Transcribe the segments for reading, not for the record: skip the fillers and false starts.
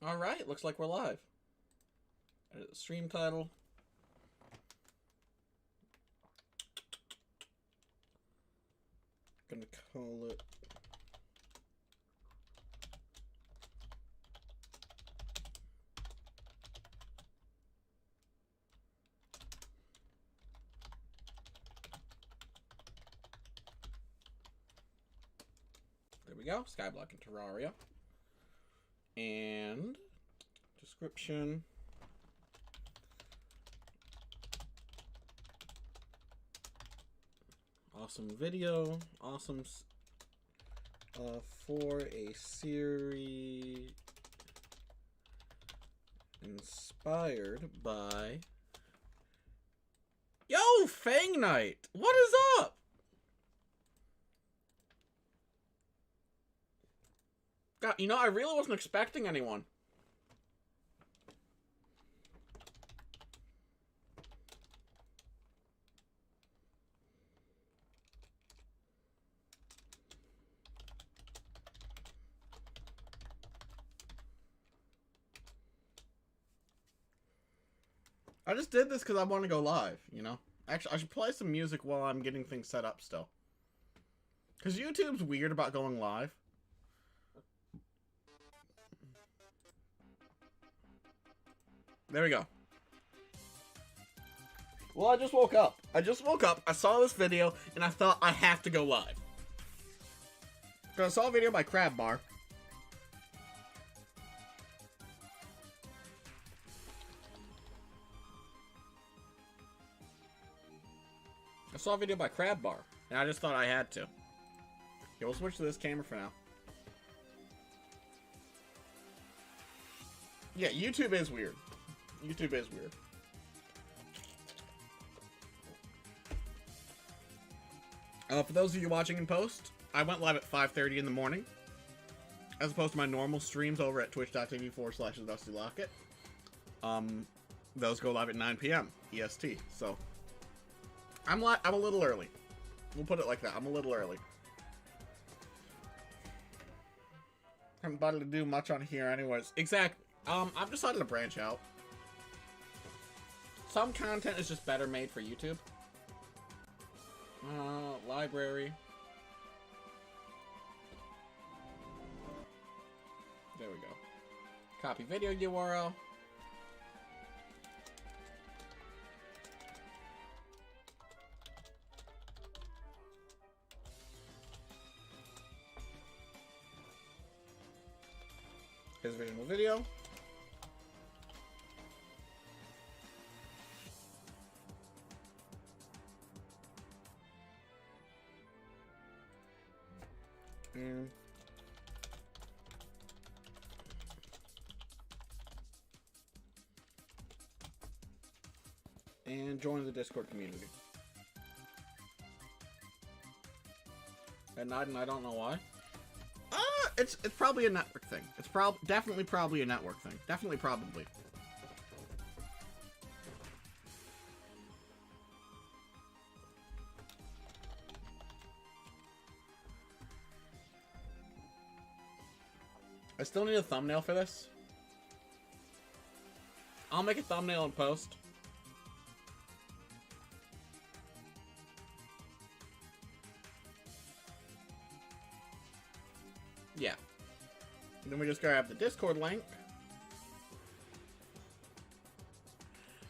Alright, looks like we're live. Stream title. Gonna call it... There we go. Skyblock and Terraria. And description. Awesome video. Awesome for a series inspired by... Yo, Fang Knight! What is up? God, you know, I really wasn't expecting anyone. I just did this because I want to go live, you know? Actually, I should play some music while I'm getting things set up still. Because YouTube's weird about going live. There we go. Well, I just woke up. I saw this video, and I thought I have to go live. So I saw a video by CrabBar. And I just thought I had to. Okay, we'll switch to this camera for now. Yeah, YouTube is weird. YouTube is weird. For those of you watching in post, I went live at 5:30 in the morning, as opposed to my normal streams over at twitch.tv/TheDustyLocket. Those go live at 9 p.m. EST, so I'm a little early. We'll put it like that. I'm a little early. Haven't bothered to do much on here anyways. Exactly. I've decided to branch out. Some content is just better made for YouTube. Library. There we go. Copy video URL. Here's the original video. And join the Discord community. And I don't know why. It's probably a network thing. It's definitely probably a network thing. Definitely probably. I still need a thumbnail for this. I'll make a thumbnail and post. Yeah. And then we just grab the Discord link.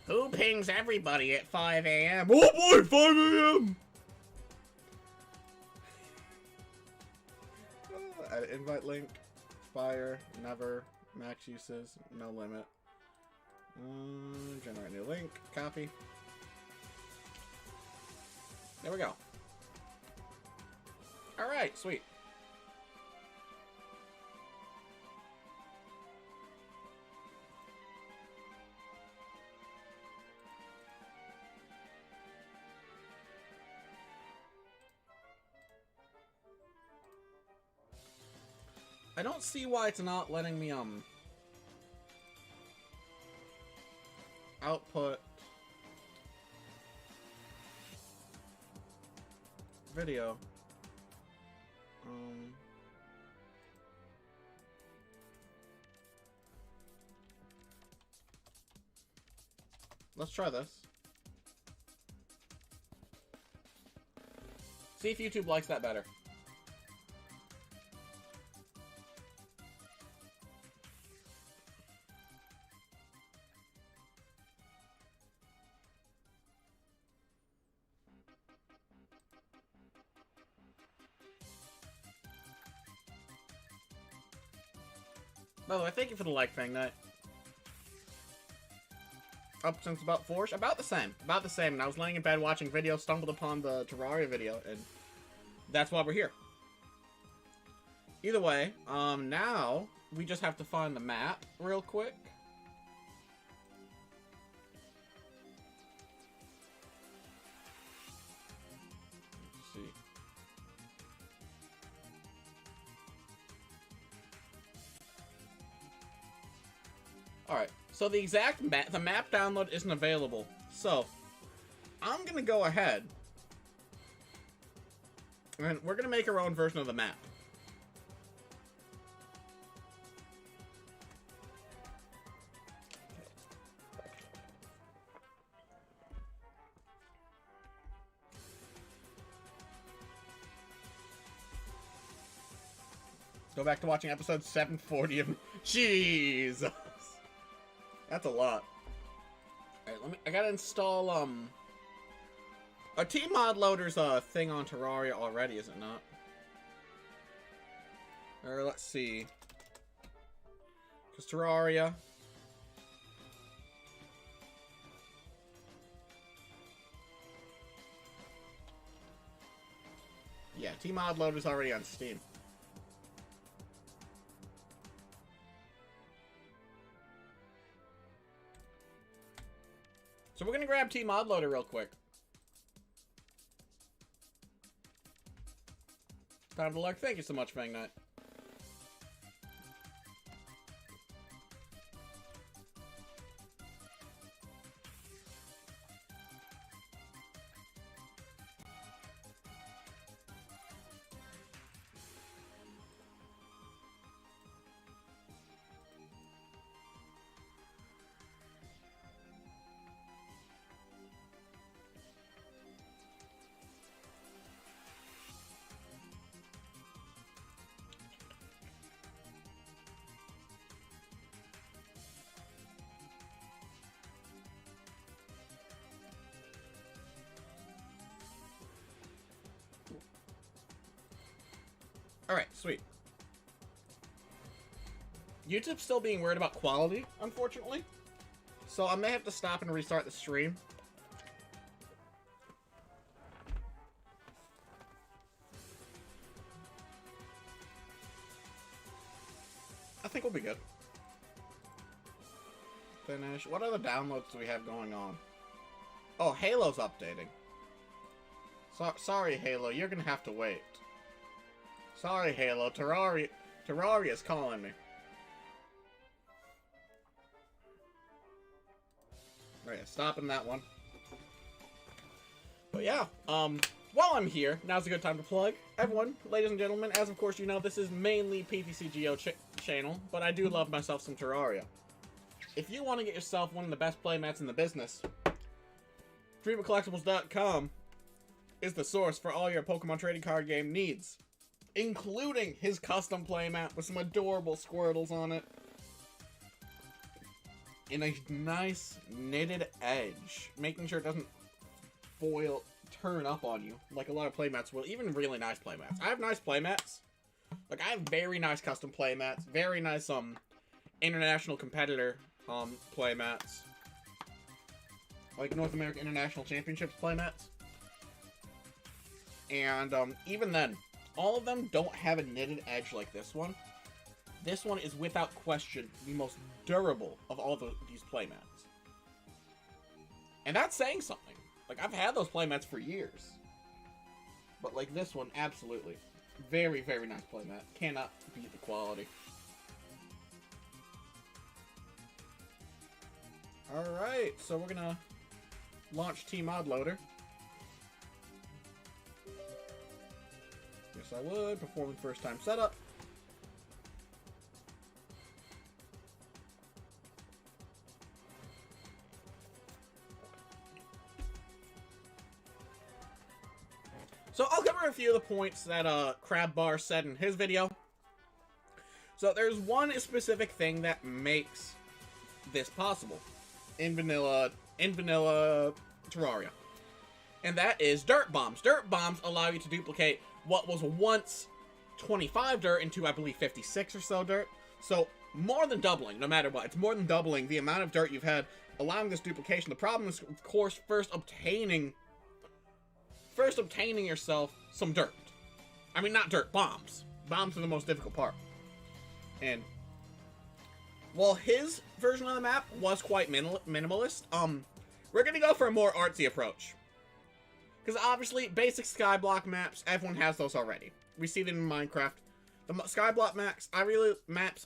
Who pings everybody at 5 a.m.? Oh boy, 5 a.m. Add an invite link. Expire. Never. Max uses. No limit. Generate new link. Copy. There we go. Alright, sweet. I don't see why it's not letting me, output video. Let's try this. See if YouTube likes that better. By the way, thank you for the like thing, Night. Up since about 4-ish? About the same. About the same. And I was laying in bed watching videos, stumbled upon the Terraria video, and that's why we're here. Either way, now we just have to find the map real quick. Let's see. Alright, so the exact map, the map download isn't available. So, I'm gonna go ahead and we're gonna make our own version of the map. Go back to watching episode 740 of... Jesus! That's a lot. Alright, I gotta install, Our Tmod loader's a thing on Terraria already, is it not? Or let's see. Because Terraria... Yeah, Tmod loader's already on Steam. So we're gonna grab Tmod loader real quick. Time to luck. Thank you so much, Fang Knight. Alright, sweet. YouTube's still being weird about quality, unfortunately. So I may have to stop and restart the stream. I think we'll be good. Finish. What other downloads do we have going on? Oh, Halo's updating. Sorry, Halo, you're gonna have to wait. Sorry, Halo. Terraria's calling me. Right, stopping that one. But yeah, while I'm here, now's a good time to plug. Everyone, ladies and gentlemen, as of course you know, this is mainly PTCGO channel, but I do love myself some Terraria. If you want to get yourself one of the best playmats in the business, DreamerCollectibles.com is the source for all your Pokemon trading card game needs, including his custom playmat with some adorable Squirtles on it, in a nice knitted edge, making sure it doesn't turn up on you like a lot of playmats will, even really nice playmats. I have nice playmats. Like, I have very nice custom playmats, very nice, international competitor, playmats. Like North American International Championships playmats. And, even then, all of them don't have a knitted edge like this one. This one is without question the most durable of all these playmats. And that's saying something. Like, I've had those playmats for years. But, like, this one, absolutely. Very, very nice playmat. Cannot beat the quality. Alright, so we're gonna launch Tmod loader. Yes, I would. Performing first time setup. I'll cover a few of the points that CrabBar said in his video. So there's one specific thing that makes this possible in vanilla Terraria, and that is dirt bombs. Dirt bombs allow you to duplicate what was once 25 dirt into, I believe, 56 or so dirt. So more than doubling, no matter what. It's more than doubling the amount of dirt you've had, allowing this duplication. The problem is, of course, first obtaining yourself some dirt. I mean, not dirt, bombs. Bombs are the most difficult part. And while his version of the map was quite minimalist, we're gonna go for a more artsy approach. Because obviously, basic Skyblock maps, everyone has those already. We see them in Minecraft. The Skyblock maps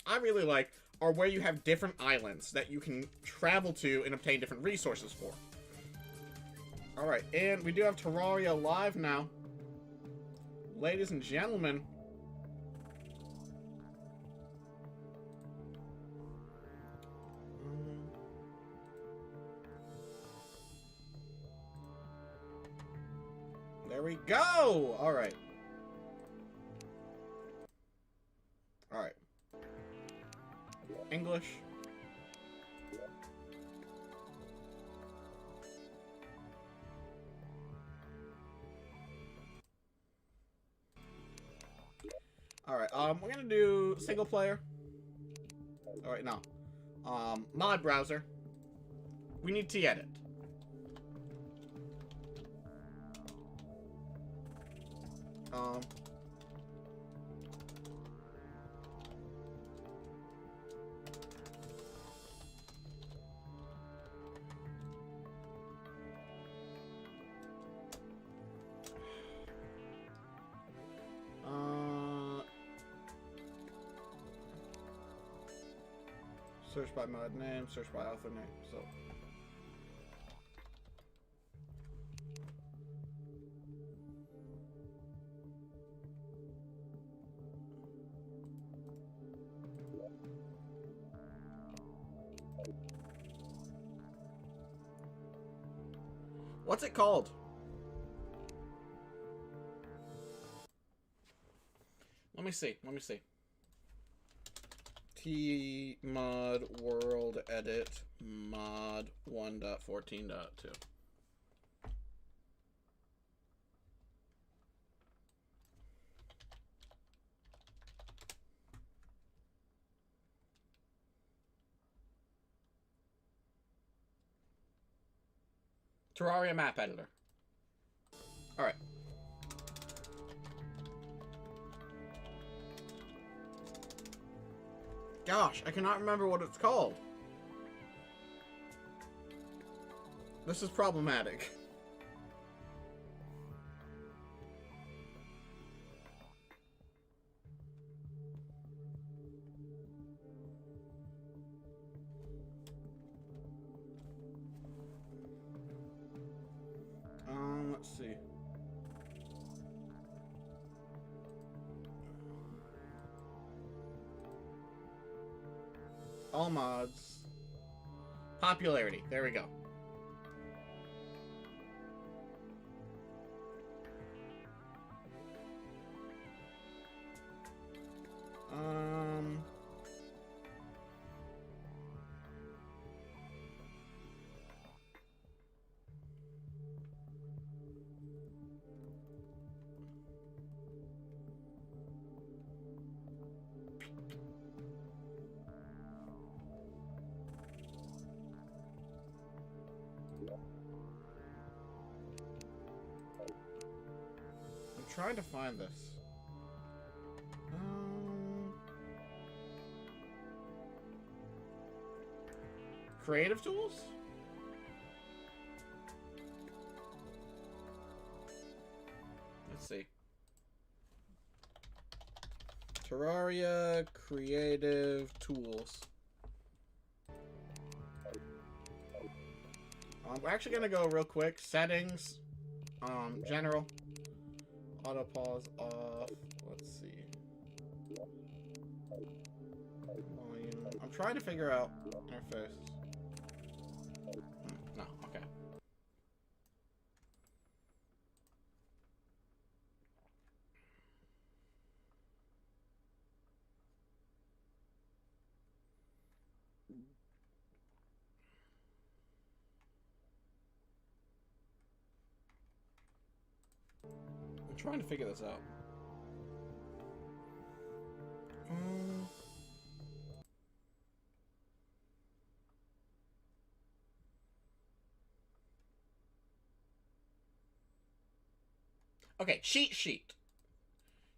I really like are where you have different islands that you can travel to and obtain different resources for. Alright, and we do have Terraria live now. Ladies and gentlemen. There we go! Alright. Alright. English. Alright, we're gonna do single player. Alright, no. Mod browser. We need to edit. Search by mod name, search by author name, so. What's it called? Let me see. T-mod world edit mod 1.14.2. Terraria map editor. Alright. Gosh, I cannot remember what it's called. This is problematic. Let's see. All mods. Popularity. There we go. Trying to find this. Creative tools? Let's see. Terraria creative tools. We're actually gonna go real quick. Settings. General. Auto pause off. Let's see. Volume. I'm trying to figure out interface. No, okay. trying to figure this out. Okay, cheat sheet.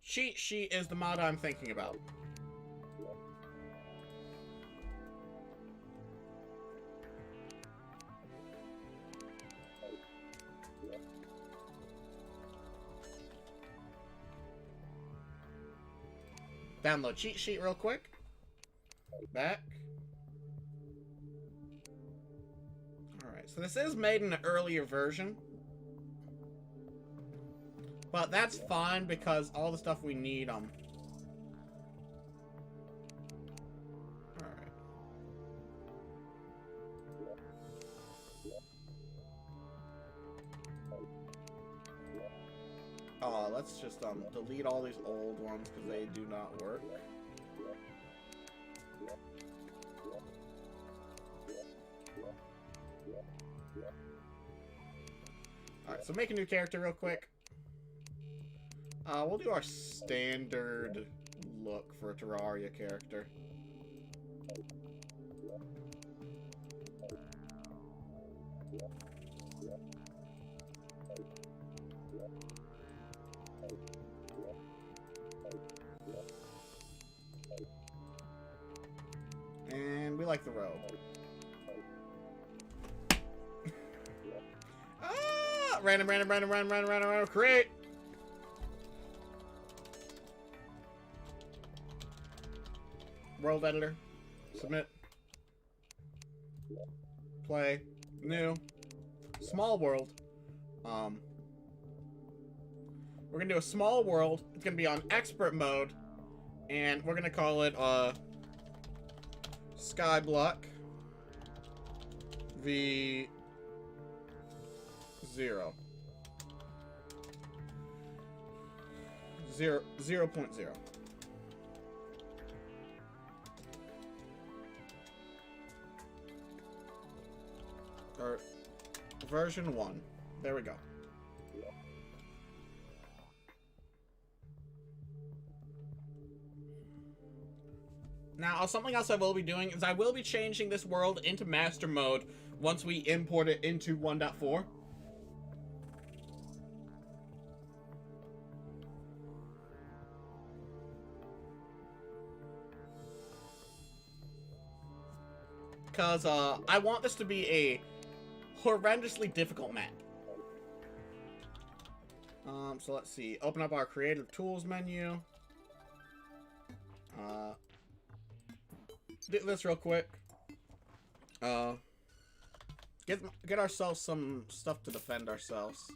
Cheat sheet is the mod I'm thinking about. Download cheat sheet real quick. Back. Alright, so this is made in an earlier version. But that's fine because all the stuff we need, Alright. Let's just, delete all these old ones because they do not work. Alright, so make a new character real quick. We'll do our standard look for a Terraria character. And we like the robe. Random, create! World editor. Submit. Play. New. Small world. We're gonna do a small world. It's gonna be on expert mode. And we're gonna call it, Skyblock V0. 0.0. Or version 1. There we go. Now, something else I will be doing is I will be changing this world into master mode once we import it into 1.4. Because I want this to be a horrendously difficult map. So let's see. Open up our creative tools menu. Do this real quick. Get ourselves some stuff to defend ourselves.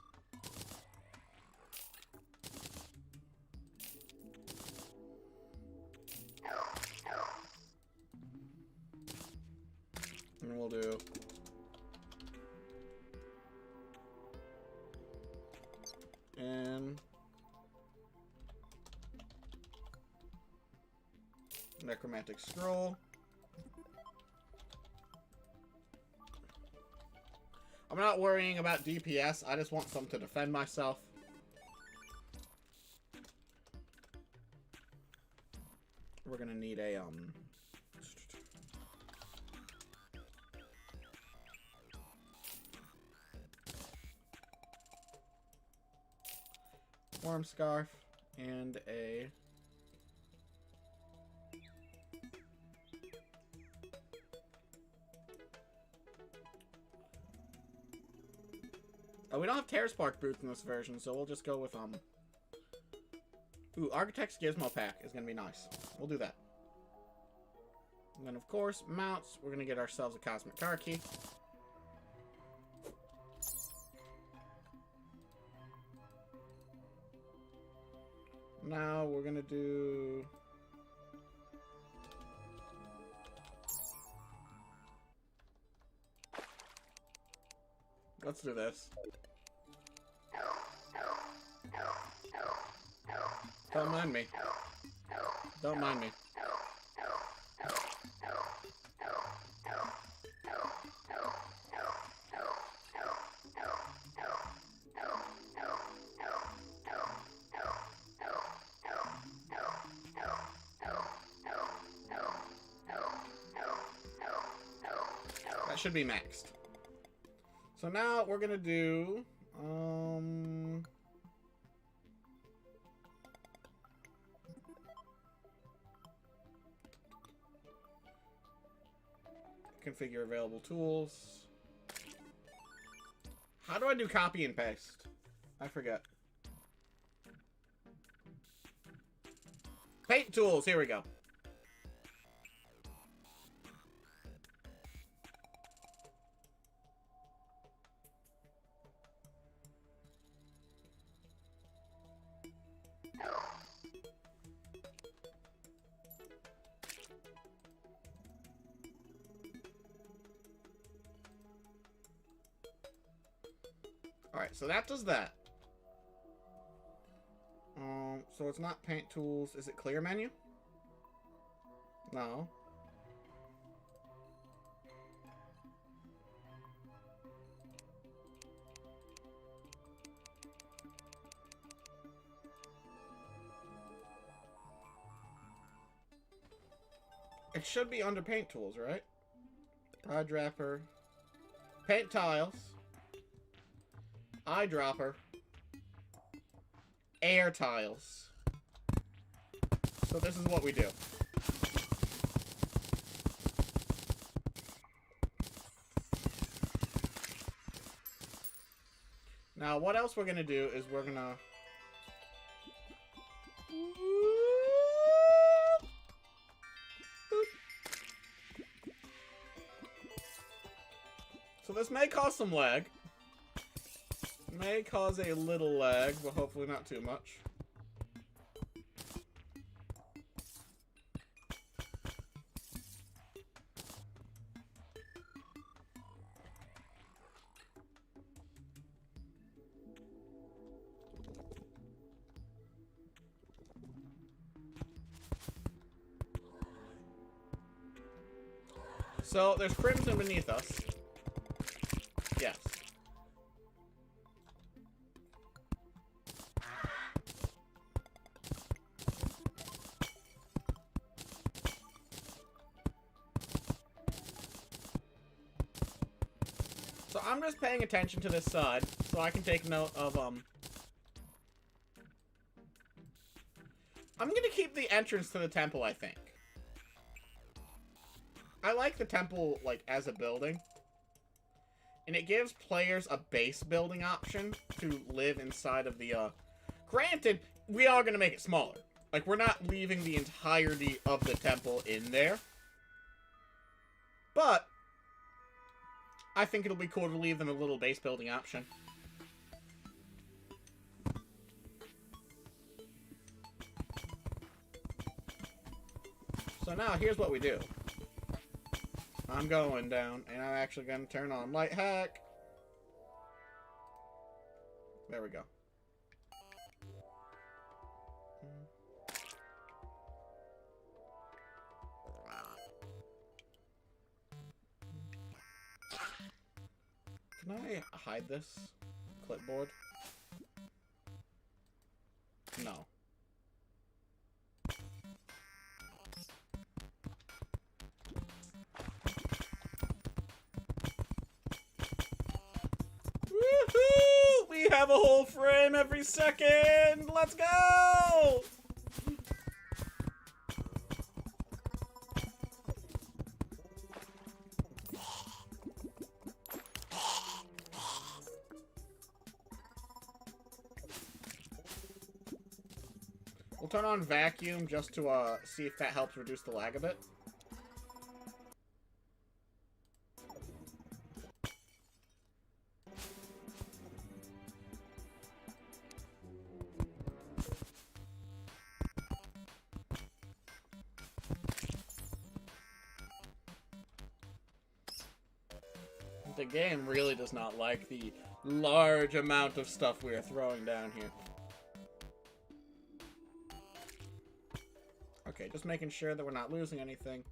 And we'll do and necromantic scroll. I'm not worrying about DPS, I just want something to defend myself. We're gonna need a, worm scarf and a we don't have Terra Spark boots in this version, so we'll just go with, ooh, Architect's Gizmo Pack is gonna be nice. We'll do that. And then, of course, mounts. We're gonna get ourselves a Cosmic Car Key. Now, we're gonna do... Let's do this. Don't mind me. Don't mind me. That should be maxed. So now we're gonna do, configure available tools. How do I do copy and paste? I forget. Paint tools, here we go. Alright, so that does that. So it's not paint tools. Is it clear menu? No. It should be under paint tools, right? Eyedropper. Paint tiles. Eyedropper. Air tiles. So this is what we do. Now, what else we're gonna do is we're gonna... So this may cause some lag. May cause a little lag, but hopefully not too much. So, there's crimson beneath us. Yes. So I'm just paying attention to this side, so I can take note of, I'm gonna keep the entrance to the temple, I think. I like the temple, like, as a building. And it gives players a base building option to live inside of the, Granted, we are gonna make it smaller. Like, we're not leaving the entirety of the temple in there. But I think it'll be cool to leave them a little base building option. So now, here's what we do. I'm going down, and I'm actually going to turn on Light Hack. There we go. Can I hide this clipboard? No. Woohoo! We have a whole frame every second! Let's go! We'll turn on vacuum just to see if that helps reduce the lag a bit. The game really does not like the large amount of stuff we are throwing down here. Okay, just making sure that we're not losing anything.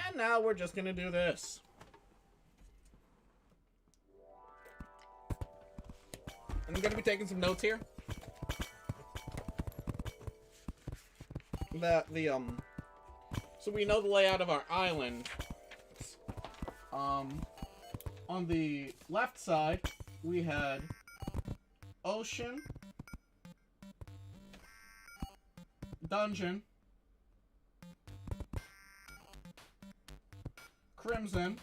And now we're just gonna do this. I'm gonna be taking some notes here. That the, so we know the layout of our island. on the left side, we had Ocean, Dungeon, Crimson,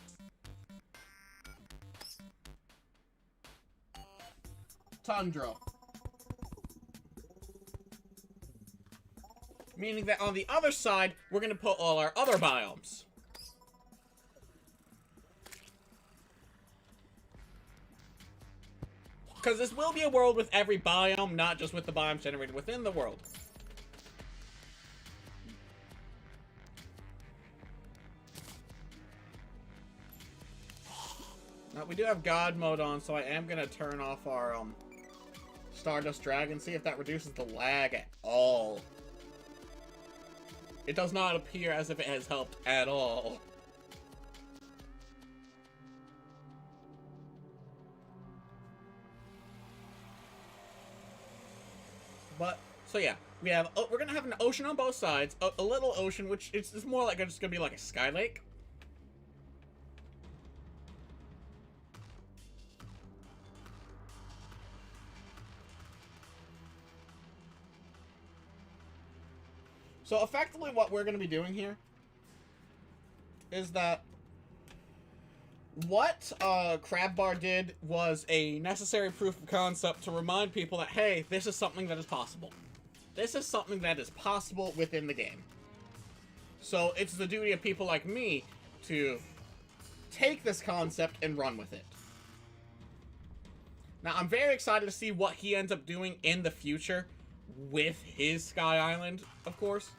Tundra. Meaning that on the other side, we're going to put all our other biomes. Because this will be a world with every biome, not just with the biomes generated within the world. Now, we do have God mode on, so I am going to turn off our Stardust Dragon, see if that reduces the lag at all. It does not appear as if it has helped at all. But, so yeah, we're gonna have an ocean on both sides, a little ocean, which it's more like it's gonna be like a sky lake. So effectively what we're going to be doing here is that what CrabBar did was a necessary proof of concept to remind people that, hey, this is something that is possible. This is something that is possible within the game. So it's the duty of people like me to take this concept and run with it. Now, I'm very excited to see what he ends up doing in the future with his Sky Island, of course.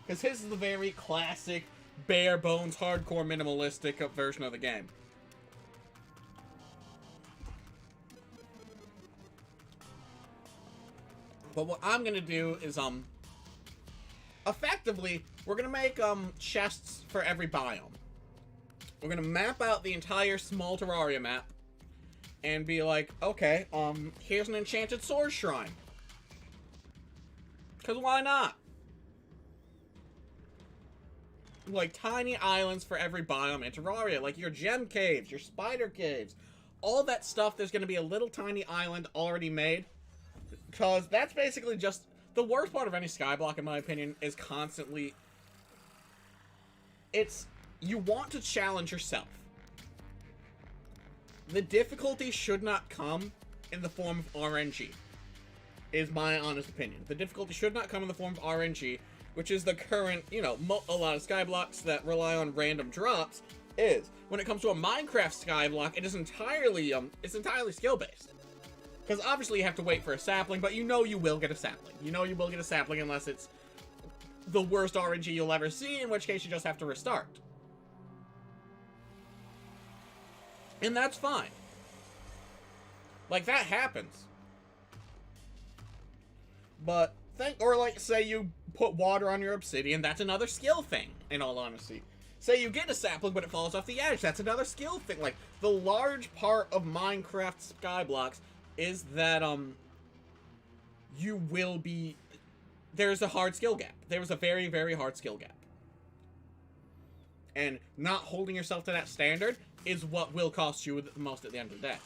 Because his is the very classic, bare bones, hardcore, minimalistic version of the game. But what I'm going to do is, effectively, we're going to make, chests for every biome. We're going to map out the entire small Terraria map and be like, okay, here's an enchanted sword shrine. Because why not? Like, tiny islands for every biome in Terraria. Like, your gem caves, your spider caves. All that stuff, there's going to be a little tiny island already made. Because that's basically just... The worst part of any Skyblock, in my opinion, is constantly... It's... You want to challenge yourself. The difficulty should not come in the form of RNG. Is my honest opinion. The difficulty should not come in the form of RNG, which is the current, you know, a lot of Skyblocks that rely on random drops, is. When it comes to a Minecraft Skyblock, it is entirely, it's entirely skill-based. Because obviously you have to wait for a sapling, but you know you will get a sapling. You know you will get a sapling unless it's the worst RNG you'll ever see, in which case you just have to restart. And that's fine. Like, that happens. But, or like, say you put water on your obsidian, that's another skill thing, in all honesty. Say you get a sapling, but it falls off the edge, that's another skill thing. Like, the large part of Minecraft Skyblocks is that, you will be... There's a hard skill gap. There's a very, very hard skill gap. And not holding yourself to that standard is what will cost you the most at the end of the day.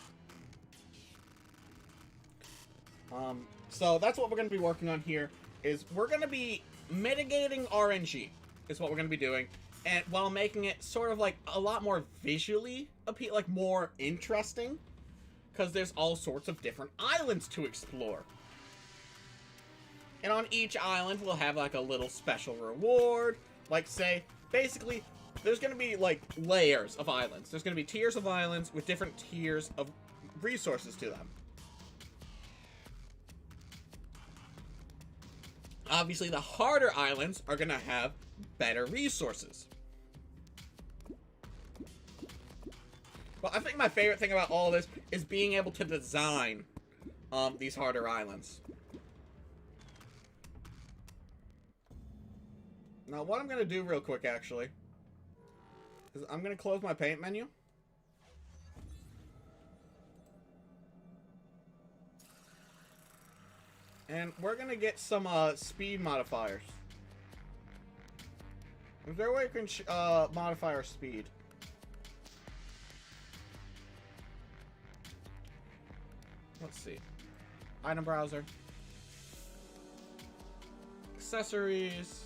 So that's what we're going to be working on here, is we're going to be mitigating RNG, is what we're going to be doing, and while making it sort of like a lot more visually appealing, like more interesting, because there's all sorts of different islands to explore. And on each island, we'll have like a little special reward, like say, basically, there's going to be like layers of islands. There's going to be tiers of islands with different tiers of resources to them. Obviously, the harder islands are going to have better resources. But I think my favorite thing about all this is being able to design these harder islands. Now, what I'm going to do real quick, actually, is I'm going to close my paint menu. And we're going to get some speed modifiers. Is there a way we can modify our speed? Let's see. Item browser. Accessories.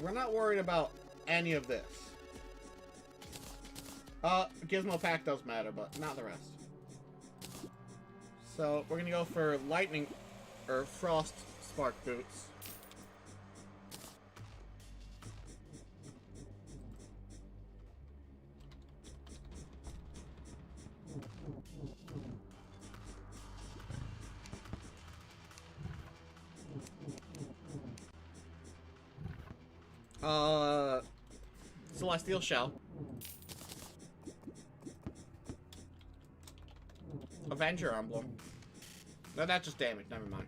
We're not worried about any of this. Gizmo pack does matter, but not the rest. So, we're gonna go for lightning, or frost spark boots. Celestial Shell. Avenger Emblem. No, that's just damage. Never mind.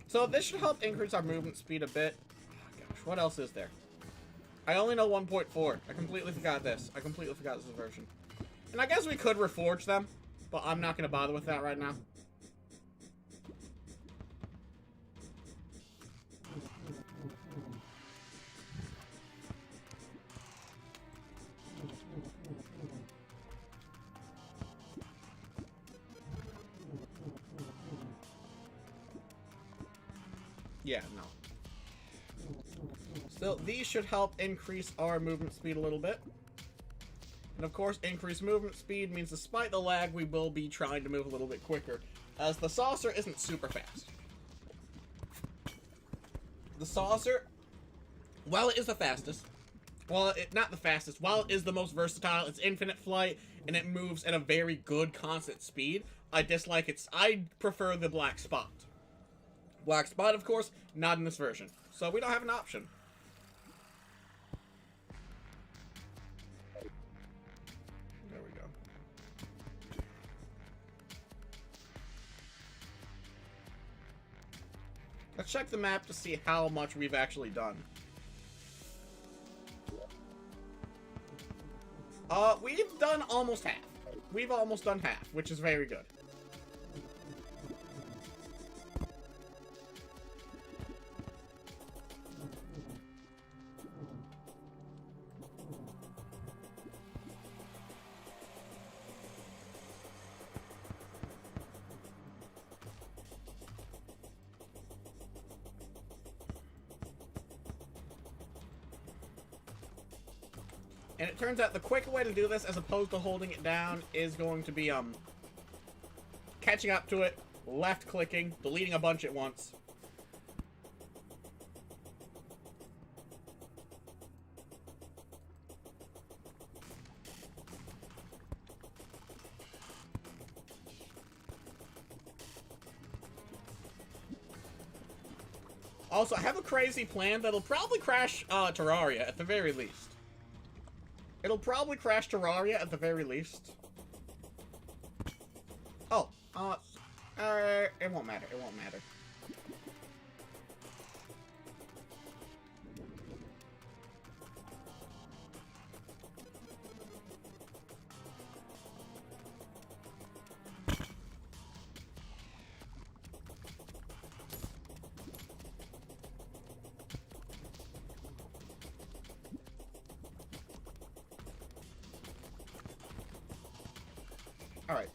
So this should help increase our movement speed a bit. Oh, gosh, what else is there? I only know 1.4. I completely forgot this. I completely forgot this version. And I guess we could reforge them, but I'm not going to bother with that right now. Yeah, no. So these should help increase our movement speed a little bit. And of course, increased movement speed means despite the lag, we will be trying to move a little bit quicker, as the saucer isn't super fast. The saucer, while it is the fastest, not the fastest, while it is the most versatile, it's infinite flight, and it moves at a very good constant speed, I prefer the Black Spot. Black Spot, of course, not in this version. So we don't have an option. There we go. Let's check the map to see how much we've actually done. We've done almost half. We've almost done half, which is very good. And it turns out the quicker way to do this, as opposed to holding it down, is going to be, catching up to it, left-clicking, deleting a bunch at once. Also, I have a crazy plan that'll probably crash, Terraria, at the very least. It'll probably crash Terraria at the very least. Oh, it won't matter. It won't matter. Alright.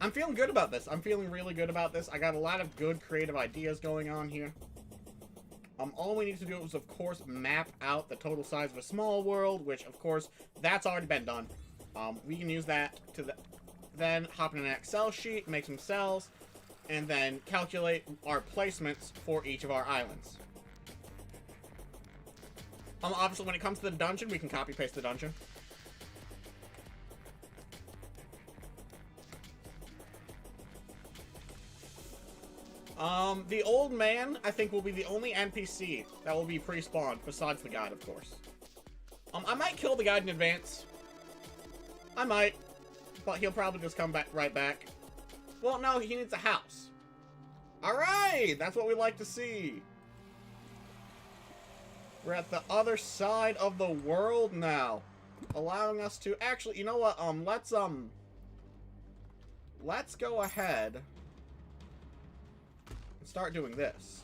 I'm feeling good about this. I'm feeling really good about this. I got a lot of good creative ideas going on here. All we need to do is, of course, map out the total size of a small world, which, of course, that's already been done. We can use that to then hop in an Excel sheet, make some cells, and then calculate our placements for each of our islands. Obviously, when it comes to the dungeon, we can copy-paste the dungeon. The old man, I think, will be the only NPC that will be pre-spawned, besides the guide, of course. I might kill the guide in advance. I might. But he'll probably just come right back. Well, no, he needs a house. Alright! That's what we like to see. We're at the other side of the world now. Allowing us to... Actually, you know what? Let's go ahead... start doing this.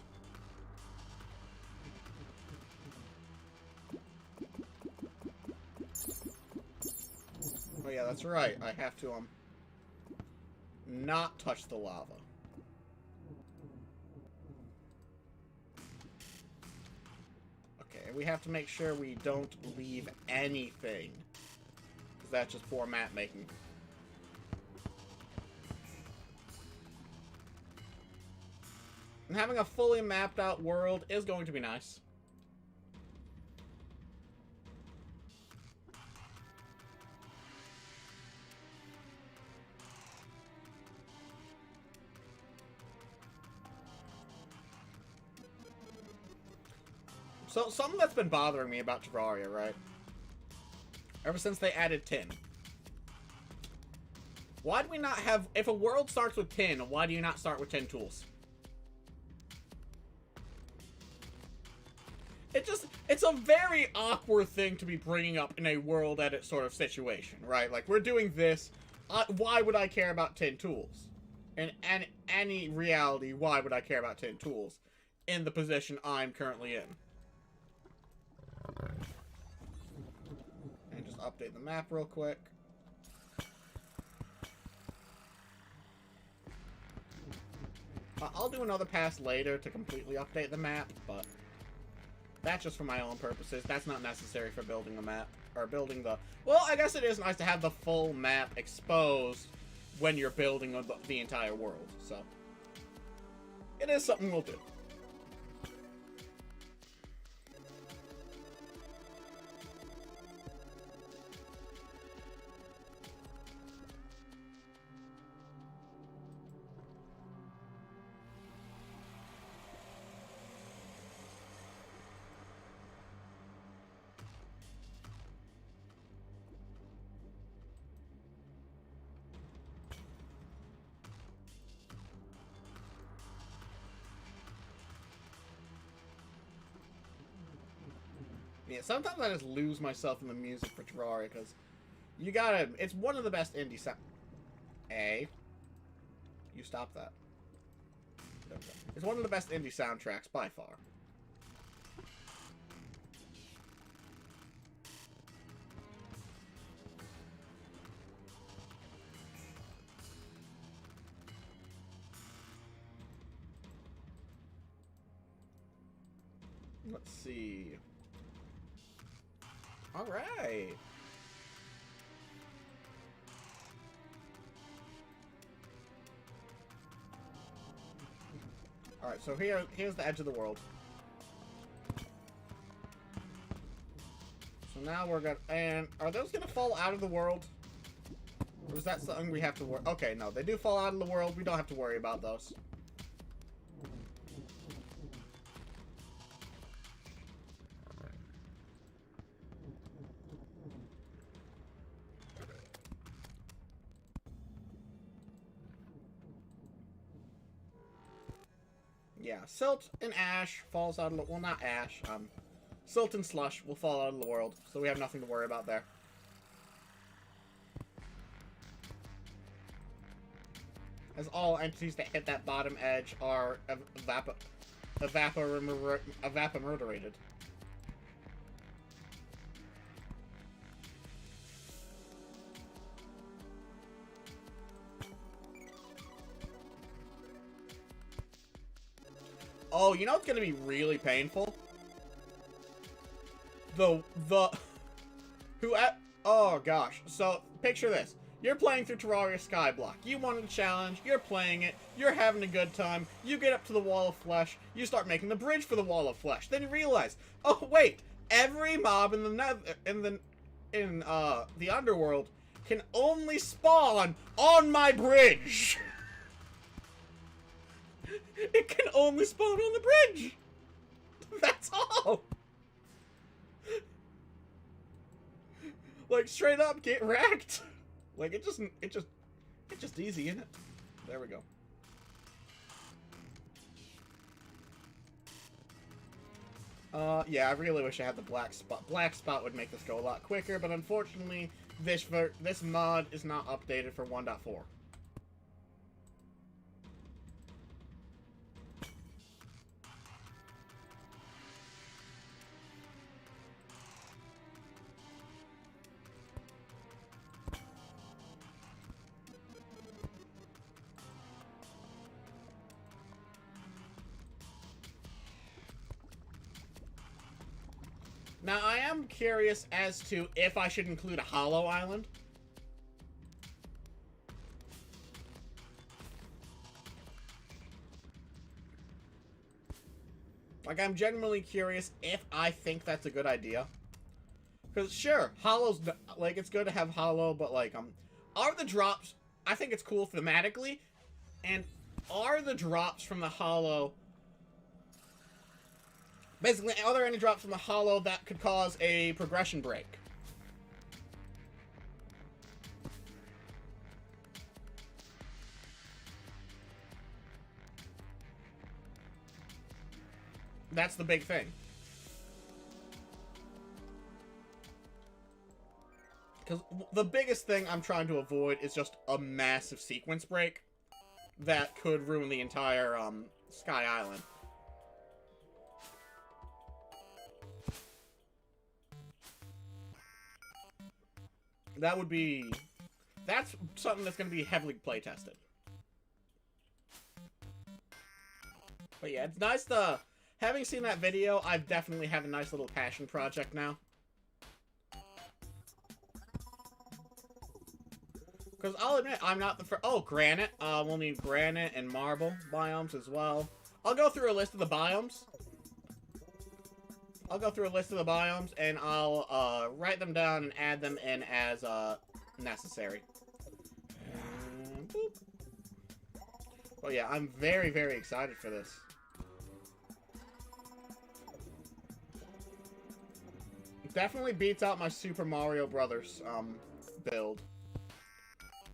Oh yeah, that's right. I have to, not touch the lava. Okay, we have to make sure we don't leave anything. Because that's just poor map making. And having a fully mapped out world is going to be nice. So, something that's been bothering me about Terraria, right? Ever since they added tin. Why do we not have... If a world starts with tin, why do you not start with 10 tools? It's a very awkward thing to be bringing up in a world edit sort of situation, right? Like, we're doing this. Why would I care about 10 tools? In any reality, why would I care about 10 tools in the position I'm currently in? And just update the map real quick. I'll do another pass later to completely update the map, but that's just for my own purposes. That's not necessary for building the map. Or building the... Well, I guess it is nice to have the full map exposed when you're building the entire world, so... It is something we'll do. Yeah, sometimes I just lose myself in the music for Terraria, because you gotta... It's one of the best indie sound... You stop that. There we go. It's one of the best indie soundtracks, by far. Let's see... Alright. Alright, so here's the edge of the world. So now we're gonna... And are those gonna fall out of the world? Or is that something we have to worry... Okay, no, they do fall out of the world. We don't have to worry about those. Yeah, silt and ash falls out of the... Well, not ash. Silt and slush will fall out of the world, so we have nothing to worry about there. As all entities that hit that bottom edge are evaporated. Oh, you know what's gonna be really painful? Oh gosh. So, picture this. You're playing through Terraria Skyblock. You wanted a challenge, you're playing it, you're having a good time, you get up to the Wall of Flesh, you start making the bridge for the Wall of Flesh. Then you realize, oh wait, every mob in the underworld can only spawn on my bridge. It can only spawn on the bridge. That's all. Like, straight up, get wrecked. Like, it's just easy, isn't it? There we go. Yeah, I really wish I had the black spot. Black spot would make this go a lot quicker, but unfortunately, this mod is not updated for 1.4. Now, I am curious as to if I should include a hollow island. Like, I'm genuinely curious if I think that's a good idea. Because, sure, hollows, like, it's good to have hollow, but, like, are the drops, I think it's cool thematically, and are the drops from the hollow, basically, are there any drops from the hollow that could cause a progression break? That's the big thing. Because the biggest thing I'm trying to avoid is just a massive sequence break that could ruin the entire Sky Island. That would be... That's something that's going to be heavily play-tested. But yeah, it's nice to... Having seen that video, I definitely have a nice little passion project now. Because I'll admit, I'm not the first... Oh, granite. We'll need granite and marble biomes as well. I'll go through a list of the biomes. And I'll write them down and add them in as necessary. Boop. Oh yeah, I'm very, very excited for this. Definitely beats out my Super Mario Brothers build.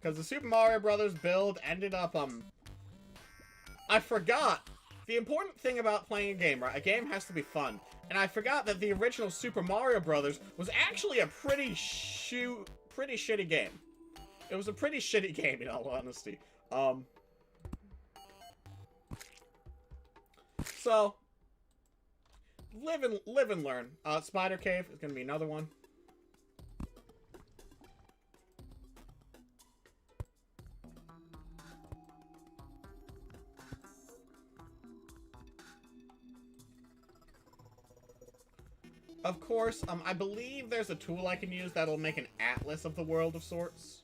Because the Super Mario Brothers build ended up, I forgot. The important thing about playing a game, right? A game has to be fun. And I forgot that the original Super Mario Brothers was actually a pretty shitty game. It was a pretty shitty game, in all honesty. So, live and learn. Spider Cave is going to be another one. Of course, I believe there's a tool I can use that'll make an atlas of the world of sorts.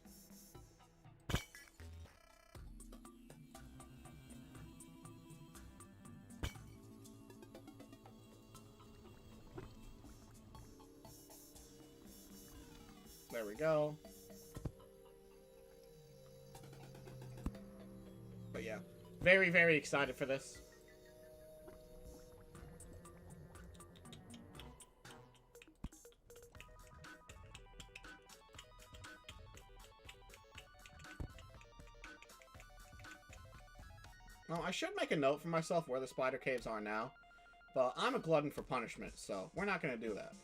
There we go. But yeah, very, very excited for this. Well, I should make a note for myself where the spider caves are now, but I'm a glutton for punishment, so we're not going to do that.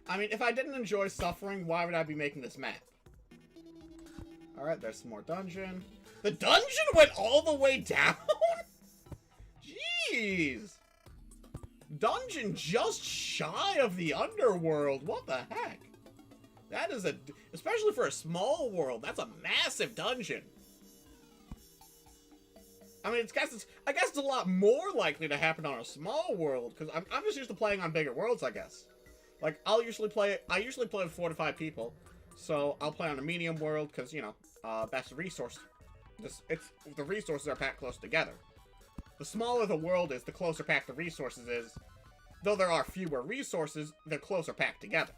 I mean, if I didn't enjoy suffering, why would I be making this map? Alright, there's some more dungeon. The dungeon went all the way down? Jeez! Dungeon just shy of the underworld. What the heck? That is a... Especially for a small world, that's a massive dungeon. I mean, I guess it's a lot more likely to happen on a small world, because I'm just used to playing on bigger worlds, I guess. Like, I usually play with 4 to 5 people, so I'll play on a medium world, because, you know, that's the resource. The resources are packed close together. The smaller the world is, the closer packed the resources is. Though there are fewer resources, they're closer packed together.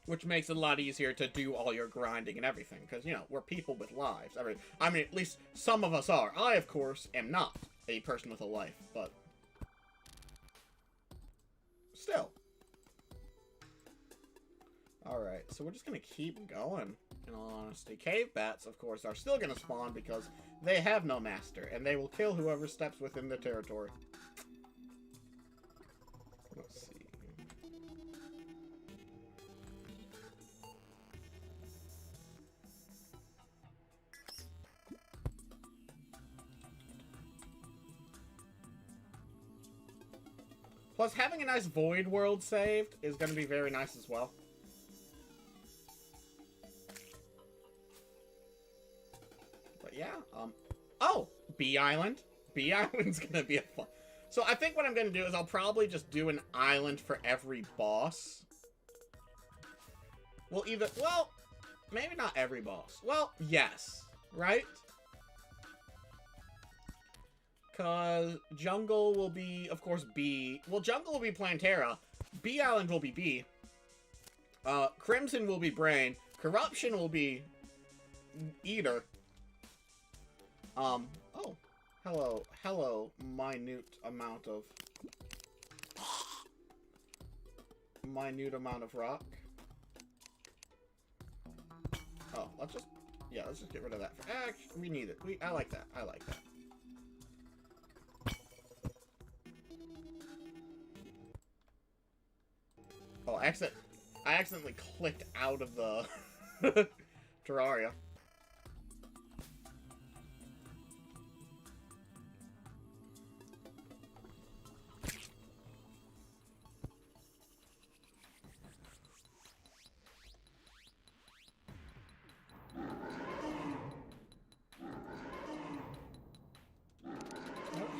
Which makes it a lot easier to do all your grinding and everything, because, you know, we're people with lives. I mean, at least some of us are. I, of course, am not a person with a life, but... Still. Alright, so we're just gonna keep going, in all honesty. Cave bats, of course, are still gonna spawn because they have no master, and they will kill whoever steps within their territory. Let's see. Plus, having a nice void world saved is going to be very nice as well. But yeah, oh, Bee Island. Bee Island's going to be a fun... So I think what I'm going to do is I'll probably just do an island for every boss. Well, either... Well, maybe not every boss. Well, yes. Right? Because Jungle will be, of course, B. Well, Jungle will be Plantera. Bee Island will be B. Crimson will be Brain. Corruption will be Eater. Oh. Hello. Hello, minute amount of... Minute amount of rock. Oh, let's just... Yeah, let's just get rid of that. We need it. I like that. I like that. Oh, I accidentally clicked out of the Terraria.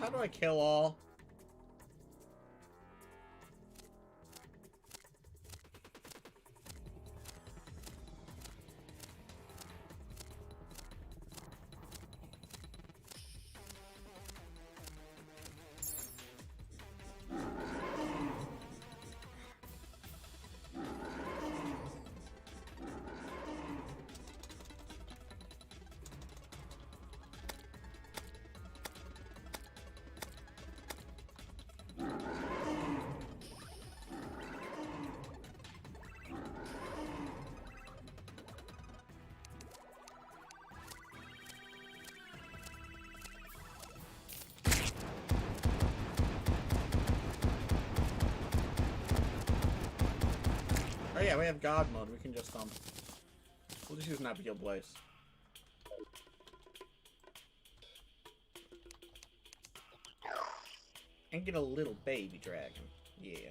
How do I kill all? Oh yeah, we have God mode. We can just, we'll just use an Abigail Blaze. And get a little baby dragon. Yeah.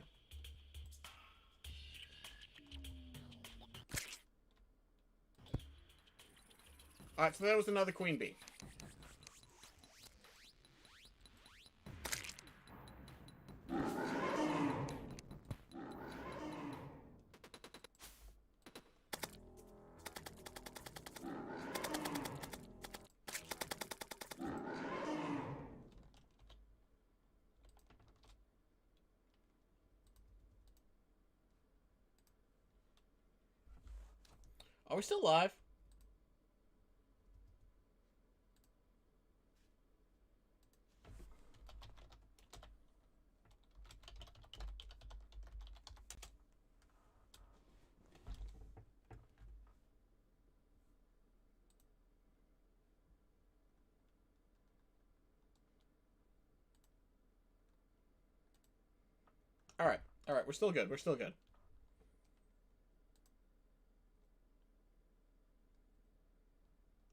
Alright, so there was another queen bee. Are we still live? Alright, alright, we're still good, we're still good.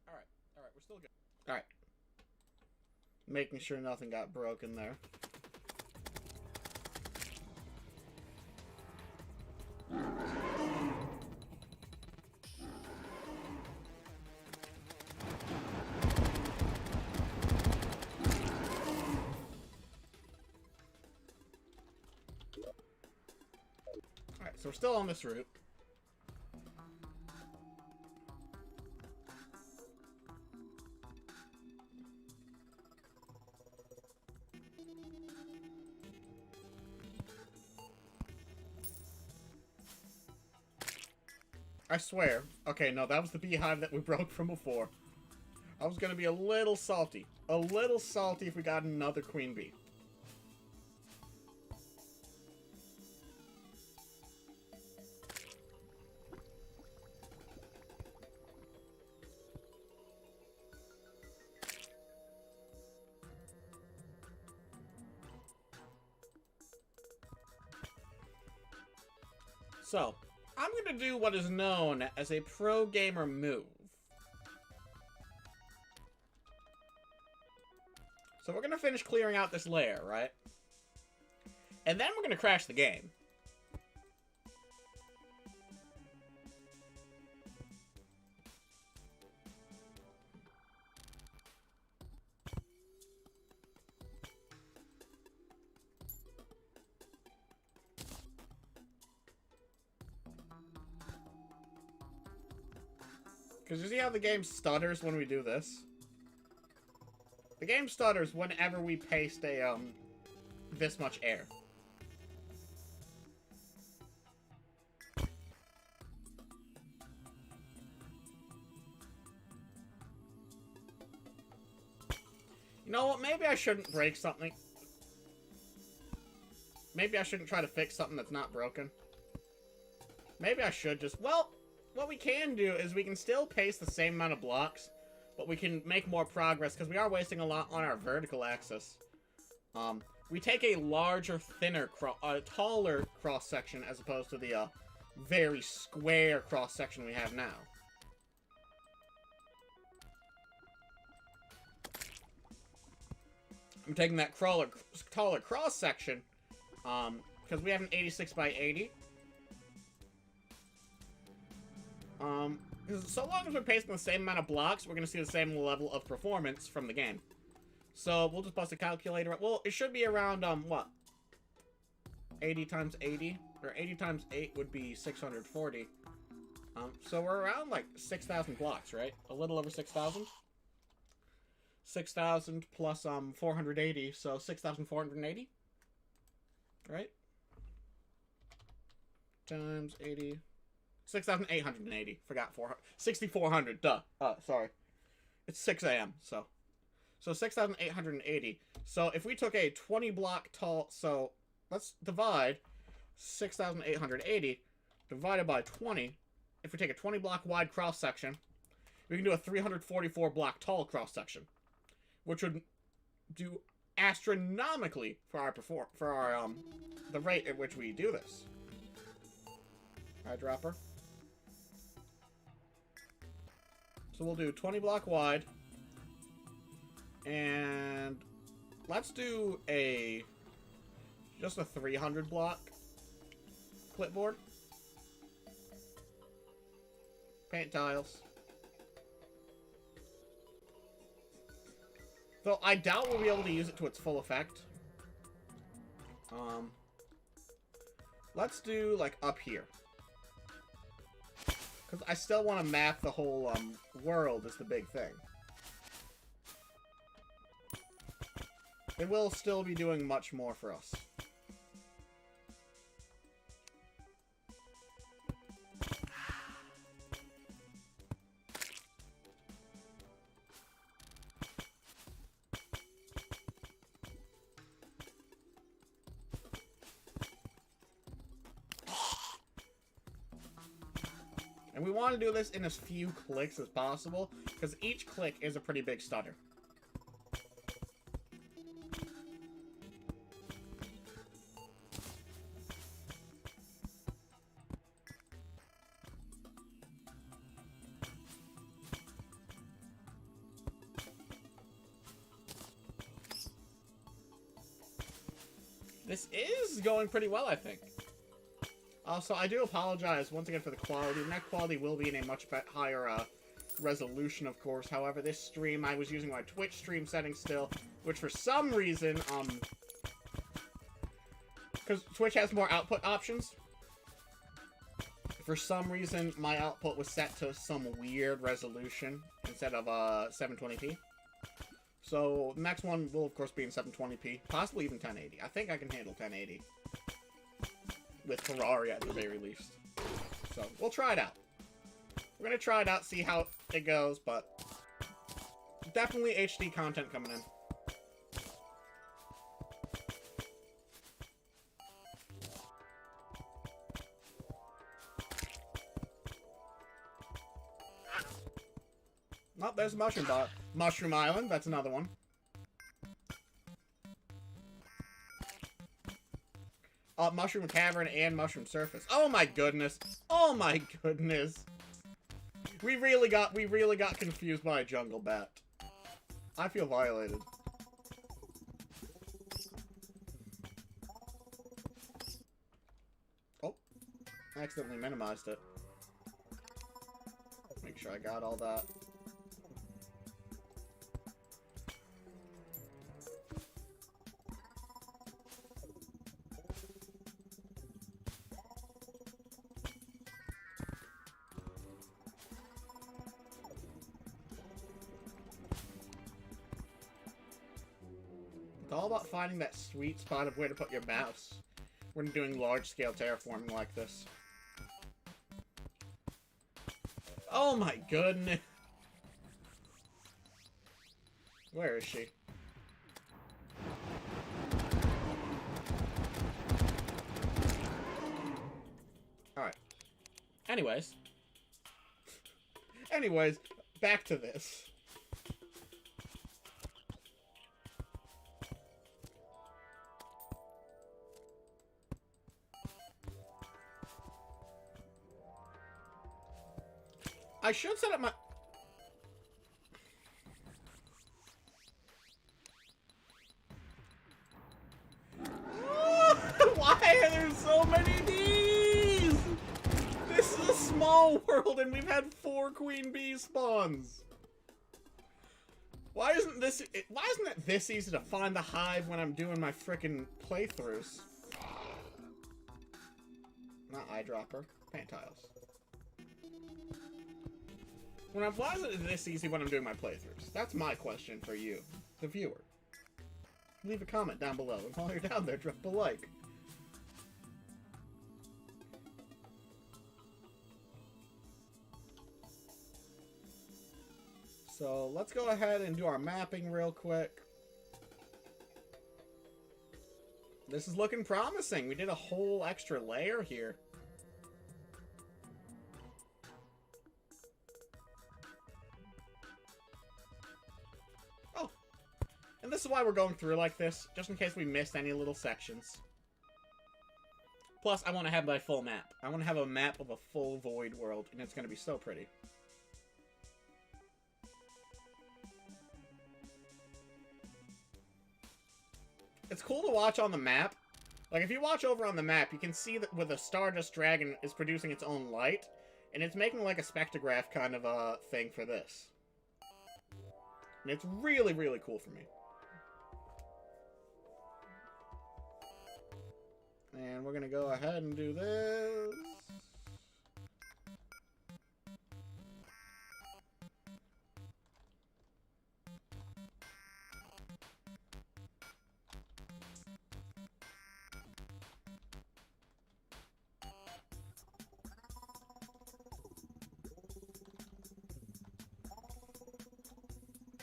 Alright, we're still good. Alright. Making sure nothing got broken there. Alright, so we're still on this route. I swear. Okay, no, that was the beehive that we broke from before. I was gonna be a little salty. A little salty if we got another queen bee. So, I'm going to do what is known as a pro gamer move. So we're going to finish clearing out this lair, right? And then we're going to crash the game. Because you see how the game stutters when we do this? The game stutters whenever we paste a, this much air. You know what? Maybe I shouldn't break something. Maybe I shouldn't try to fix something that's not broken. Maybe I should just... Well, what we can do is we can still paste the same amount of blocks, but we can make more progress because we are wasting a lot on our vertical axis. We take a larger, thinner, taller cross-section as opposed to the very square cross-section we have now. I'm taking that taller cross-section because we have an 86 by 80. So long as we're pasting the same amount of blocks, we're going to see the same level of performance from the game. So, we'll just bust a calculator. Well, it should be around, what? 80 times 80? Or 80 times 8 would be 640. So we're around, like, 6,000 blocks, right? A little over 6,000? 6,000 plus, 480, so 6,480? Right? Times 80... 6,880. Forgot 6,400. Duh. Sorry. It's 6 a.m. So 6,880. So if we took a 20 block tall, so let's divide 6,880 divided by 20. If we take a 20 block wide cross section, we can do a 344 block tall cross section, which would do astronomically for our the rate at which we do this. Eyedropper. So we'll do 20 block wide, and let's do just a 300 block clipboard. Paint tiles. Though I doubt we'll be able to use it to its full effect. Let's do, like, up here. Because I still want to map the whole, world is the big thing. It will still be doing much more for us. And we want to do this in as few clicks as possible, because each click is a pretty big stutter. This is going pretty well, I think. Also, I do apologize once again for the quality. The next quality will be in a much higher resolution, of course. However, this stream, I was using my Twitch stream settings still, which for some reason, because Twitch has more output options. For some reason, my output was set to some weird resolution instead of 720p. So, the next one will, of course, be in 720p, possibly even 1080. I think I can handle 1080. With Ferrari at the very least. So, we'll try it out. We're gonna try it out, see how it goes, but definitely HD content coming in. Oh, there's Mushroom Bot. Mushroom Island, that's another one. Mushroom Cavern and Mushroom Surface. Oh my goodness. Oh my goodness. We really got confused by a jungle bat. I feel violated. I accidentally minimized it. Make sure I got all that. It's all about finding that sweet spot of where to put your mouse when doing large-scale terraforming like this. Oh my goodness! Where is she? Alright. Anyways, back to this. I should set up my... Why are there so many bees? This is a small world and we've had 4 queen bee spawns. Why isn't it this easy to find the hive when I'm doing my frickin' playthroughs? Not eyedropper, paint tiles. Why is it this easy when I'm doing my playthroughs? That's my question for you, the viewer. Leave a comment down below, and while you're down there, drop a like. So, let's go ahead and do our mapping real quick. This is looking promising. We did a whole extra layer here. And this is why we're going through like this, just in case we missed any little sections. Plus, I want to have my full map. I want to have a map of a full void world, and it's going to be so pretty. It's cool to watch on the map. Like, if you watch over on the map, you can see that where the Stardust Dragon is producing its own light, and it's making like a spectrograph kind of a thing for this. And it's really, really cool for me. And we're gonna go ahead and do this.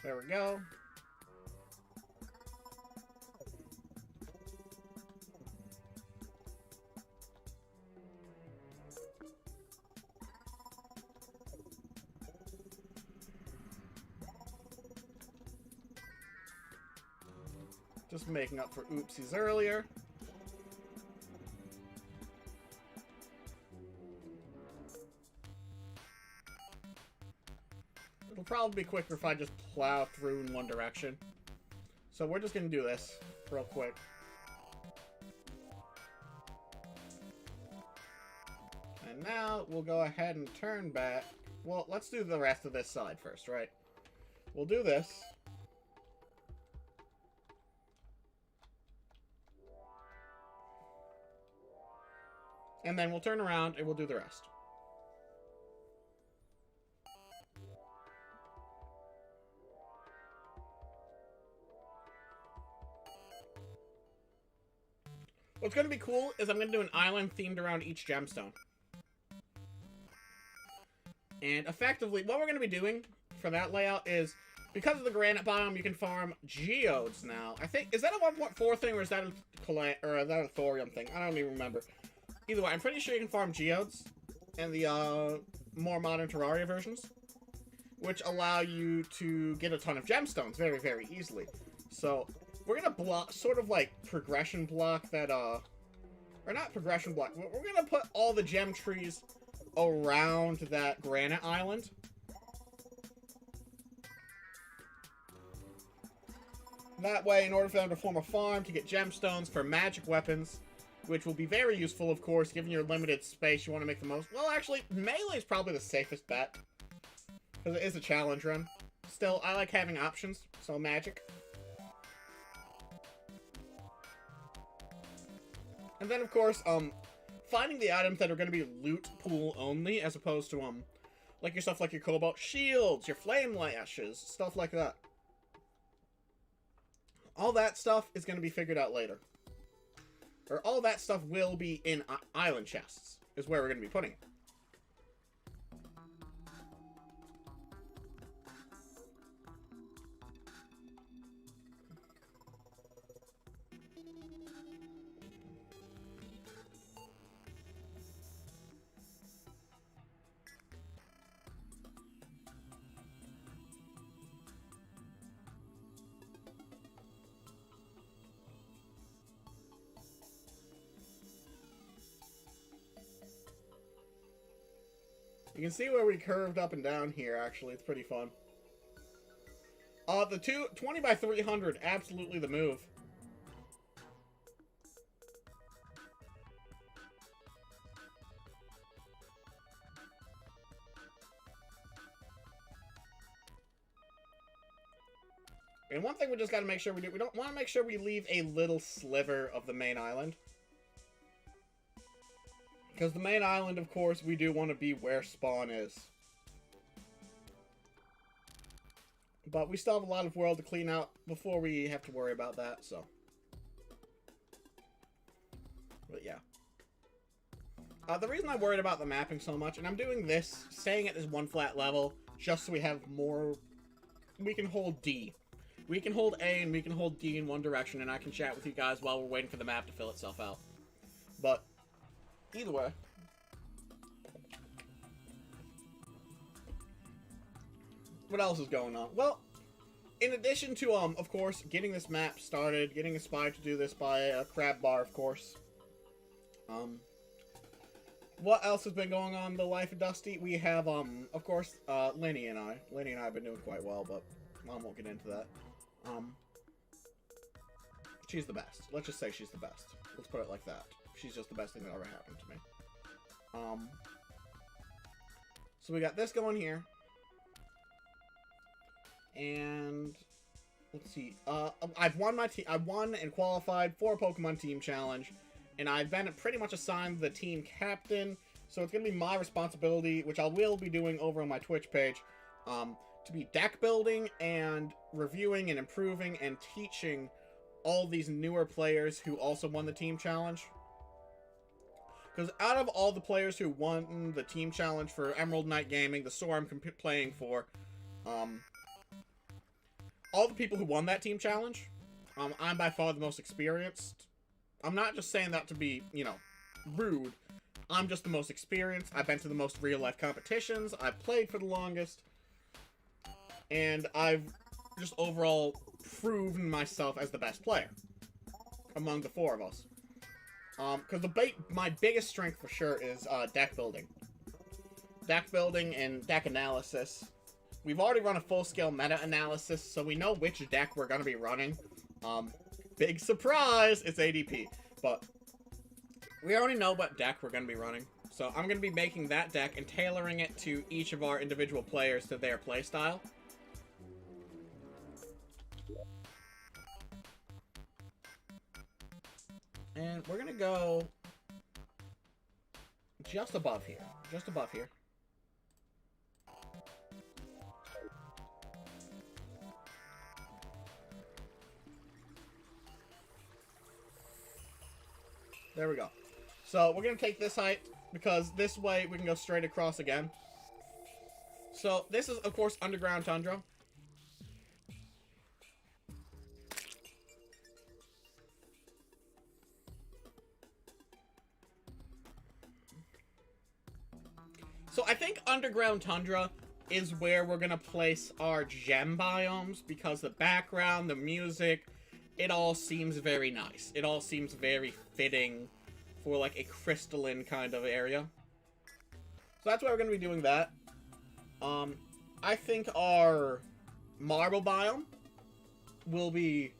There we go. Just making up for oopsies earlier. It'll probably be quicker if I just plow through in one direction. So we're just gonna do this real quick. And now we'll go ahead and turn back. Well, let's do the rest of this side first, right? We'll do this. And then we'll turn around and we'll do the rest. What's going to be cool is I'm going to do an island themed around each gemstone. And effectively, what we're going to be doing for that layout is, because of the granite biome, you can farm geodes now. I think, is that a 1.4 thing or is that a thorium thing? I don't even remember. Either way, I'm pretty sure you can farm geodes in the more modern Terraria versions, which allow you to get a ton of gemstones very, very easily. So we're gonna block, sort of like progression block that, or not progression block. We're gonna put all the gem trees around that granite island. That way, in order for them to form a farm to get gemstones for magic weapons, which will be very useful, of course, given your limited space. You want to make the most. Well, actually, melee is probably the safest bet, because it is a challenge run. Still, I like having options, so magic. And then, of course, finding the items that are going to be loot pool only, as opposed to, like your stuff like your cobalt shields, your flame lashes, stuff like that. All that stuff is going to be figured out later. Or all that stuff will be in island chests, is where we're going to be putting it. You can see where we curved up and down here, actually. It's pretty fun. The 20 by 300, absolutely the move. And one thing we just got to make sure we do, we don't want to make sure we leave a little sliver of the main island. Because the main island, of course, we do want to be where spawn is. But we still have a lot of world to clean out before we have to worry about that, so. But yeah. The reason I'm worried about the mapping so much, and I'm doing this, staying at this one flat level, just so we have more. We can hold D. We can hold A and we can hold D in one direction, and I can chat with you guys while we're waiting for the map to fill itself out. But either way. What else is going on? Well, in addition to, of course, getting this map started, getting inspired to do this by CrabBar, of course. What else has been going on in the life of Dusty? We have, of course, Lenny and I. Lenny and I have been doing quite well, but Mom won't get into that. She's the best. Let's just say she's the best. Let's put it like that. She's just the best thing that ever happened to me. So we got this going here. And let's see. I've won my team. I won and qualified for a Pokemon Team Challenge, and I've been pretty much assigned the team captain. So it's gonna be my responsibility, which I will be doing over on my Twitch page, to be deck building and reviewing and improving and teaching all these newer players who also won the team challenge. Because out of all the players who won the team challenge for Emerald Knight Gaming, the store I'm playing for, all the people who won that team challenge, I'm by far the most experienced. I'm not just saying that to be, you know, rude. I'm just the most experienced. I've been to the most real-life competitions. I've played for the longest. And I've just overall proven myself as the best player among the four of us. Because my biggest strength for sure is deck building. Deck building and deck analysis. We've already run a full-scale meta-analysis, so we know which deck we're going to be running. Big surprise! It's ADP. But we already know what deck we're going to be running. So I'm going to be making that deck and tailoring it to each of our individual players to their playstyle. And we're going to go just above here. Just above here. There we go. So we're going to take this height because this way we can go straight across again. So this is, of course, underground tundra. So I think underground tundra is where we're going to place our gem biomes because the background, the music, it all seems very nice. It all seems very fitting for like a crystalline kind of area. So that's why we're going to be doing that. I think our marble biome will be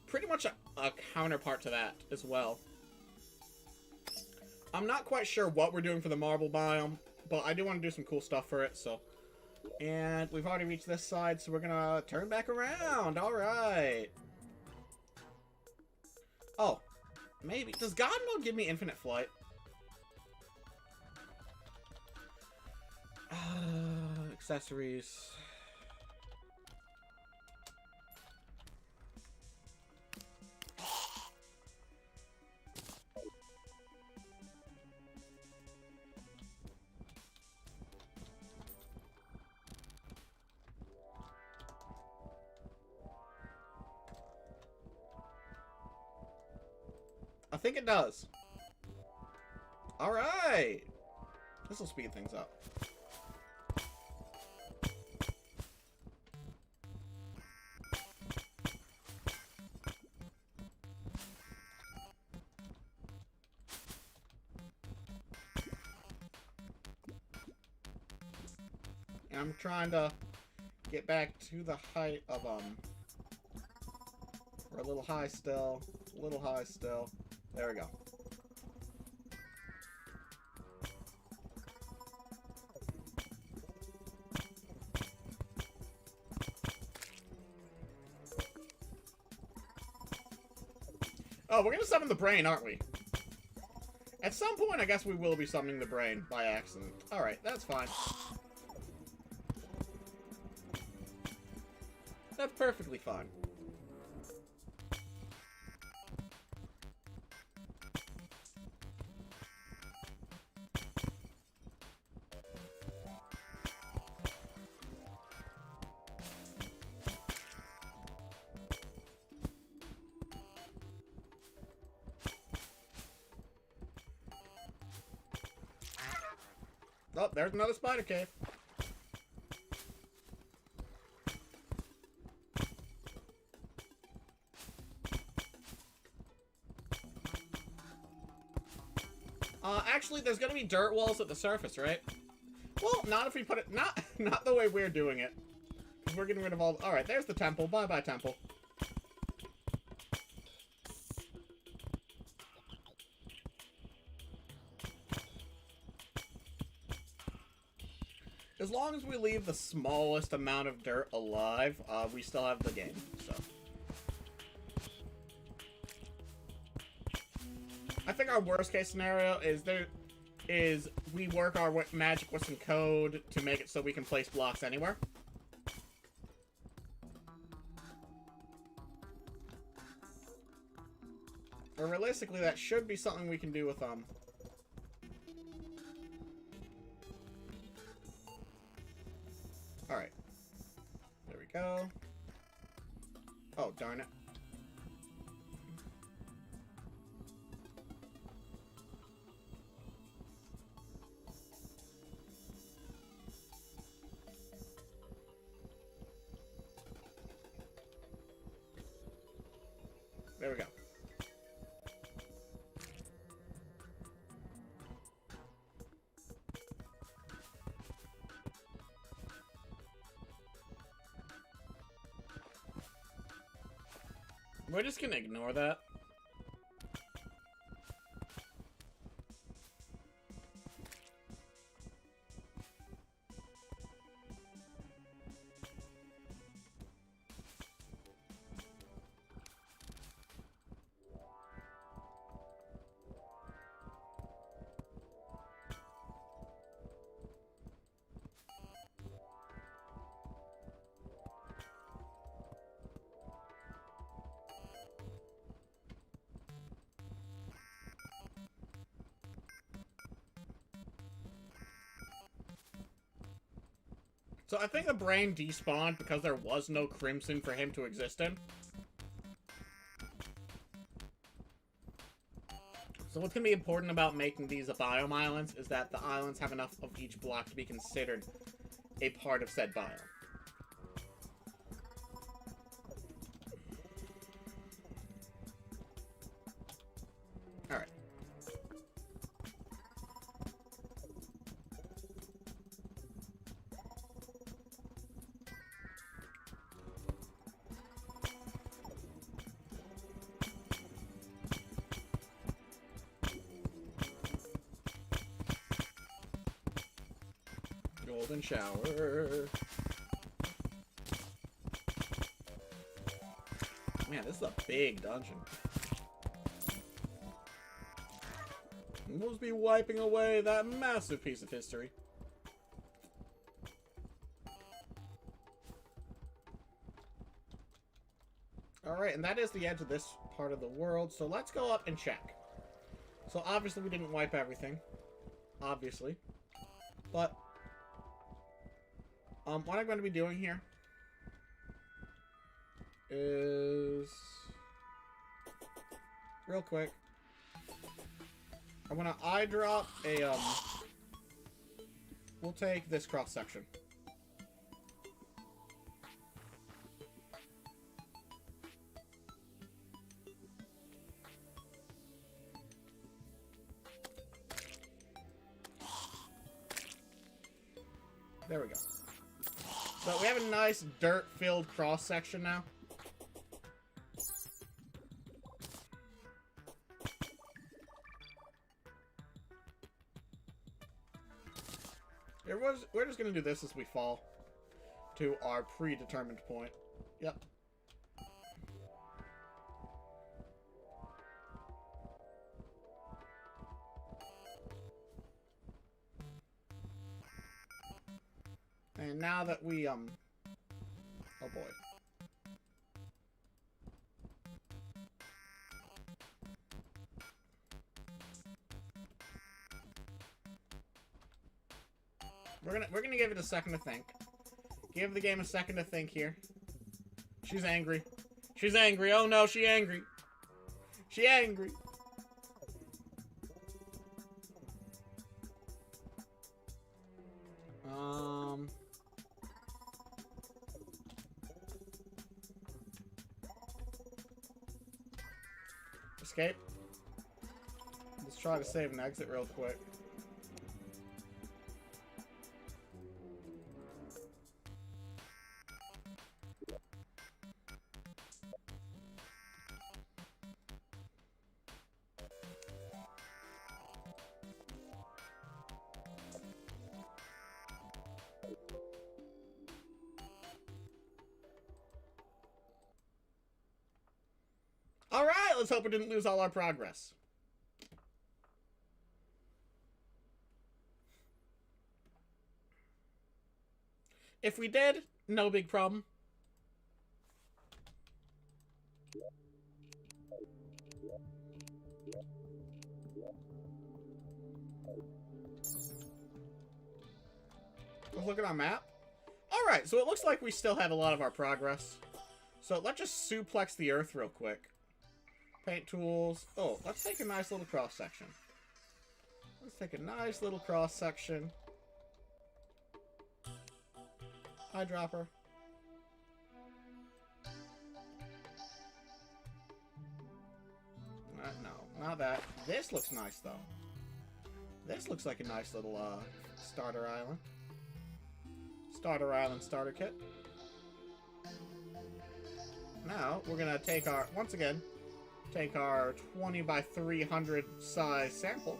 pretty much a counterpart to that as well. I'm not quite sure what we're doing for the marble biome, but I do want to do some cool stuff for it, so. And we've already reached this side, so we're gonna turn back around. Alright. Oh. Maybe. Does God mode give me infinite flight? Accessories. I think it does. Alright. This will speed things up. And I'm trying to get back to the height of, we're a little high still. A little high still. There we go. Oh, we're gonna summon the brain, aren't we? At some point, I guess we will be summoning the brain by accident. Alright, that's fine. That's perfectly fine. Oh, there's another spider cave. Actually, there's gonna be dirt walls at the surface, right? Well, not if we put it... Not the way we're doing it. Because we're getting rid of all... Alright, there's the temple. Bye-bye, temple. As long as we leave the smallest amount of dirt alive, we still have the game, so. I think our worst case scenario is we work our magic with some code to make it so we can place blocks anywhere. Or realistically, that should be something we can do with, Alright. There we go. Oh, darn it. There we go. We're just gonna ignore that. So I think the brain despawned because there was no crimson for him to exist in. So what's going to be important about making these biome islands is that the islands have enough of each block to be considered a part of said biome. Alright. golden shower. Man, this is a big dungeon. We'll be wiping away that massive piece of history. Alright, and that is the edge of this part of the world, so let's go up and check. So obviously we didn't wipe everything. Obviously. But what I'm going to be doing here is real quick. I'm gonna eye drop a we'll take this cross section. There we go. So we have a nice dirt-filled cross-section now. We're just going to do this as we fall to our predetermined point. Yep. And now that we, oh boy. We're gonna give it a second to think. Give the game a second to think here. She's angry. She's angry. Oh no, she angry. She angry. Escape. Let's try to save and exit real quick. Alright, let's hope we didn't lose all our progress. If we did, no big problem. Let's look at our map. Alright, so it looks like we still have a lot of our progress. So let's just suplex the earth real quick. Paint tools. Oh, let's take a nice little cross section. Let's take a nice little cross section. Eyedropper. No, not that. This looks nice though. This looks like a nice little starter island. Starter island starter kit. Now we're gonna take our once again. Take our 20 by 300 size sample.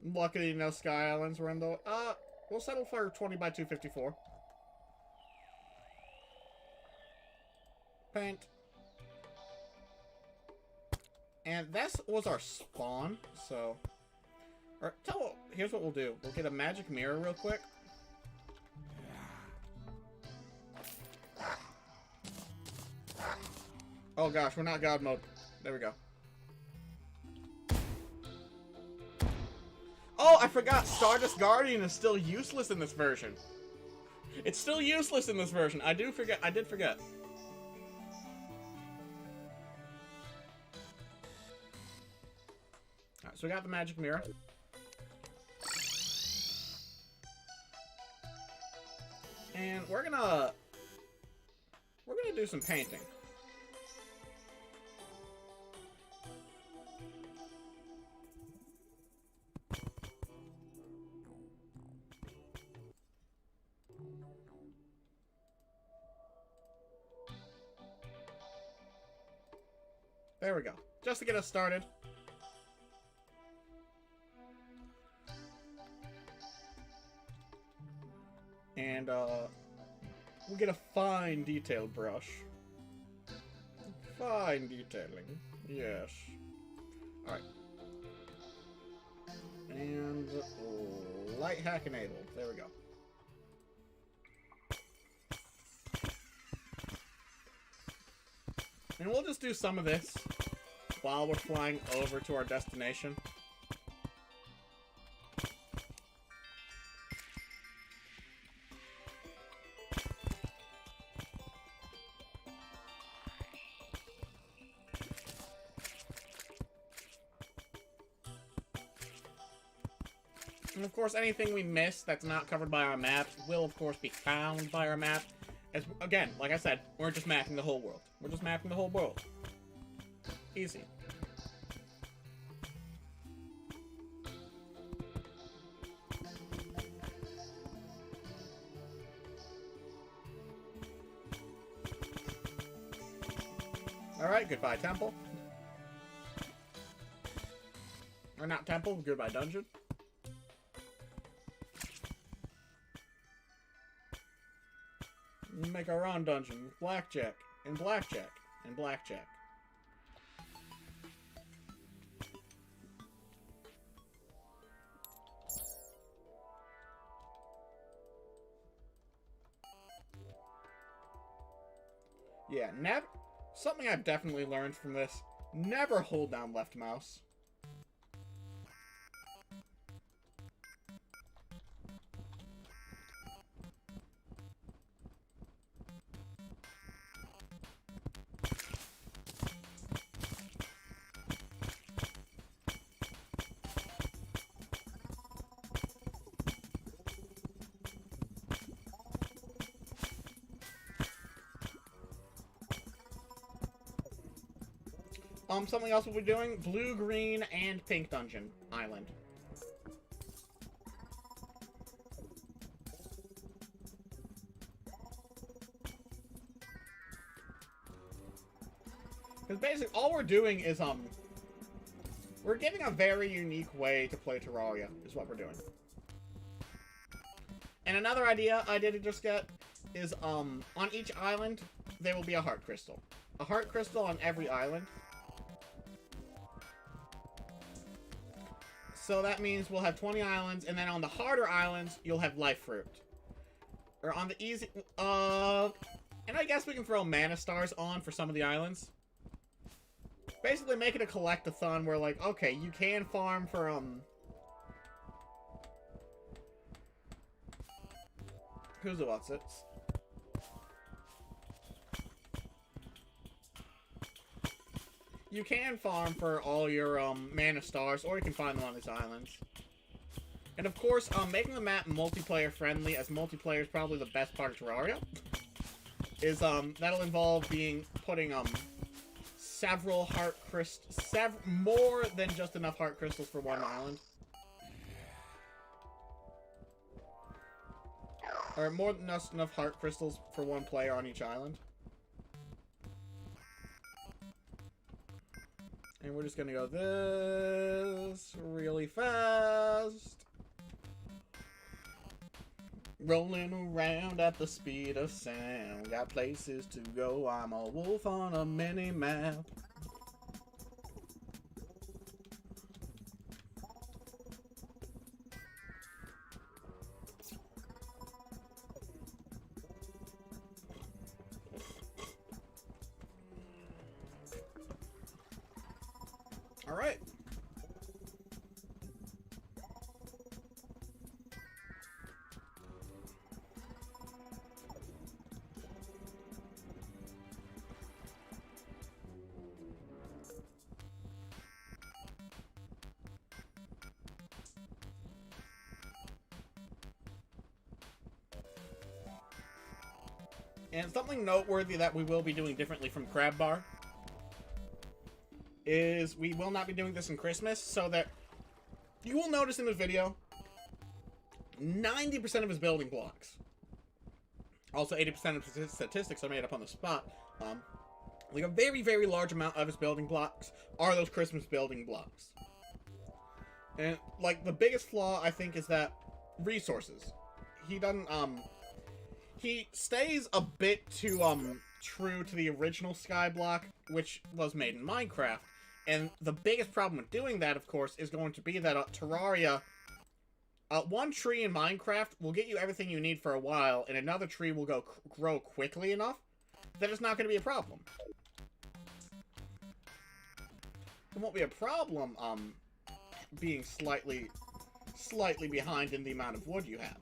Luckily, no Sky Islands were in the... we'll settle for 20 by 254. Paint. And this was our spawn, so... Or, here's what we'll do. We'll get a magic mirror real quick. Oh gosh, we're not God mode. There we go. Oh, I forgot. Stardust Guardian is still useless in this version. It's still useless in this version. I did forget. Alright, so we got the magic mirror. And we're gonna do some painting. There we go. Just to get us started. we'll get a fine detailed brush. Fine detailing. Yes. Alright. And light hack enabled. There we go. And we'll just do some of this while we're flying over to our destination. And of course, anything we miss that's not covered by our map will, of course, be found by our map. As, again, like I said, we're just mapping the whole world. We're just mapping the whole world. Easy. Alright, goodbye temple. Or not temple, goodbye dungeon. Make our own dungeon with blackjack, and blackjack, and blackjack. Yeah, something I've definitely learned from this, never hold down left mouse. Something else we'll be doing, blue, green, and pink dungeon island. Because basically, all we're doing is, we're giving a very unique way to play Terraria, is what we're doing. And another idea I did just get is, on each island, there will be a heart crystal. A heart crystal on every island. So that means we'll have 20 islands, and then on the harder islands, you'll have life fruit. Or on the easy, and I guess we can throw mana stars on for some of the islands. Basically make it a collect-a-thon where, like, okay, you can farm for, who's the what's it? You can farm for all your mana stars, or you can find them on these islands. And of course, making the map multiplayer friendly, as multiplayer is probably the best part of Terraria, is that'll involve putting several heart crystals, more than just enough heart crystals for one island, or more than enough heart crystals for one player on each island. And we're just gonna go this really fast. Rolling around at the speed of sound. Got places to go. I'm a wolf on a mini-map. All right. And something noteworthy that we will be doing differently from CrabBar is we will not be doing this in Christmas, so that you will notice in the video 90% of his building blocks, also 80% of his statistics are made up on the spot. Like a very, very large amount of his building blocks are those Christmas building blocks. And like the biggest flaw I think is that resources. He doesn't he stays a bit too, true to the original Skyblock, which was made in Minecraft. And the biggest problem with doing that, of course, is going to be that Terraria, one tree in Minecraft will get you everything you need for a while, and another tree will grow quickly enough that it's not going to be a problem. It won't be a problem, being slightly behind in the amount of wood you have.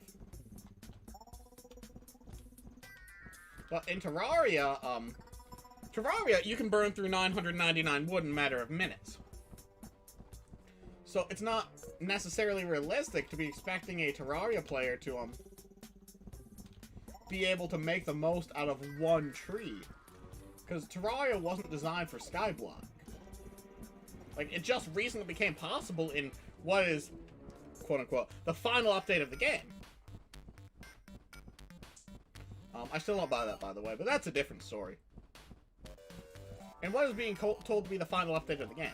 But in Terraria, you can burn through 999 wood in a matter of minutes. So it's not necessarily realistic to be expecting a Terraria player to, be able to make the most out of one tree. Because Terraria wasn't designed for Skyblock. Like, it just recently became possible in what is, quote-unquote, the final update of the game. I still don't buy that, by the way, but that's a different story. And what is being told to be the final update of the game?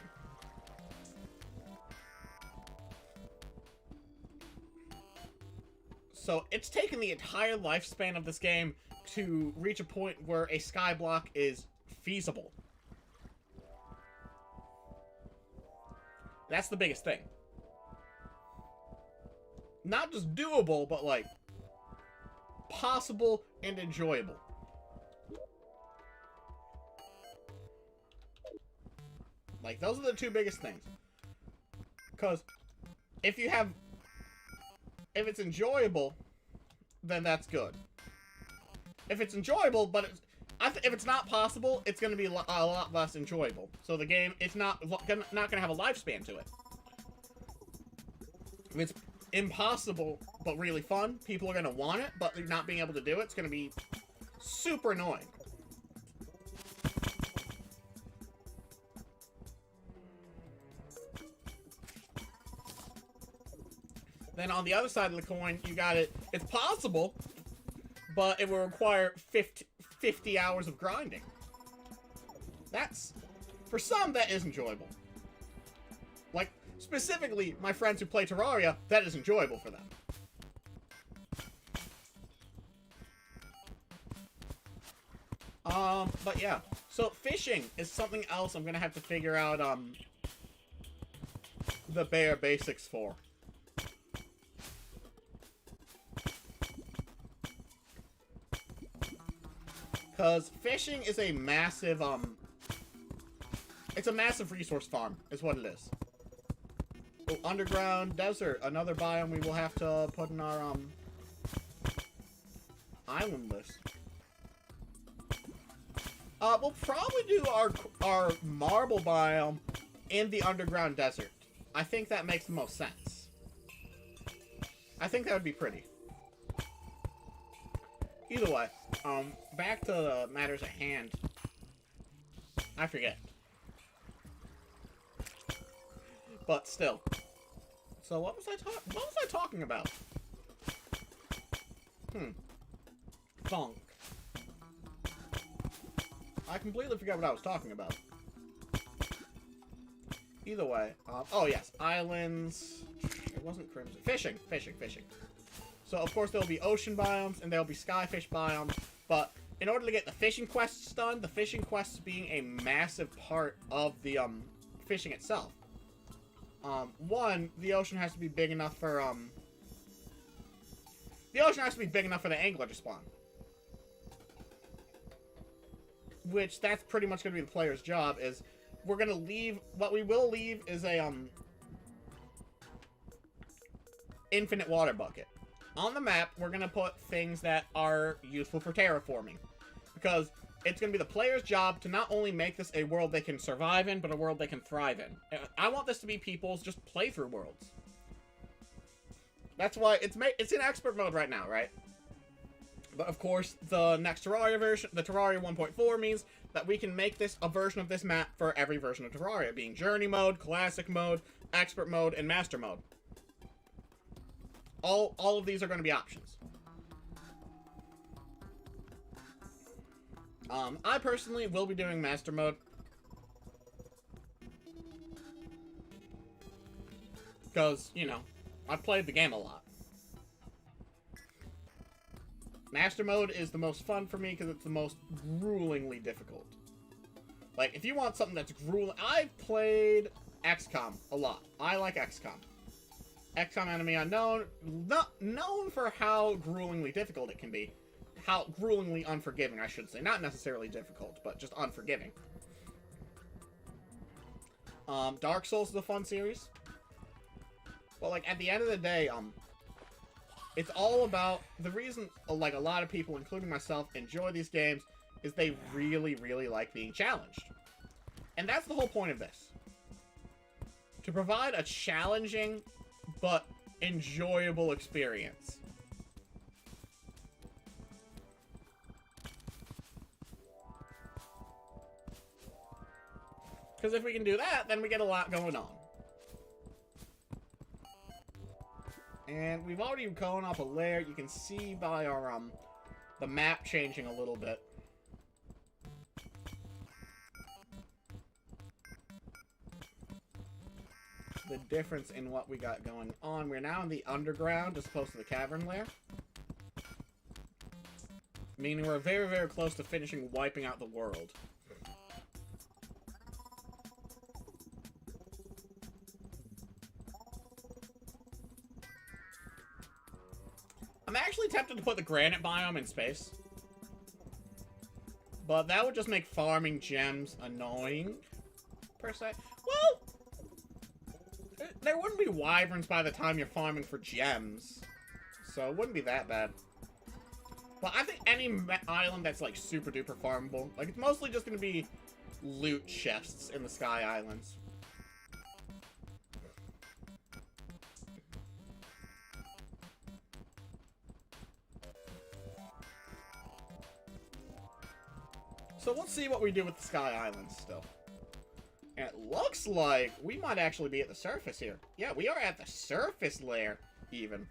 So, it's taken the entire lifespan of this game to reach a point where a Skyblock is feasible. That's the biggest thing. Not just doable, but, like, possible and enjoyable. Like, those are the two biggest things. Because if it's enjoyable, then that's good. If it's enjoyable, but if it's not possible, it's going to be a lot less enjoyable. So the game, it's not going to have a lifespan to it. If it's impossible, but really fun, people are going to want it, but they're not being able to do it, it's going to be super annoying. Then on the other side of the coin, you got it. It's possible, but it will require 50 hours of grinding. For some, that is enjoyable. Like, specifically, my friends who play Terraria, that is enjoyable for them. But yeah. So, fishing is something else I'm gonna have to figure out, the bare basics for. Because fishing is a massive, it's a massive resource farm, is what it is. Oh, underground desert, another biome we will have to put in our, island list. We'll probably do our marble biome in the underground desert. I think that makes the most sense. I think that would be pretty. Either way, back to the matters at hand. I forget. But still. So what was I talking about? Funk. I completely forgot what I was talking about. Either way, oh yes, islands. It wasn't crimson. Fishing. So of course there'll be ocean biomes and there'll be skyfish biomes, but in order to get the fishing quests done, the fishing quests being a massive part of the fishing itself. One, the ocean has to be big enough for the angler to spawn. Which that's pretty much gonna be the player's job. Is we're gonna leave. What we will leave is a infinite water bucket. On the map, we're going to put things that are useful for terraforming. Because it's going to be the player's job to not only make this a world they can survive in, but a world they can thrive in. I want this to be people's just playthrough worlds. That's why it's in expert mode right now, right? But of course, the next Terraria version, the Terraria 1.4, means that we can make this a version of this map for every version of Terraria, being Journey mode, Classic mode, Expert mode, and Master mode. All of these are going to be options. I personally will be doing Master mode. Because, you know, I've played the game a lot. Master mode is the most fun for me because it's the most gruelingly difficult. Like, if you want something that's grueling... I've played XCOM a lot. I like XCOM. XCOM Enemy Unknown, not known for how gruelingly difficult it can be. How gruelingly unforgiving, I should say. Not necessarily difficult, but just unforgiving. Dark Souls is a fun series. But, like, at the end of the day, it's all about... The reason, like, a lot of people, including myself, enjoy these games is they really, really like being challenged. And that's the whole point of this. To provide a challenging, but enjoyable experience. Because if we can do that, then we get a lot going on. And we've already gone up a layer. You can see by our, the map changing a little bit. The difference in what we got going on. We're now in the underground as opposed to the cavern layer. Meaning we're very, very close to finishing wiping out the world. I'm actually tempted to put the granite biome in space. But that would just make farming gems annoying, per se. Well, there wouldn't be wyverns by the time you're farming for gems. So it wouldn't be that bad. But I think any island that's, like, super duper farmable, like, it's mostly just going to be loot chests in the Sky Islands. So let's see what we do with the Sky Islands still. And it looks like we might actually be at the surface here. Yeah, we are at the surface layer, even.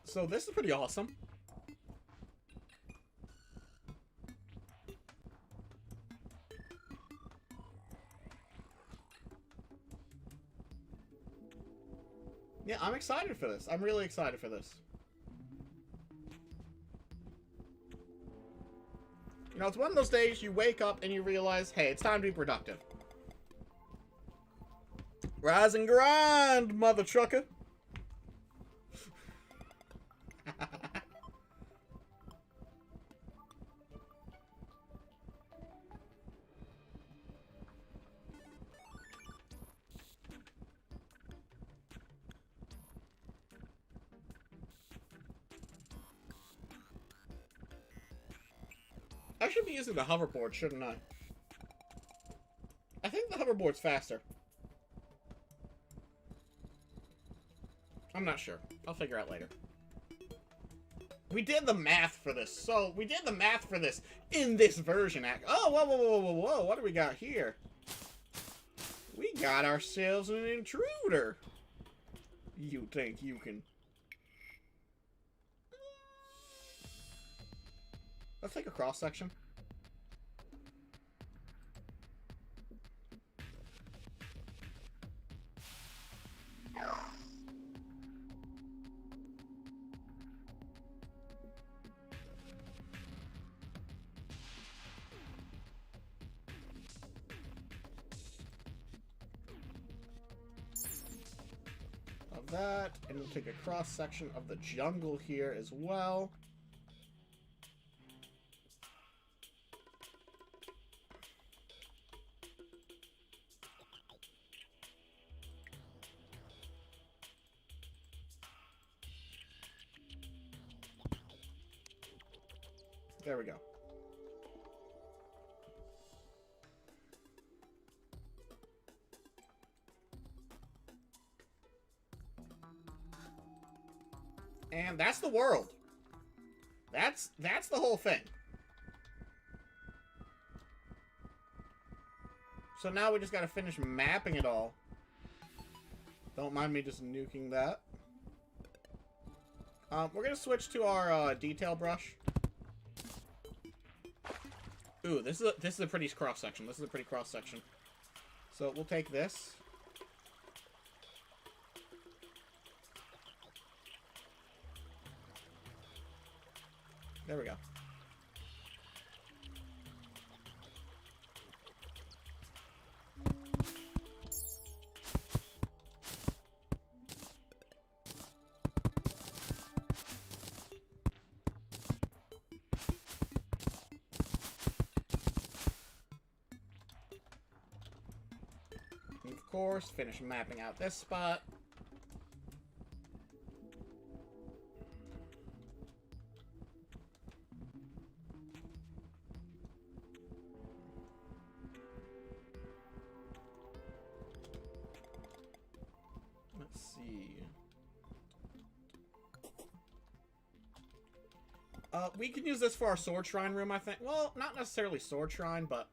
So this is pretty awesome. Yeah, I'm excited for this. I'm really excited for this. You know, it's one of those days you wake up and you realize, hey, it's time to be productive. Rise and grind, mother trucker. I should be using the hoverboard, shouldn't I? I think the hoverboard's faster. I'm not sure. I'll figure out later. We did the math for this. So, we did the math for this in this version. Oh, whoa, whoa, whoa, whoa, whoa. What do we got here? We got ourselves an intruder. You think you can... Let's take a cross section. Of that, and we'll take a cross section of the jungle here as well. There we go. And that's the world. That's the whole thing. So now we just gotta finish mapping it all. Don't mind me just nuking that. We're gonna switch to our detail brush. Ooh, this is a pretty cross section. This is a pretty cross section. So we'll take this. There we go. And of course, finish mapping out this spot. Let's see. We can use this for our sword shrine room, I think. Well, not necessarily sword shrine, but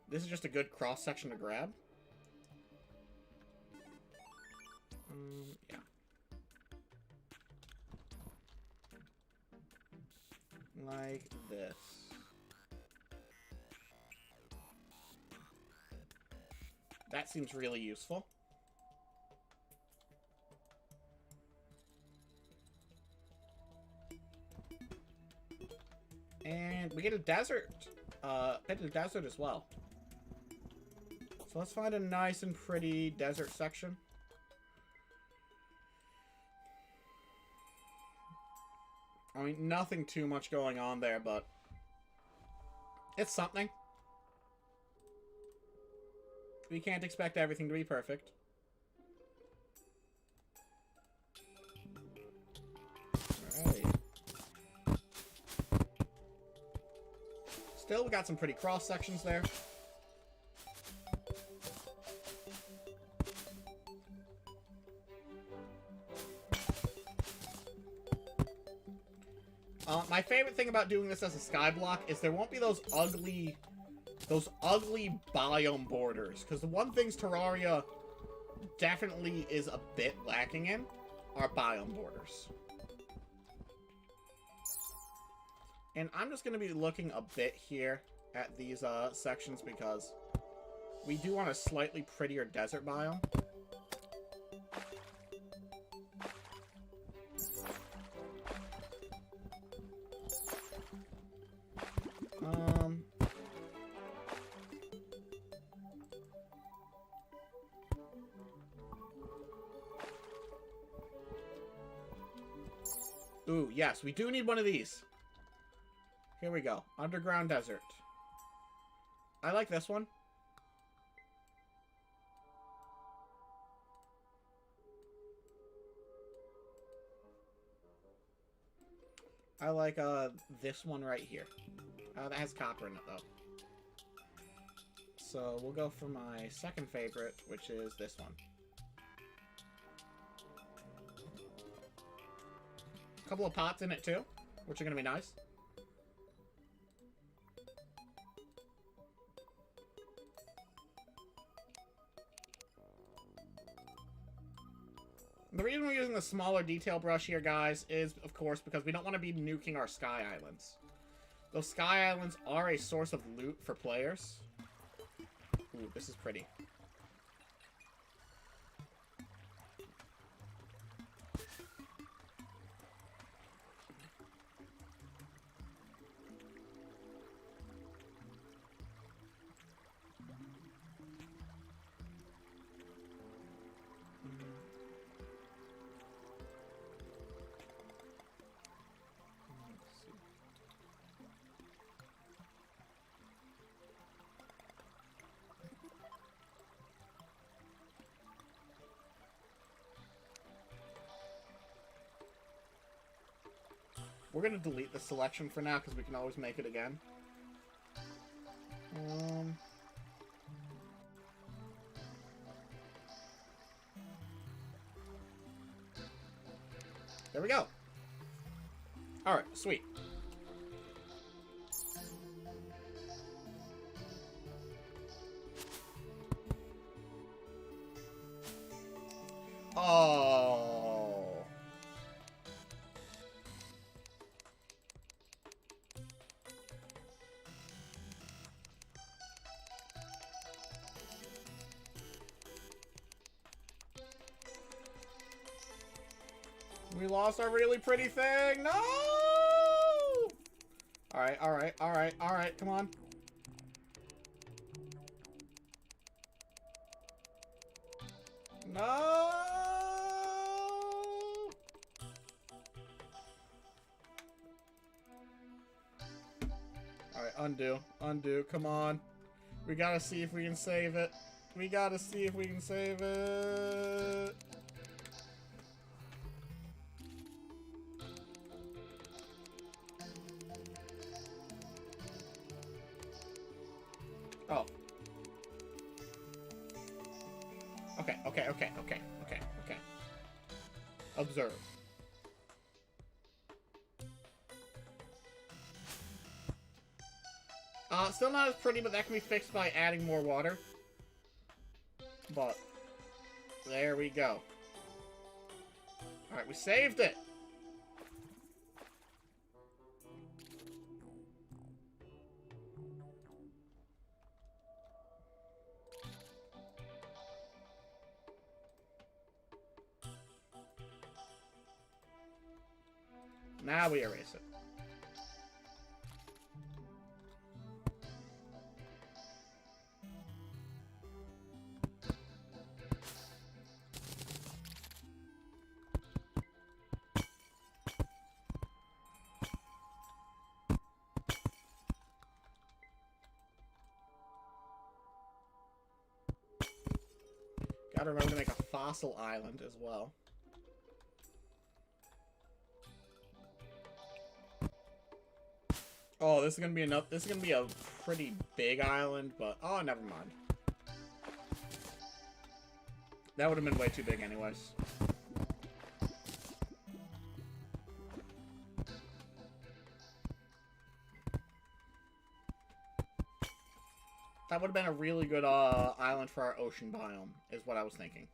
this is just a good cross section to grab. Yeah. Like this. That seems really useful. And we get a desert. Bit of desert as well. So let's find a nice and pretty desert section. I mean, nothing too much going on there, but it's something. We can't expect everything to be perfect. Alright. Still, we got some pretty cross sections there. My favorite thing about doing this as a skyblock is there won't be those ugly biome borders. Because the one things Terraria definitely is a bit lacking in are biome borders. And I'm just going to be looking a bit here at these sections because we do want a slightly prettier desert biome. Ooh, yes, we do need one of these. Here we go. Underground desert. I like this one. I like this one right here. That has copper in it though. So we'll go for my second favorite, which is this one. A couple of pots in it too, which are gonna be nice. The reason we're using the smaller detail brush here, guys, is, of course, because we don't want to be nuking our sky islands. Those sky islands are a source of loot for players. Ooh, this is pretty. We're going to delete the selection for now, because we can always make it again. There we go. Alright, sweet. Oh. We lost our really pretty thing. No! Alright, alright, alright, alright. Come on. No! Alright, undo. Undo. Come on. We gotta see if we can save it. We gotta see if we can save it. Oh. Okay, okay, okay, okay, okay, okay. Observe. Still not as pretty, but that can be fixed by adding more water. But, there we go. Alright, we saved it! Now we erase it. Gotta remember to make a fossil island as well. Oh, this is gonna be enough. This is gonna be a pretty big island, but oh, never mind. That would have been way too big, anyways. That would have been a really good island for our ocean biome, is what I was thinking.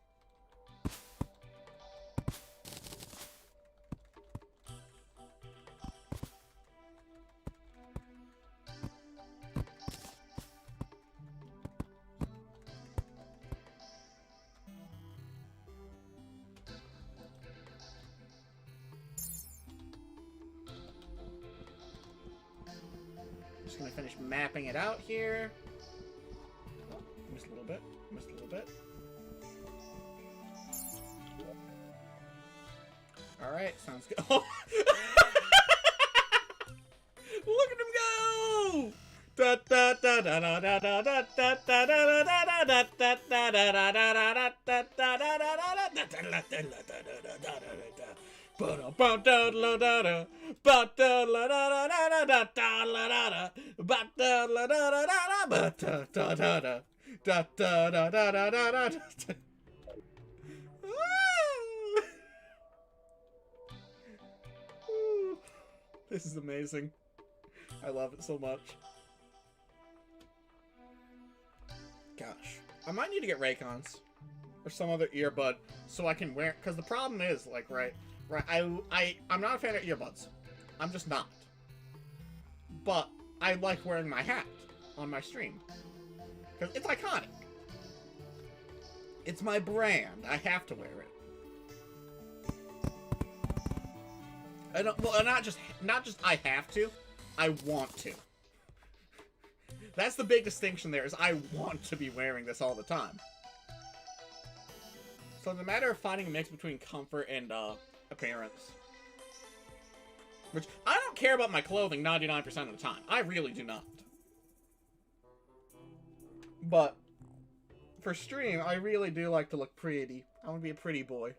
Just gonna finish mapping it out here. Missed a little bit. Missed a little bit. Alright, sounds good. Oh. Look at him go! Da da da da da da da da da da da da. This is amazing. I love it so much. Gosh. I might need to get Raycons. Or some other earbud. So I can wear... Because the problem is, like, right... I'm not a fan of earbuds. I'm just not. But I like wearing my hat on my stream. Because it's iconic. It's my brand. I have to wear it. I don't, well, not just I have to, I want to. That's the big distinction there, is I want to be wearing this all the time. So it's a matter of finding a mix between comfort and appearance. Which, I don't care about my clothing 99% of the time. I really do not. But, for stream, I really do like to look pretty. I want to be a pretty boy.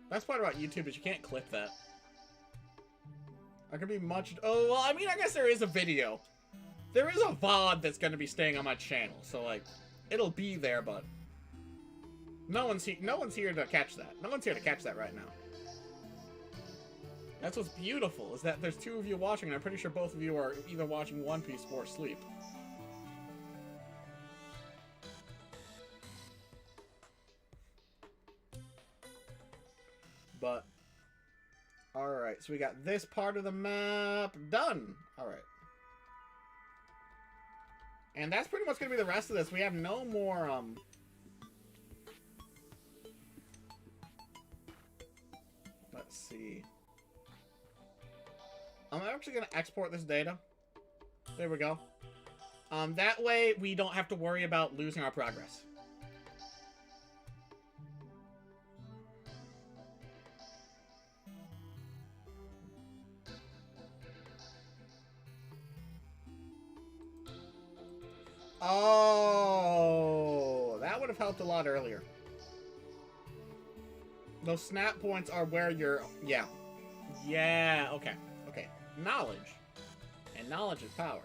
Best part about YouTube is you can't clip that. I could be much... Oh, well, I mean, I guess there is a video. There is a VOD that's going to be staying on my channel, so, like, it'll be there, but... No one's here to catch that. No one's here to catch that right now. That's what's beautiful, is that there's two of you watching, and I'm pretty sure both of you are either watching One Piece or asleep. But, alright, so we got this part of the map done. Alright. And that's pretty much going to be the rest of this. We have no more, let's see. I'm actually going to export this data. There we go. That way, we don't have to worry about losing our progress. Oh, that would have helped a lot earlier. Those snap points are where you're... Yeah. Yeah, okay. Okay. Knowledge. And knowledge is power.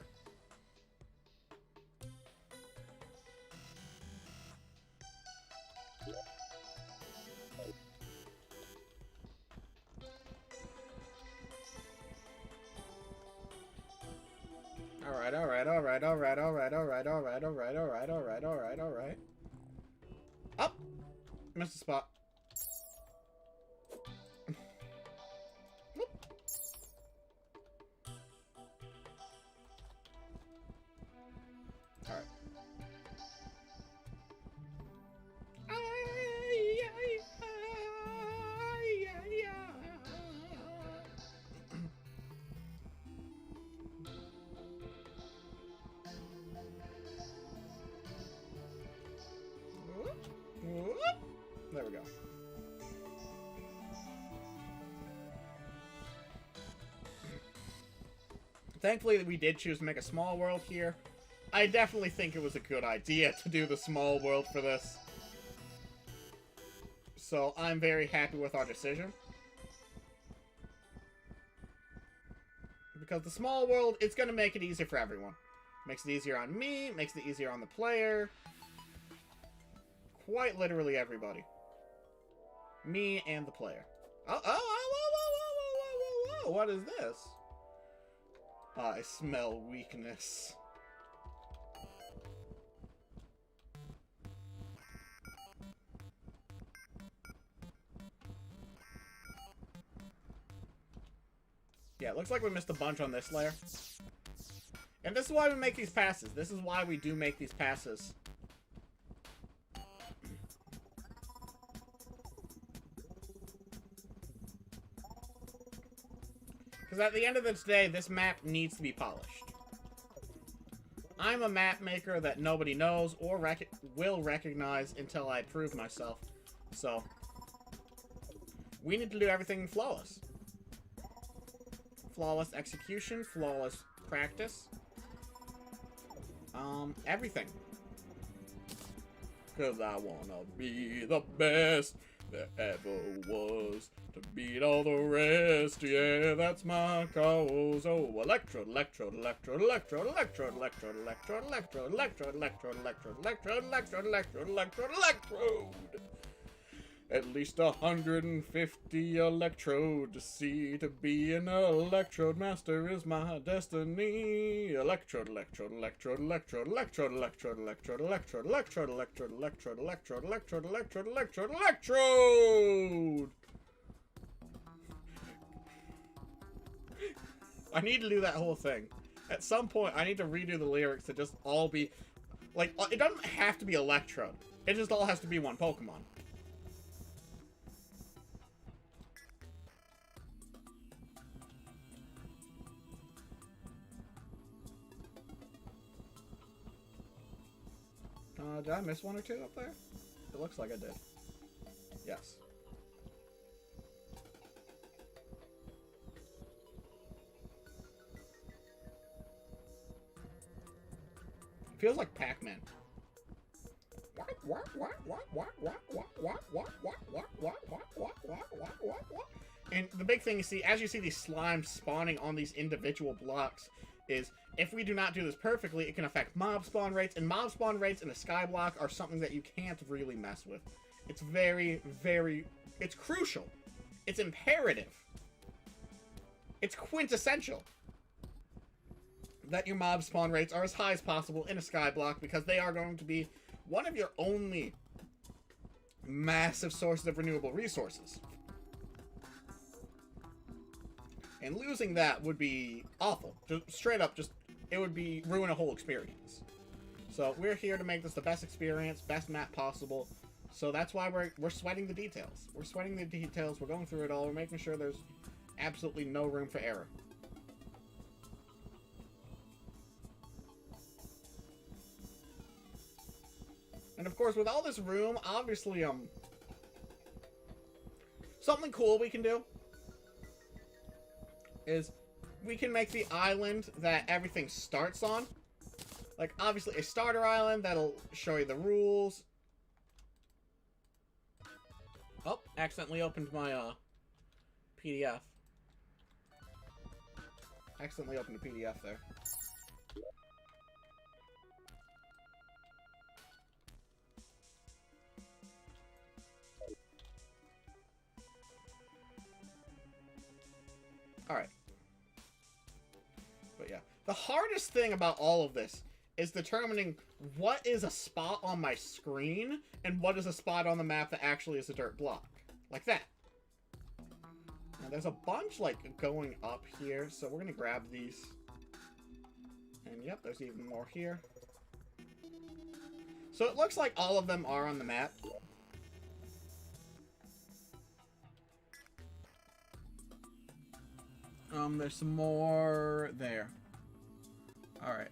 Alright, alright, alright, alright, alright, alright, alright, alright, alright, alright, alright, alright. Up! Missed the spot. Alright. There we go. Thankfully, we did choose to make a small world here. I definitely think it was a good idea to do the small world for this. So, I'm very happy with our decision. Because the small world, it's going to make it easier for everyone. Makes it easier on me, makes it easier on the player. Quite literally everybody. Me and the player. Oh, what is this? I smell weakness. Yeah, it looks like we missed a bunch on this layer. And this is why we make these passes. This is why we do make these passes. Because at the end of the day, this map needs to be polished. I'm a map maker that nobody knows or will recognize until I prove myself. So, we need to do everything flawless. Flawless execution, flawless practice. Everything. Because I wanna be the best there ever was. To beat all the rest, yeah, that's my cause. Oh, electrode, electrode, electrode, electrode, electrode, electrode, electrode, electrode, electrode, electrode, electrode, electrode, electrode, electrode, electrode, electrode. At least 150 electrode to see. To be an electrode master is my destiny. Electrode, electrode, electrode, electrode, electrode, electrode, electrode, electrode, electrode, electrode, electrode, electrode, electrode, electrode, electrode, electrode. I need to do that whole thing. At some point, I need to redo the lyrics to just all be... Like, it doesn't have to be Electrode. It just all has to be one Pokemon. Did I miss one or two up there? It looks like I did. Yes. Feels like Pac-Man. And the big thing you see, as you see these slimes spawning on these individual blocks, is if we do not do this perfectly, it can affect mob spawn rates, and mob spawn rates in a Skyblock are something that you can't really mess with. It's very, very... It's crucial. It's imperative. It's quintessential that your mob spawn rates are as high as possible in a Skyblock, because they are going to be one of your only massive sources of renewable resources. And losing that would be awful. Just straight up, it would ruin a whole experience. So we're here to make this the best experience, best map possible. So that's why we're sweating the details. We're sweating the details. We're going through it all. We're making sure there's absolutely no room for error. And of course, with all this room, obviously, something cool we can do is we can make the island that everything starts on. Like, obviously, a starter island that'll show you the rules. Oh, accidentally opened my, PDF. Accidentally opened a PDF there. Alright. But yeah. The hardest thing about all of this is determining what is a spot on my screen and what is a spot on the map that actually is a dirt block. Like that. Now, there's a bunch, like, going up here, so we're gonna grab these. And, yep, there's even more here. So it looks like all of them are on the map. There's some more there. Alright.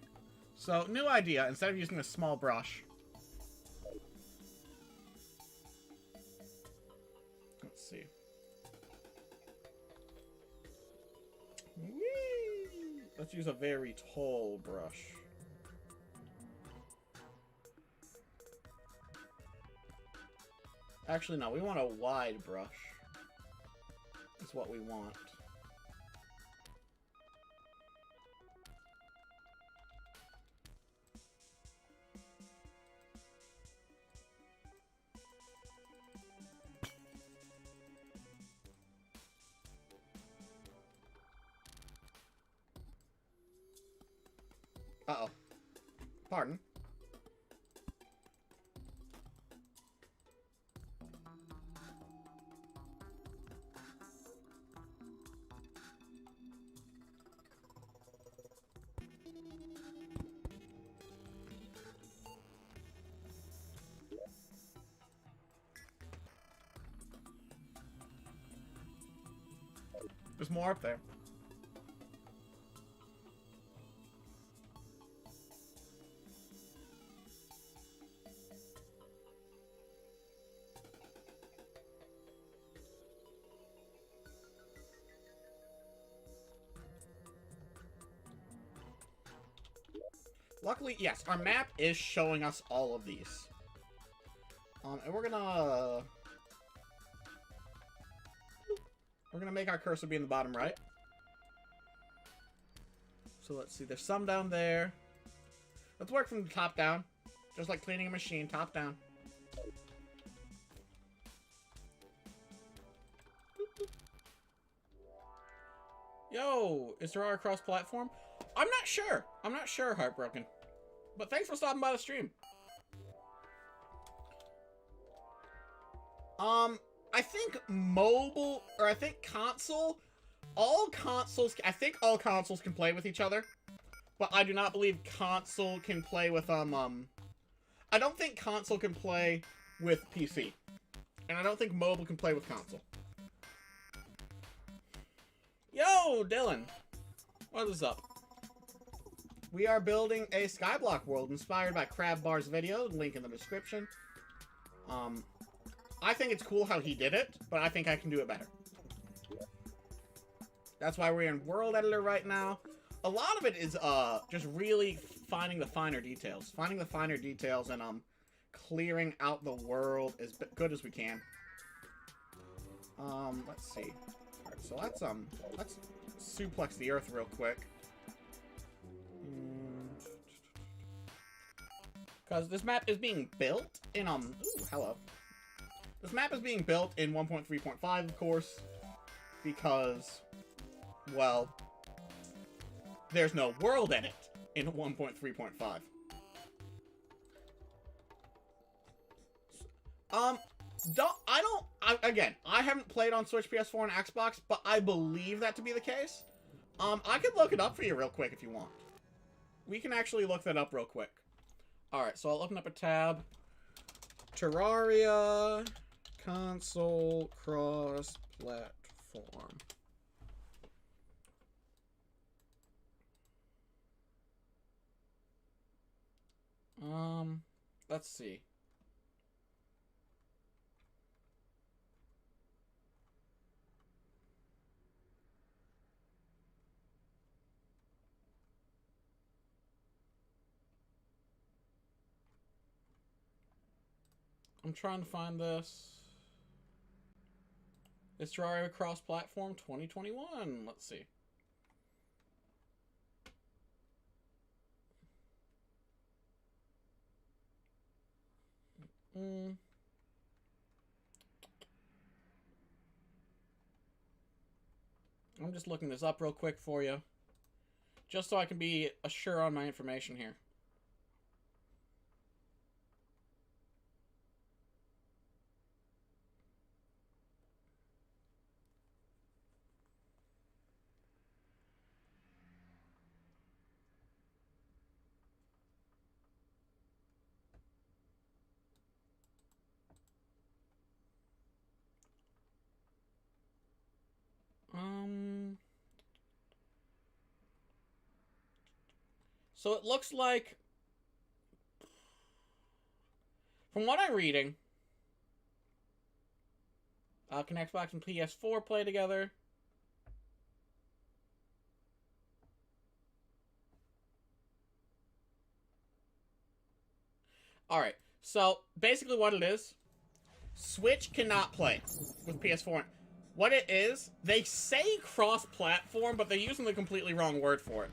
So, new idea. Instead of using a small brush. Let's see. Whee! Let's use a very tall brush. Actually, no. We want a wide brush. That's what we want. Uh-oh. Pardon. There's more up there. Luckily, yes, our map is showing us all of these. And we're gonna make our cursor be in the bottom right. So let's see, there's some down there. Let's work from the top down. Just like cleaning a machine, top down. Yo, is there our cross-platform? I'm not sure. I'm not sure, Heartbroken. But thanks for stopping by the stream. I think mobile, or I think console, I think all consoles can play with each other. But I do not believe console can play with, I don't think console can play with PC. And I don't think mobile can play with console. Yo, Dylan. What is up? We are building a Skyblock world inspired by CrabBar's video, link in the description. I think it's cool how he did it, but I think I can do it better. That's why we're in World Editor right now. A lot of it is just really finding the finer details. Finding the finer details and clearing out the world as good as we can. Let's see. Alright, so let's suplex the earth real quick. Because this map is being built in, ooh, hello. This map is being built in 1.3.5, of course, because, well, there's no world in it in 1.3.5. Again, I haven't played on Switch, PS4, and Xbox, but I believe that to be the case. I could look it up for you real quick if you want. We can actually look that up real quick. Alright, so I'll open up a tab. Terraria console cross-platform. Let's see. I'm trying to find this. It's Terraria cross-platform 2021. Let's see. I'm just looking this up real quick for you. Just so I can be sure on my information here. So it looks like, from what I'm reading, can Xbox and PS4 play together? Alright, so basically what it is, Switch cannot play with PS4. What it is, they say cross-platform, but they're using the completely wrong word for it.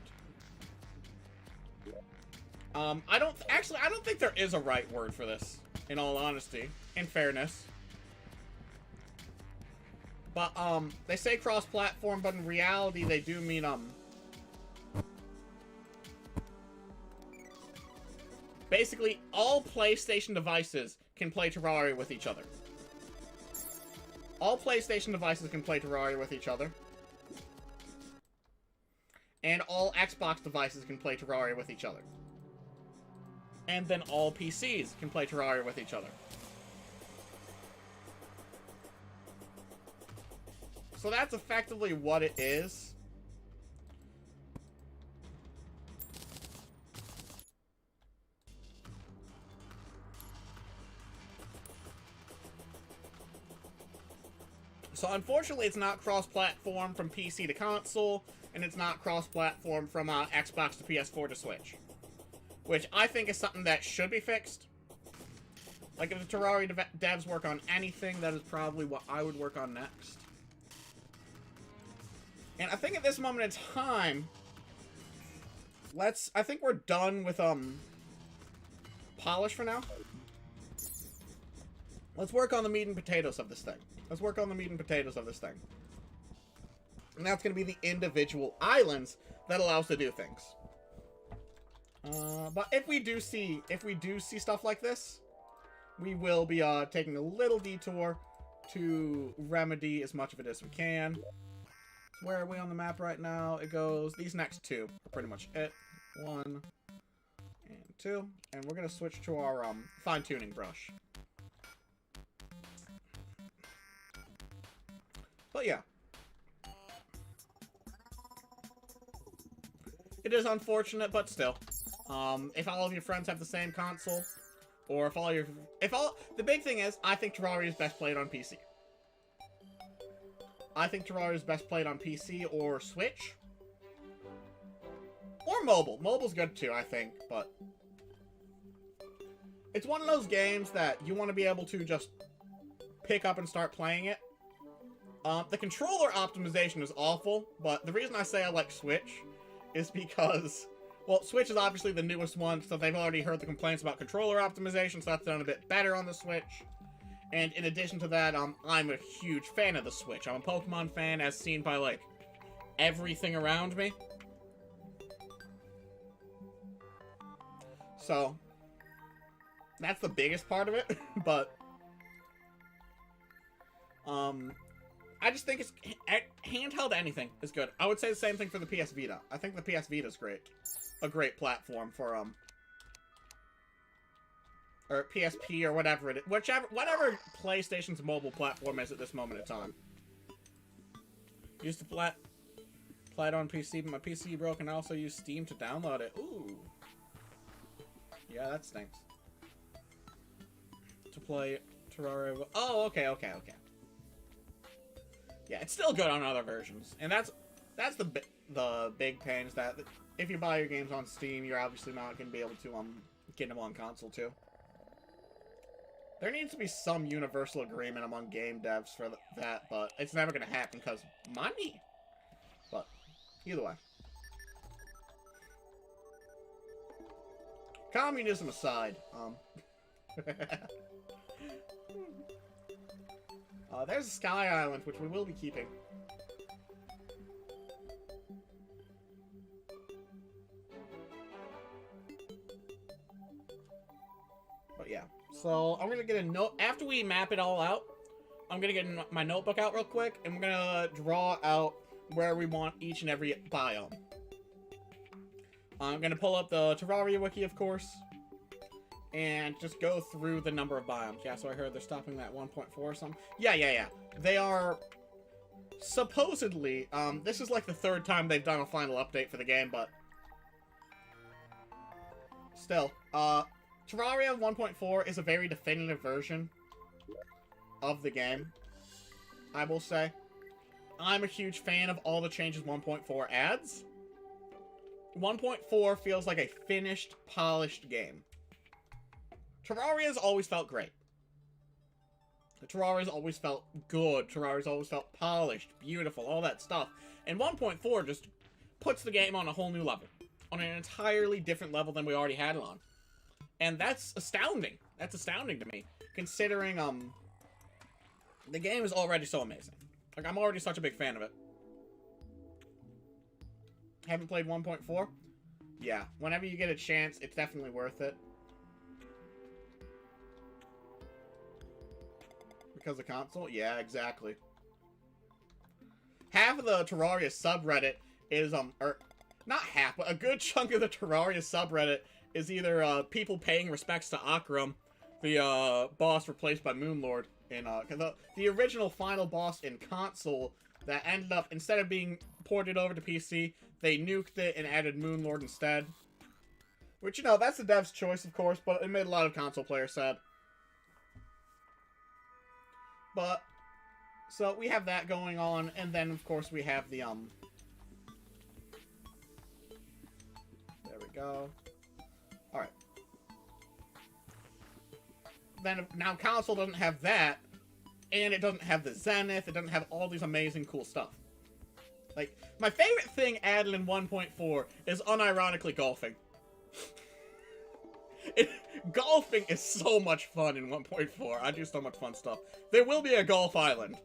I don't think there is a right word for this, in all honesty, in fairness. But, they say cross-platform, but in reality, they do mean, basically, all PlayStation devices can play Terraria with each other. All PlayStation devices can play Terraria with each other. And all Xbox devices can play Terraria with each other. And then all PCs can play Terraria with each other. So that's effectively what it is. So unfortunately, it's not cross-platform from PC to console, and it's not cross-platform from Xbox to PS4 to Switch. Which I think is something that should be fixed. Like, if the Terraria devs work on anything, that is probably what I would work on next. And I think at this moment in time, I think we're done with, polish for now. Let's work on the meat and potatoes of this thing. Let's work on the meat and potatoes of this thing. And that's going to be the individual islands that allow us to do things. But if we do see stuff like this, we will be taking a little detour to remedy as much of it as we can. So where are we on the map right now? It goes, these next two are pretty much it. 1 and 2. And we're going to switch to our fine-tuning brush. But yeah. It is unfortunate, but still. If all of your friends have the same console, or the big thing is, I think Terraria is best played on PC. I think Terraria is best played on PC or Switch. Or mobile. Mobile's good too, I think, but it's one of those games that you want to be able to just pick up and start playing it. The controller optimization is awful, but the reason I say I like Switch is because, well, Switch is obviously the newest one, so they've already heard the complaints about controller optimization, so that's done a bit better on the Switch. And in addition to that, I'm a huge fan of the Switch. I'm a Pokemon fan, as seen by, like, everything around me. So, that's the biggest part of it, but I just think it's handheld anything is good. I would say the same thing for the PS Vita. I think the PS Vita is great. A great platform for or PSP or whatever it is, whatever PlayStation's mobile platform is at this moment in time. Used to play it on PC, but my PC broke, and I also use Steam to download it. Ooh. Yeah, that stinks. To play Terraria. Oh, okay. Yeah, it's still good on other versions, and that's the big pain is that if you buy your games on Steam, you're obviously not going to be able to get them on console too. There needs to be some universal agreement among game devs for that, but it's never going to happen because money. But either way, communism aside, there's a Sky Island, which we will be keeping. But yeah, so I'm gonna get a note after we map it all out. I'm gonna get my notebook out real quick, and we're gonna draw out where we want each and every biome. I'm gonna pull up the Terraria wiki, of course, and just go through the number of biomes. Yeah, so I heard they're stopping that 1.4 or something. Yeah. They are supposedly, this is like the third time they've done a final update for the game, but still, Terraria 1.4 is a very definitive version of the game, I will say. I'm a huge fan of all the changes 1.4 adds. 1.4 feels like a finished, polished game. Terraria's always felt great. Terraria's always felt good. Terraria's always felt polished, beautiful, all that stuff. And 1.4 just puts the game on a whole new level. On an entirely different level than we already had it on. And that's astounding. That's astounding to me. Considering, the game is already so amazing. Like, I'm already such a big fan of it. Haven't played 1.4? Yeah. Whenever you get a chance, it's definitely worth it. Because of console? Yeah, exactly. Half of the Terraria subreddit is, or, not half, but a good chunk of the Terraria subreddit is either, people paying respects to Akram, the, boss replaced by Moonlord. In, the original final boss in console that ended up, instead of being ported over to PC, they nuked it and added Moonlord instead. Which, you know, that's the dev's choice, of course, but it made a lot of console players sad. But, so we have that going on, and then, of course, we have the, there we go. Alright. Then, now console doesn't have that, and it doesn't have the Zenith, it doesn't have all these amazing cool stuff. Like, my favorite thing added in 1.4 is unironically golfing. Golfing is so much fun in 1.4. I do so much fun stuff. There will be a golf island.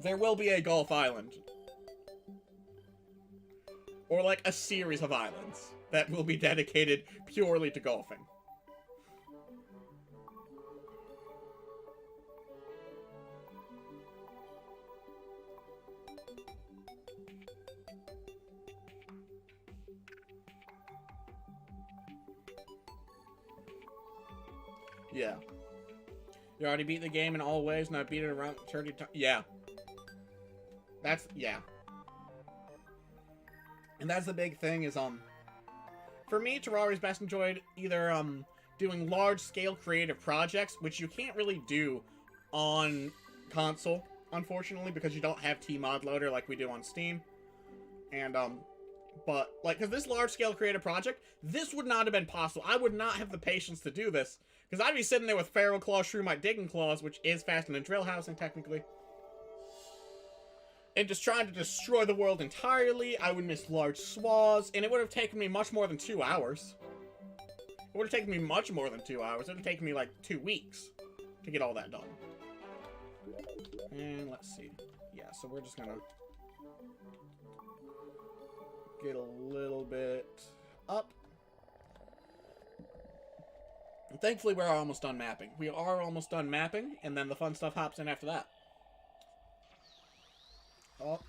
There will be a golf island. Or like a series of islands that will be dedicated purely to golfing. Yeah. You already beat the game in all ways, and I beat it around 30 times. Yeah. That's, yeah. And that's the big thing is, for me, Terraria's best enjoyed either, doing large-scale creative projects, which you can't really do on console, unfortunately, because you don't have T-Mod Loader like we do on Steam. And, but, like, because this large-scale creative project, this would not have been possible. I would not have the patience to do this. Because I'd be sitting there with Feral Claw, Shroomite, Digging Claws, which is faster than Drill Housing, technically. And just trying to destroy the world entirely. I would miss large swaths, and it would have taken me much more than 2 hours. It would have taken me much more than 2 hours. It would have taken me, like, 2 weeks to get all that done. And let's see. Yeah, so we're just gonna get a little bit up. And thankfully, we're almost done mapping. We are almost done mapping, and then the fun stuff hops in after that. Up.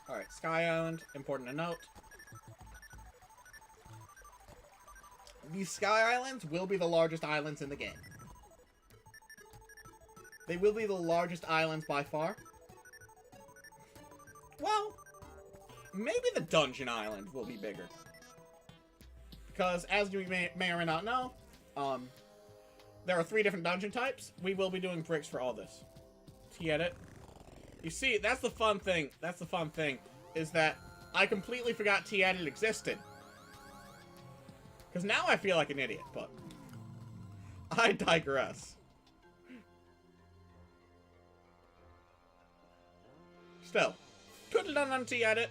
Alright, Sky Island, important to note. these Sky Islands will be the largest islands in the game. They will be the largest islands by far. Well, maybe the Dungeon Island will be bigger. Because, as you may or may not know, there are 3 different dungeon types. We will be doing bricks for all this. Get it? You see, that's the fun thing. That's the fun thing. Is that I completely forgot T-Edit existed. Because now I feel like an idiot, but I digress. Still, could have done on T-Edit.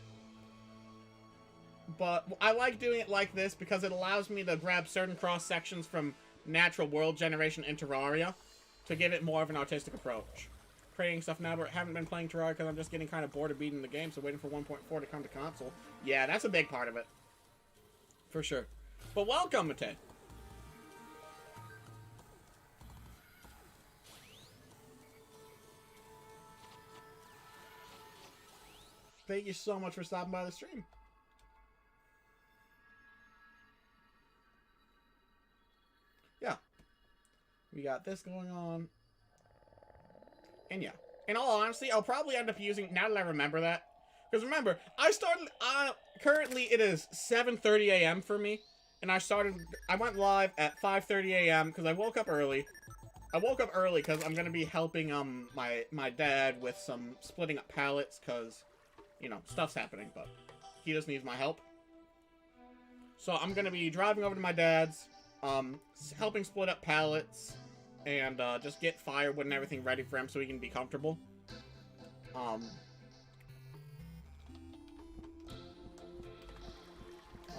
But I like doing it like this because it allows me to grab certain cross-sections from natural world generation in Terraria to give it more of an artistic approach. Creating stuff now, but I haven't been playing Terraria because I'm just getting kind of bored of beating the game, so waiting for 1.4 to come to console. Yeah, that's a big part of it. For sure. But welcome, Mate. Thank you so much for stopping by the stream. Yeah. We got this going on. And yeah. In all honesty, I'll probably end up using, now that I remember that. Because remember, I started, currently it is 7:30 a.m. for me. And I went live at 5:30 a.m. because I woke up early. I woke up early because I'm going to be helping, my dad with some splitting up pallets because, you know, stuff's happening, but he just needs my help. So I'm going to be driving over to my dad's, helping split up pallets, and, just get firewood and everything ready for him so he can be comfortable. Oh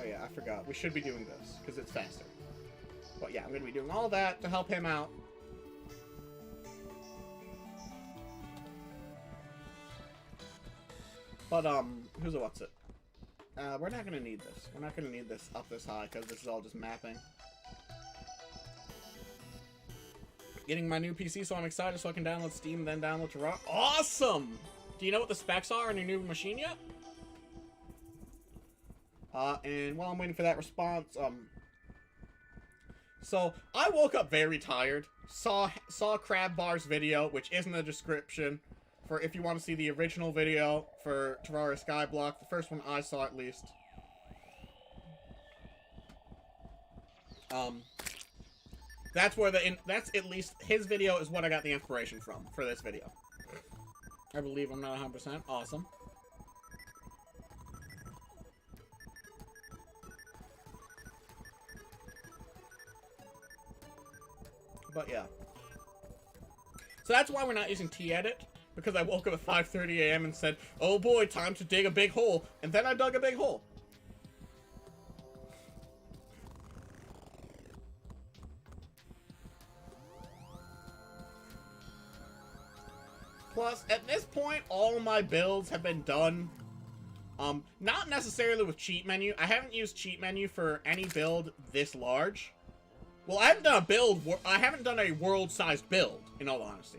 yeah, I forgot. We should be doing this, because it's faster. But yeah, I'm going to be doing all that to help him out. But, what's it? We're not going to need this. We're not going to need this up this high, because this is all just mapping. Getting my new PC, so I'm excited so I can download Steam, then download Terraria. Awesome! Do you know what the specs are on your new machine yet? And while I'm waiting for that response, so I woke up very tired, saw CrabBar's video, which is in the description, for if you want to see the original video for Terraria Skyblock, the first one I saw at least. That's where that's at least, his video is what I got the inspiration from, for this video. I believe I'm not 100%. Awesome. But yeah. So that's why we're not using T-Edit, because I woke up at 5:30 a.m. and said, oh boy, time to dig a big hole. And then I dug a big hole. Plus, at this point, all my builds have been done. Not necessarily with cheat menu. I haven't used cheat menu for any build this large. Well, I haven't done a build. I haven't done a world-sized build, in all honesty.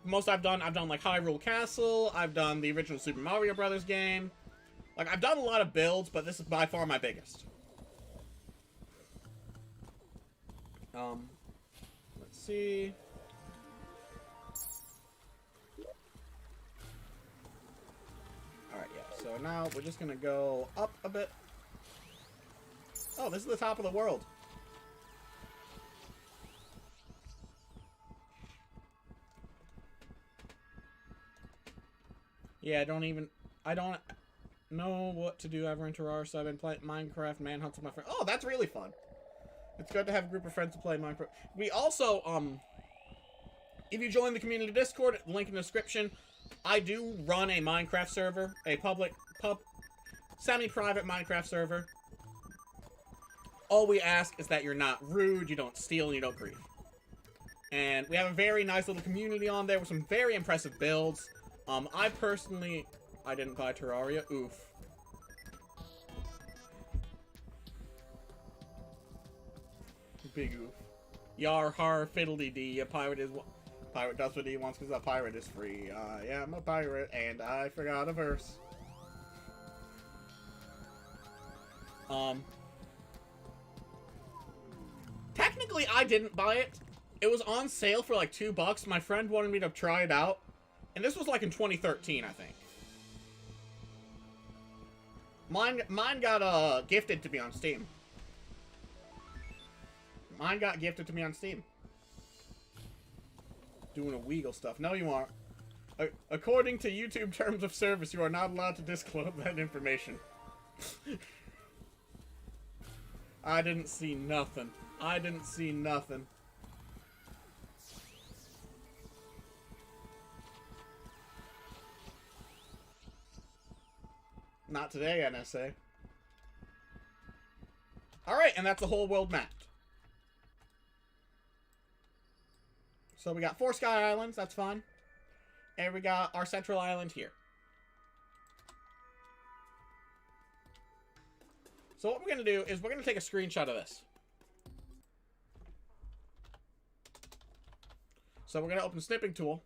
Most I've done like Hyrule Castle. I've done the original Super Mario Brothers game. Like, I've done a lot of builds, but this is by far my biggest. Let's see. Alright, yeah. So now we're just gonna go up a bit. Oh, this is the top of the world. Yeah, I don't know what to do ever in Terraria, so I've been playing Minecraft Manhunt with my friends. Oh, that's really fun. It's good to have a group of friends to play Minecraft. We also, if you join the community Discord, link in the description, I do run a Minecraft server, a semi-private Minecraft server. All we ask is that you're not rude, you don't steal, and you don't grief. And we have a very nice little community on there with some very impressive builds. I didn't buy Terraria. Oof. Big oof. Yar har fiddly dee. A pirate does what he wants because a pirate is free. I am a pirate and I forgot a verse. technically, I didn't buy it. It was on sale for like $2. My friend wanted me to try it out. And this was like in 2013, I think. Mine got gifted to me on Steam. Mine got gifted to me on Steam. Doing a Weagle stuff. No, you aren't. According to YouTube terms of service, you are not allowed to disclose that information. I didn't see nothing. I didn't see nothing. Not today, NSA. Alright, and that's the whole world mapped. So we got 4 sky islands, that's fun. And we got our central island here. So what we're going to do is we're going to take a screenshot of this. So we're going to open the snipping tool.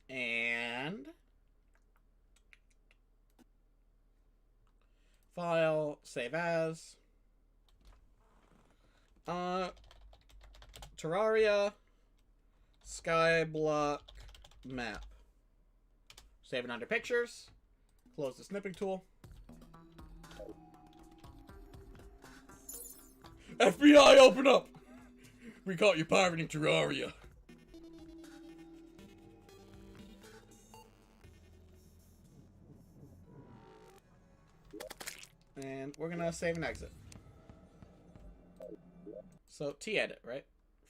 And file, save as. Terraria, Skyblock map. Save it under pictures. Close the snipping tool. FBI, open up! We caught you pirating Terraria. And we're gonna save and exit. So, T-edit, right?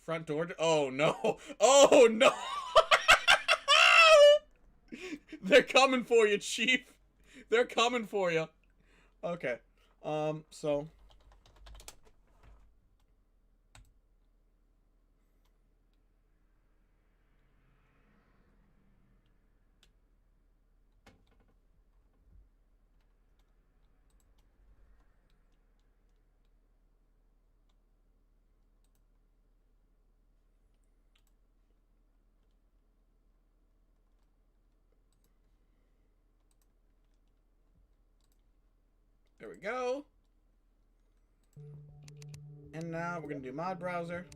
Front door. Oh, no. Oh, no. They're coming for you, Chief. They're coming for you. Okay. So. There we go. And now we're going to do mod browser.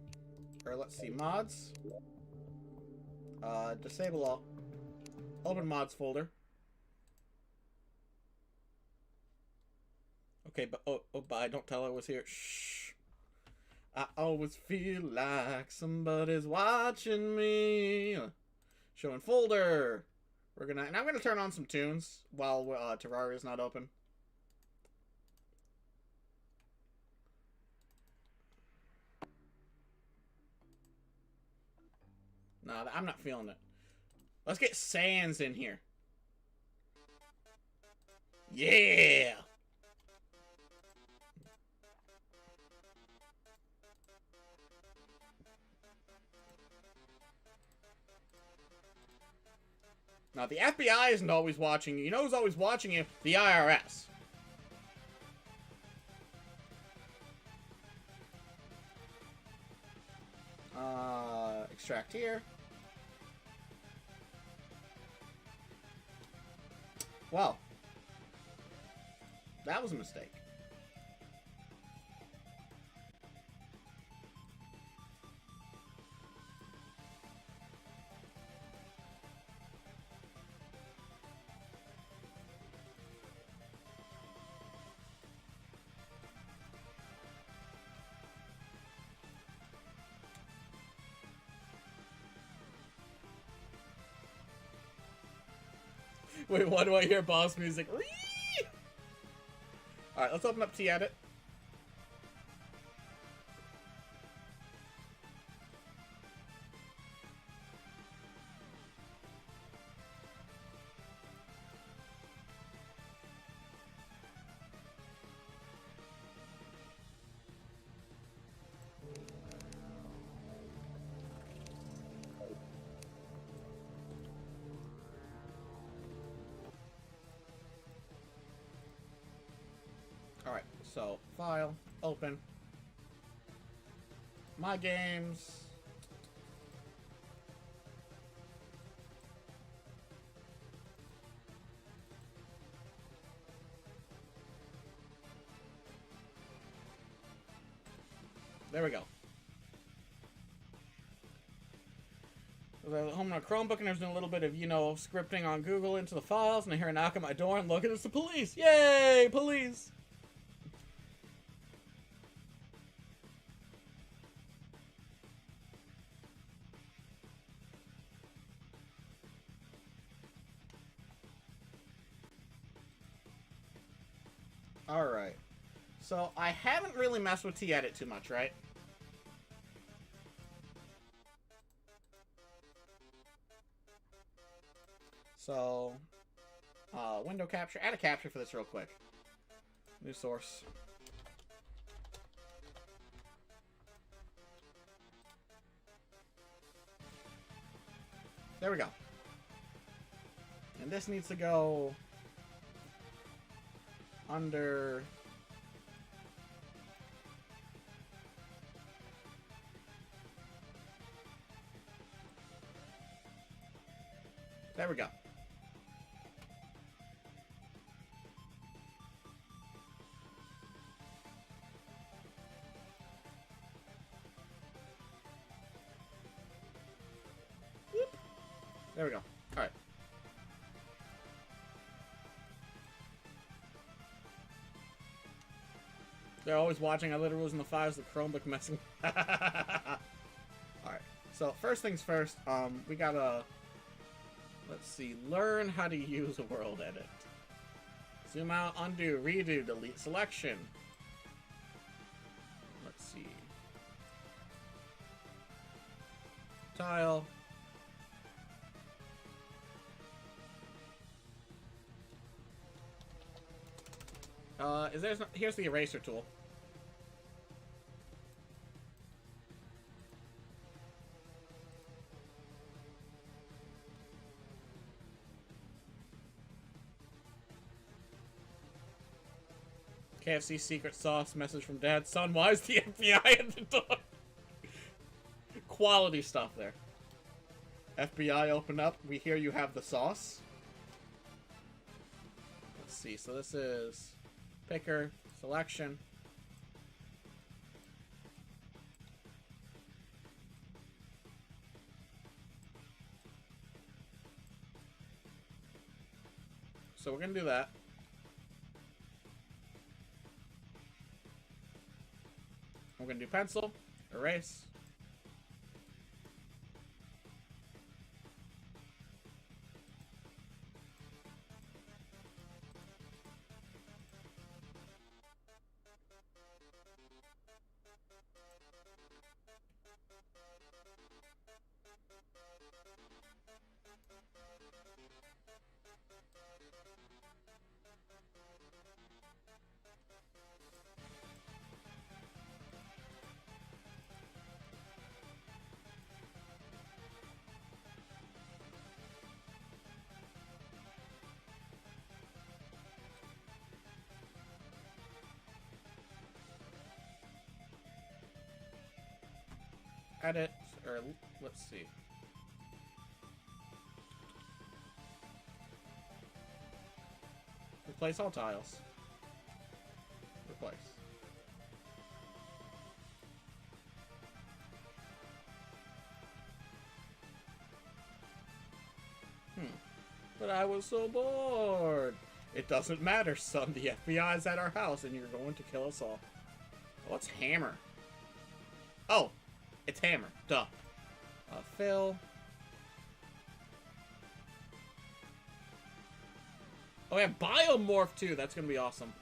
Or let's see, mods. Disable all. Open mods folder. Okay, but bye. Don't tell her I was here. Shh. I always feel like somebody's watching me. Showing folder. And I'm gonna turn on some tunes while Terraria's not open. Nah, I'm not feeling it. Let's get Sans in here. Yeah! Now, the FBI isn't always watching you. You know who's always watching you? The IRS. Extract here. Well, that was a mistake. Wait, why do I hear boss music? Alright, let's open up T-edit. Alright, so file, open, my games. There we go. I was home on a Chromebook and I was doing a little bit of, you know, scripting on Google into the files, and I hear a knock at my door and look, and it's the police! Yay! Police! Alright. So, I haven't really messed with T-Edit too much, right? So, window capture. Add a capture for this real quick. New source. There we go. And this needs to go under... There we go. Whoop. There we go. Alright. They're always watching. I literally was in the files of the Chromebook messing. Alright. So, first things first, we gotta... Let's see. Learn how to use a world edit. Zoom out, undo, redo, delete selection. Let's see. Tile. Here's the eraser tool. KFC secret sauce message from Dad. Son, why is the FBI at the door? Quality stuff there. FBI, open up. We hear you have the sauce. Let's see. So this is picker, selection. So we're going to do that. We're going to do pencil, erase. Edit, or let's see. Replace all tiles. Replace. But I was so bored. It doesn't matter, son. The FBI is at our house and you're going to kill us all. What's hammer? Oh, it's hammer. Duh. Fill. Oh, yeah, biomorph too. That's gonna be awesome.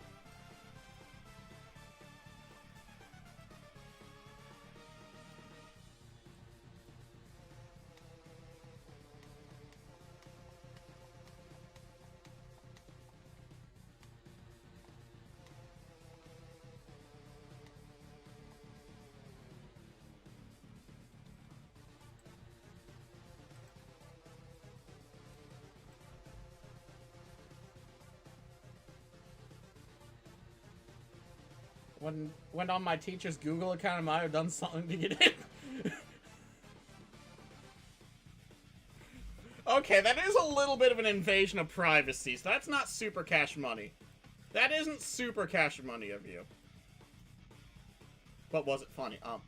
Went on my teacher's Google account and might have done something to get in. Okay, that is a little bit of an invasion of privacy, so that's not super cash money. That isn't super cash money of you. But was it funny? No.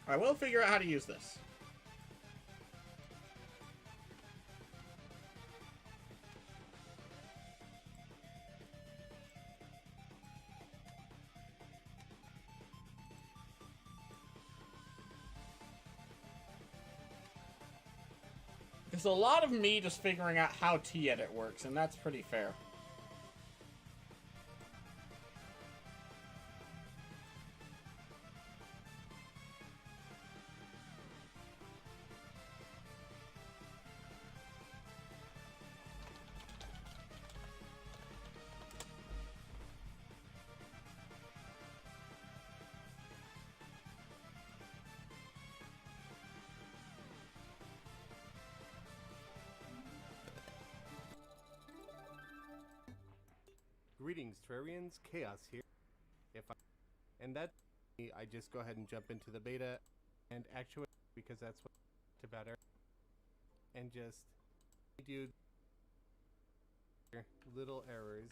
Alright, we'll figure out how to use this. There's a lot of me just figuring out how T-Edit works, and that's pretty fair. Greetings, Terrarians. Chaos here. And that, I just go ahead and jump into the beta and actuate because that's what's about it. And just do little errors.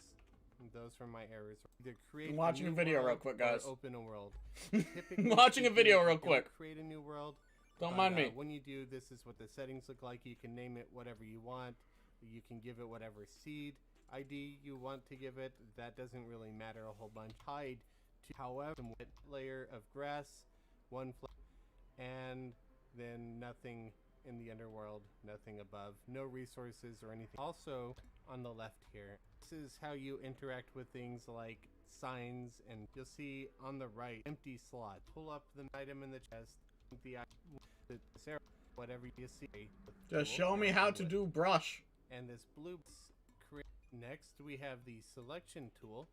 Those are my errors. Either create I'm watching a video real quick, guys. Open a world. I'm watching a video real quick. Create a new world. Don't mind me. When you do, this is what the settings look like. You can name it whatever you want. You can give it whatever seed ID you want to give it. That doesn't really matter a whole bunch. Hide to, however, layer of grass, one and then nothing in the underworld, nothing above, no resources or anything. Also on the left here, this is how you interact with things like signs, and you'll see on the right empty slot. Pull up the item in the chest, the whatever you see. Just show me how to do brush. And this blue. Next, we have the selection tool,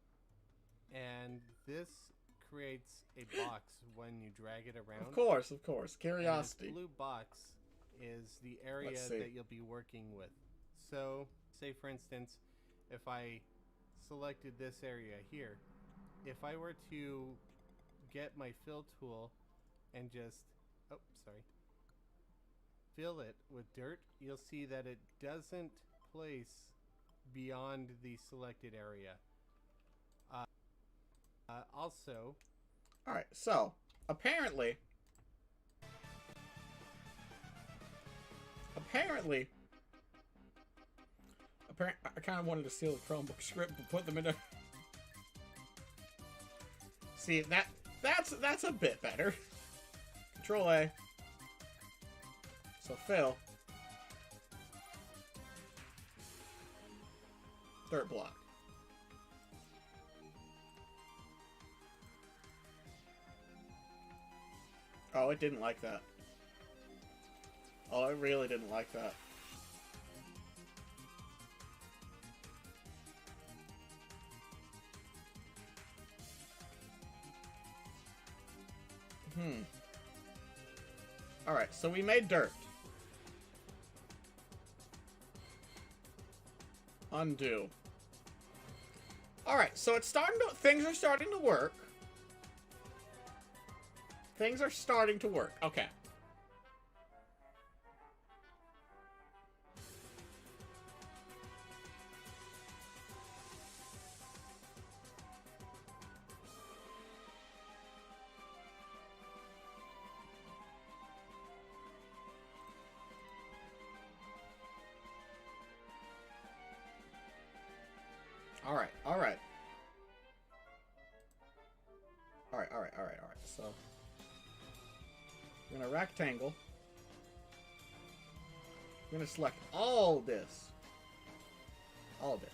and this creates a box when you drag it around. Of course. Curiosity. And this blue box is the area that you'll be working with. So, say for instance, if I selected this area here, if I were to get my fill tool and just, fill it with dirt, you'll see that it doesn't place beyond the selected area. Also, alright, so apparently I kind of wanted to steal the Chromebook script and put them in a. See, that's a bit better. Control A. So fill. Dirt block. Oh, it didn't like that. Oh, it really didn't like that. Alright, so we made dirt. Undo. Alright, so it's starting to... Things are starting to work. Things are starting to work. Okay. Alright. So, we're gonna rectangle. We're gonna select all this. All this.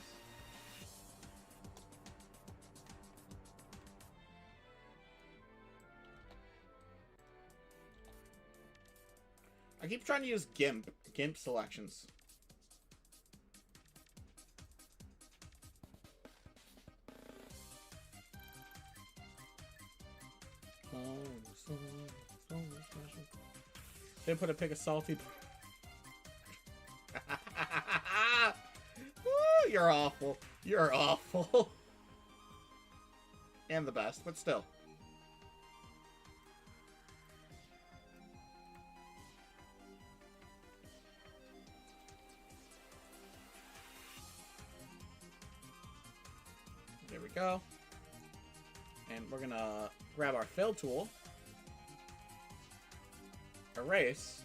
I keep trying to use GIMP selections. They put a pick of salty. Woo, you're awful. You're awful. And the best, but still. There we go. And we're gonna grab our fill tool. Erase.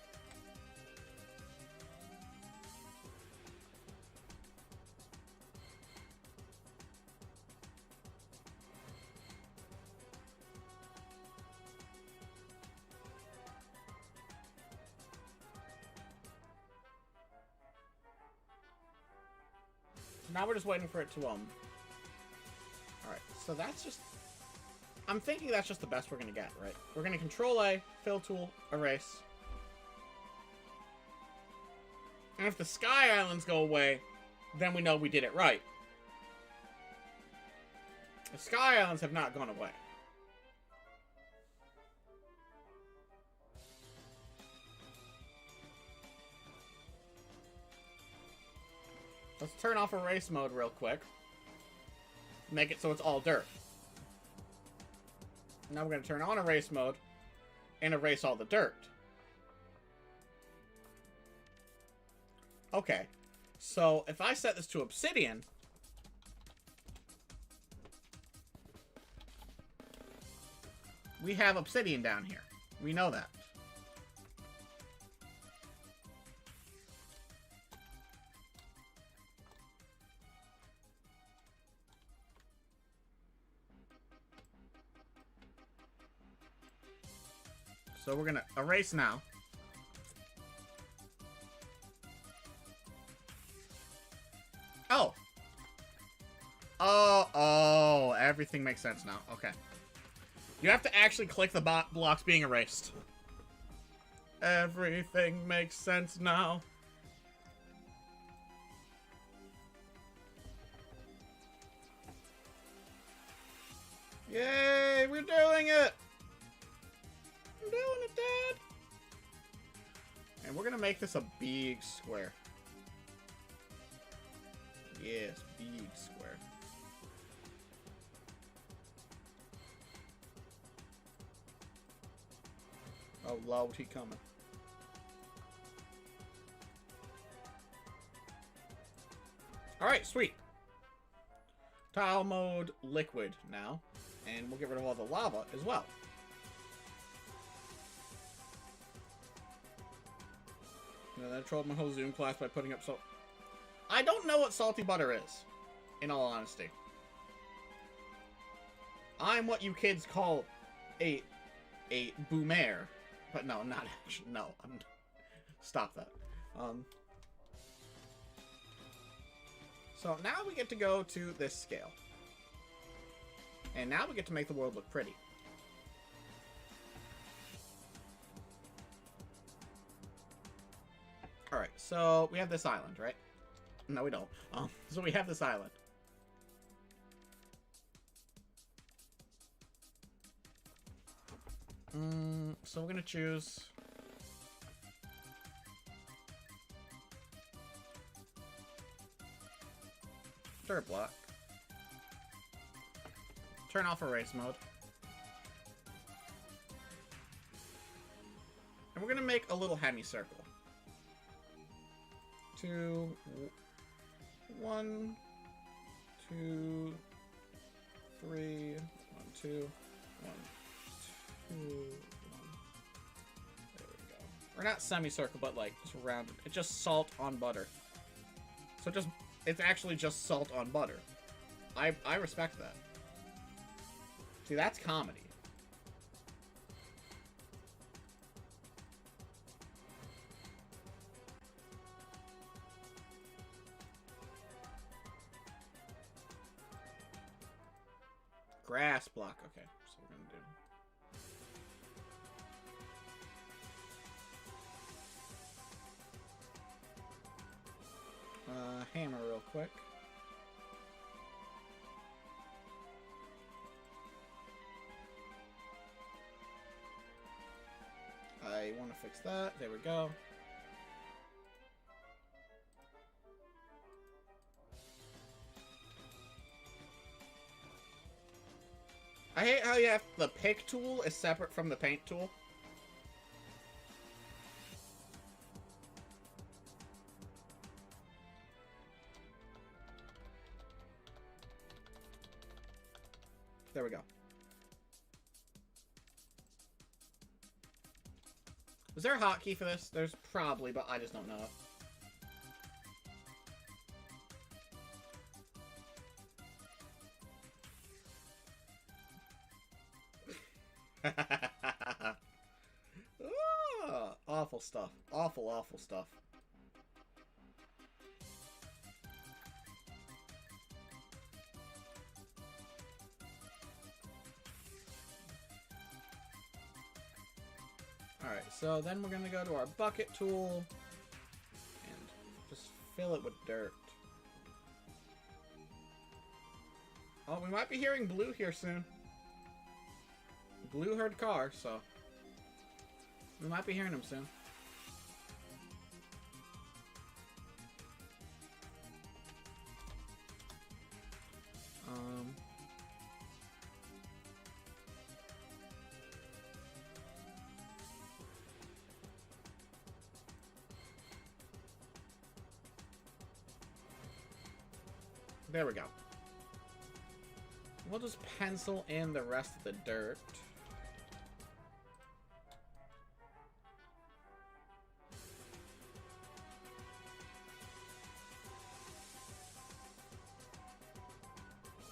Now we're just waiting for it to, Alright, so that's just... I'm thinking that's just the best we're gonna get, right? We're gonna Control-A, Fill Tool, Erase. And if the Sky Islands go away, then we know we did it right. The Sky Islands have not gone away. Let's turn off erase mode real quick. Make it so it's all dirt. Now we're going to turn on erase mode and erase all the dirt. Okay. So if I set this to obsidian, we have obsidian down here. We know that. So we're gonna erase now. Oh. Oh, everything makes sense now. Okay. You have to actually click the blocks being erased. Everything makes sense now. Yay, we're doing it! I'm doing it, Dad! And we're gonna make this a big square. Yes, big square. Oh, Lord, he coming. Alright, sweet. Tile mode liquid now. And we'll get rid of all the lava as well. And then I trolled my whole Zoom class by putting up salt. I don't know what salty butter is, in all honesty. I'm what you kids call a boomer. But no, not actually. No, stop that. So now we get to go to this scale. And now we get to make the world look pretty. Alright, so we have this island, right? No, we don't. So we have this island. So we're gonna choose... dirt block. Turn off erase mode. And we're gonna make a little hemicircle. 2, 1, 2, 3, 1, 2, 1, 2, 1. There we go. Or not semicircle, but like just rounded. It's just salt on butter. So it's actually just salt on butter. I respect that. See, that's comedy. Grass block. Okay, so we're gonna do. Hammer real quick. I want to fix that. There we go. I hate how you have the pick tool is separate from the paint tool. There we go. Is there a hotkey for this? There's probably, but I just don't know it. Oh, awful stuff. Awful, awful stuff. Alright, so then we're going to go to our bucket tool and just fill it with dirt. Oh, we might be hearing Blue here soon. Blue heard car, so we might be hearing him soon. There we go. We'll just pencil in the rest of the dirt.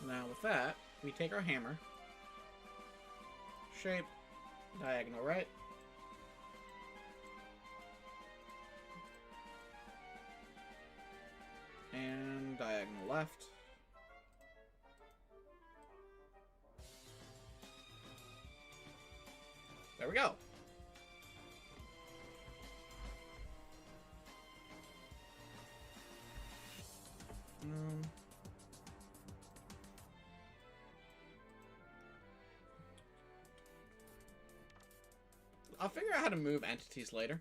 Now with that, we take our hammer, shape, diagonal right, and diagonal left. There we go. I'll figure out how to move entities later.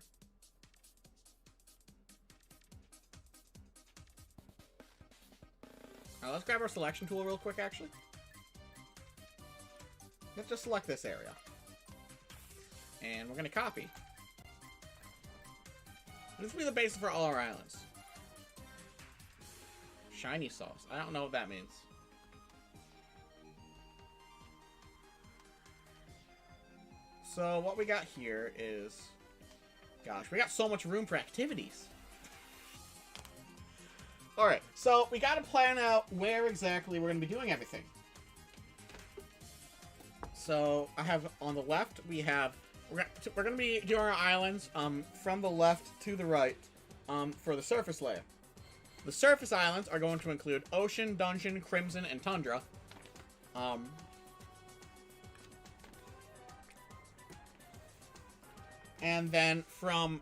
Let's grab our selection tool real quick, actually. Let's just select this area. And we're going to copy. This will be the basis for all our islands. Shiny sauce. I don't know what that means. So what we got here is... Gosh, we got so much room for activities. Alright, so we got to plan out where exactly we're going to be doing everything. So I have on the left, we have... We're going to be doing our islands from the left to the right for the surface layer. The surface islands are going to include Ocean, Dungeon, Crimson, and Tundra. And then from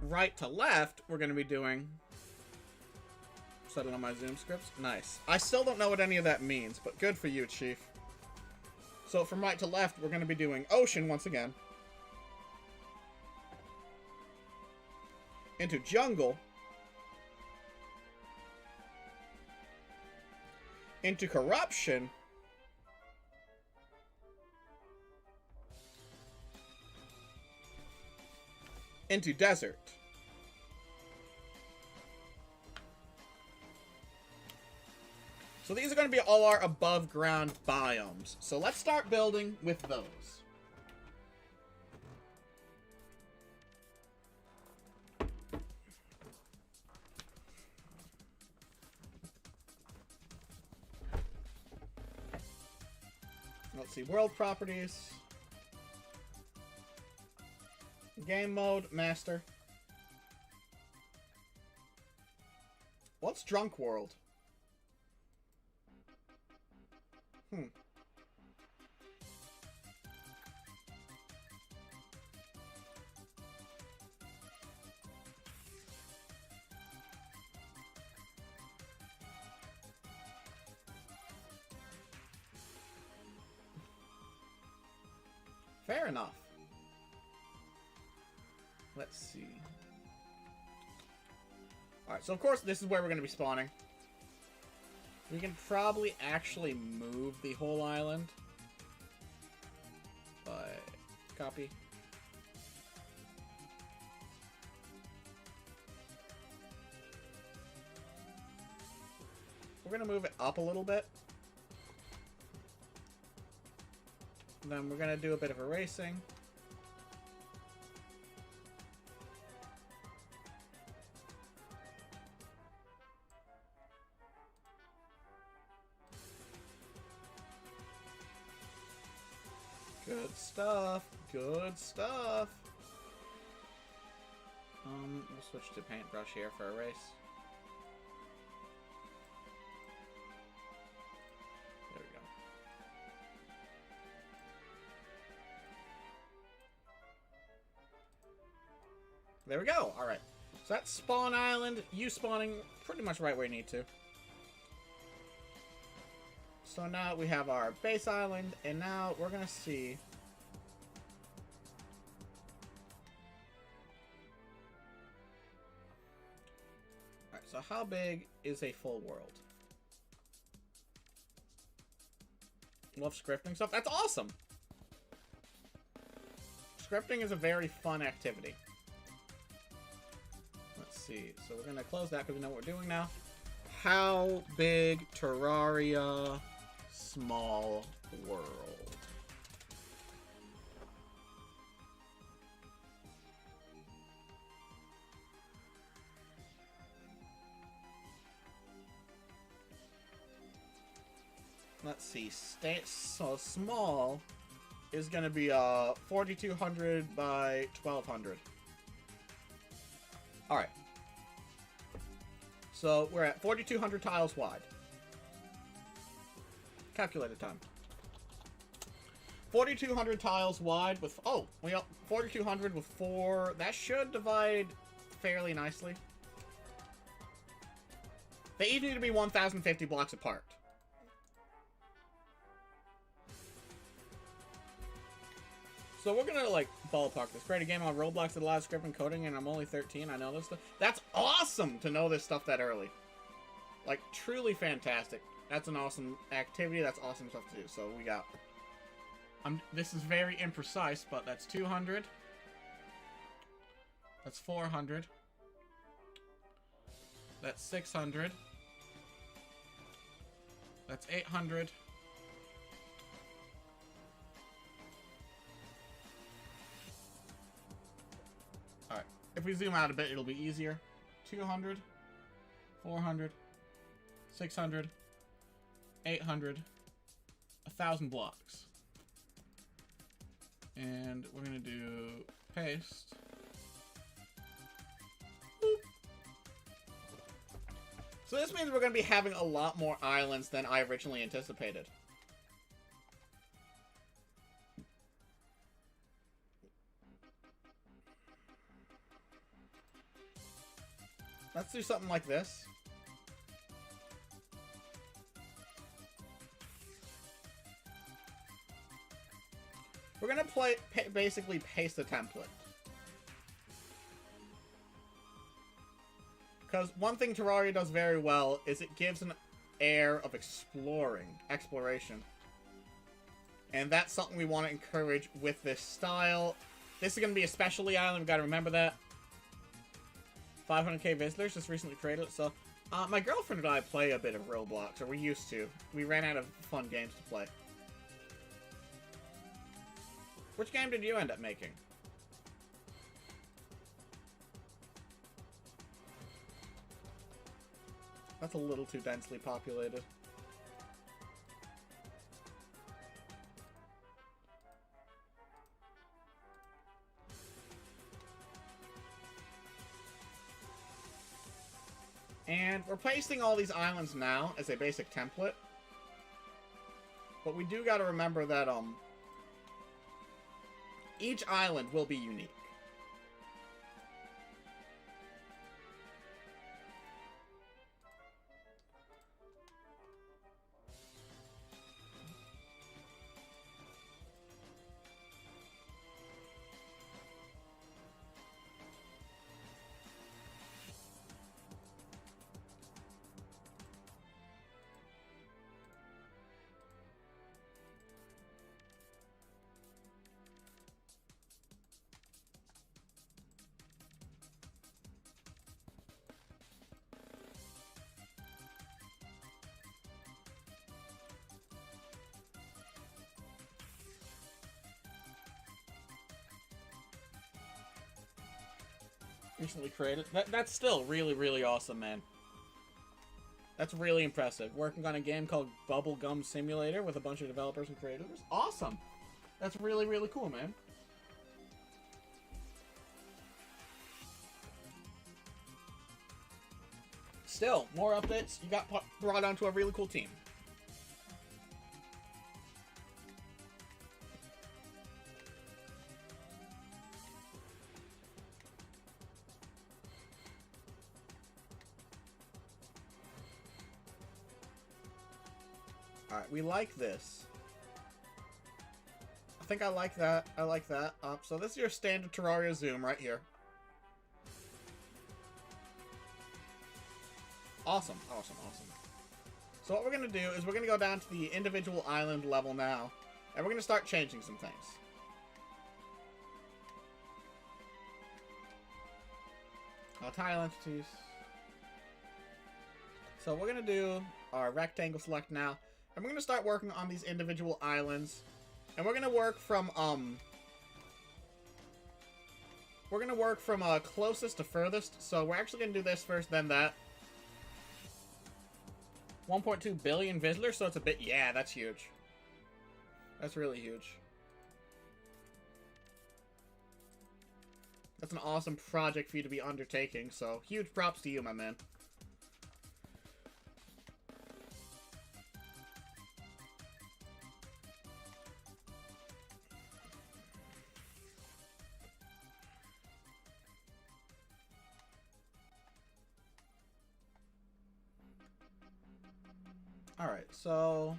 right to left, we're going to be doing... Setting on my Zoom scripts. Nice. I still don't know what any of that means, but good for you, Chief. So from right to left, we're going to be doing Ocean once again. Into Jungle. Into Corruption. Into Desert. So these are going to be all our above ground biomes. So let's start building with those. Let's see, world properties. Game mode, master. What's Drunk World? Fair enough. Let's see. Alright, so of course this is where we're going to be spawning. We can probably actually move the whole island. But, copy. We're going to move it up a little bit. Then we're going to do a bit of erasing. Good stuff. Good stuff. We'll switch to paintbrush here for erase. There we go. There we go. All right. So that's spawn island. You spawning pretty much right where you need to. So now we have our base island, and now we're going to see... Alright, so how big is a full world? Love scripting stuff. That's awesome! Scripting is a very fun activity. Let's see. So we're going to close that because we know what we're doing now. How big Terraria... Small world. Let's see. So small is going to be 4,200 by 1,200. All right. So we're at 4,200 tiles wide. Calculated time. 4,200 tiles wide with... Oh, we got 4,200 with 4... That should divide fairly nicely. They each need to be 1,050 blocks apart. So we're gonna, like, ballpark this. Create a game on Roblox that allows script and coding, and I'm only 13. I know this stuff. That's awesome to know this stuff that early. Like, truly fantastic. That's an awesome activity. That's awesome stuff to do. So we got... this is very imprecise, but that's 200. That's 400. That's 600. That's 800. Alright. If we zoom out a bit, it'll be easier. 200. 400. 600. 800, 1,000 blocks. And we're going to do paste. Boop. So this means we're going to be having a lot more islands than I originally anticipated. Let's do something like this. We're going to basically paste the template. Because one thing Terraria does very well is it gives an air of exploration. And that's something we want to encourage with this style. This is going to be a specialty island, we've got to remember that. 500k visitors, just recently created it, so... my girlfriend and I play a bit of Roblox, or we used to. We ran out of fun games to play. Which game did you end up making? That's a little too densely populated. And we're pasting all these islands now as a basic template. But we do gotta remember that, each island will be unique. Recently created. That's still really, really awesome, man. That's really impressive. Working on a game called Bubblegum Simulator with a bunch of developers and creators. Awesome. That's really, really cool, man. Still, more updates. You got brought onto a really cool team. Alright, we like this. I think I like that. I like that. So this is your standard Terraria zoom right here. Awesome, awesome, awesome. So what we're going to do is we're going to go down to the individual island level now. And we're going to start changing some things. Tile entities. So we're going to do our rectangle select now. And we're going to start working on these individual islands. And we're going to work from, closest to furthest. So we're actually going to do this first, then that. 1.2 billion visitors, so it's a bit... Yeah, that's huge. That's really huge. That's an awesome project for you to be undertaking, so huge props to you, my man. Alright, so...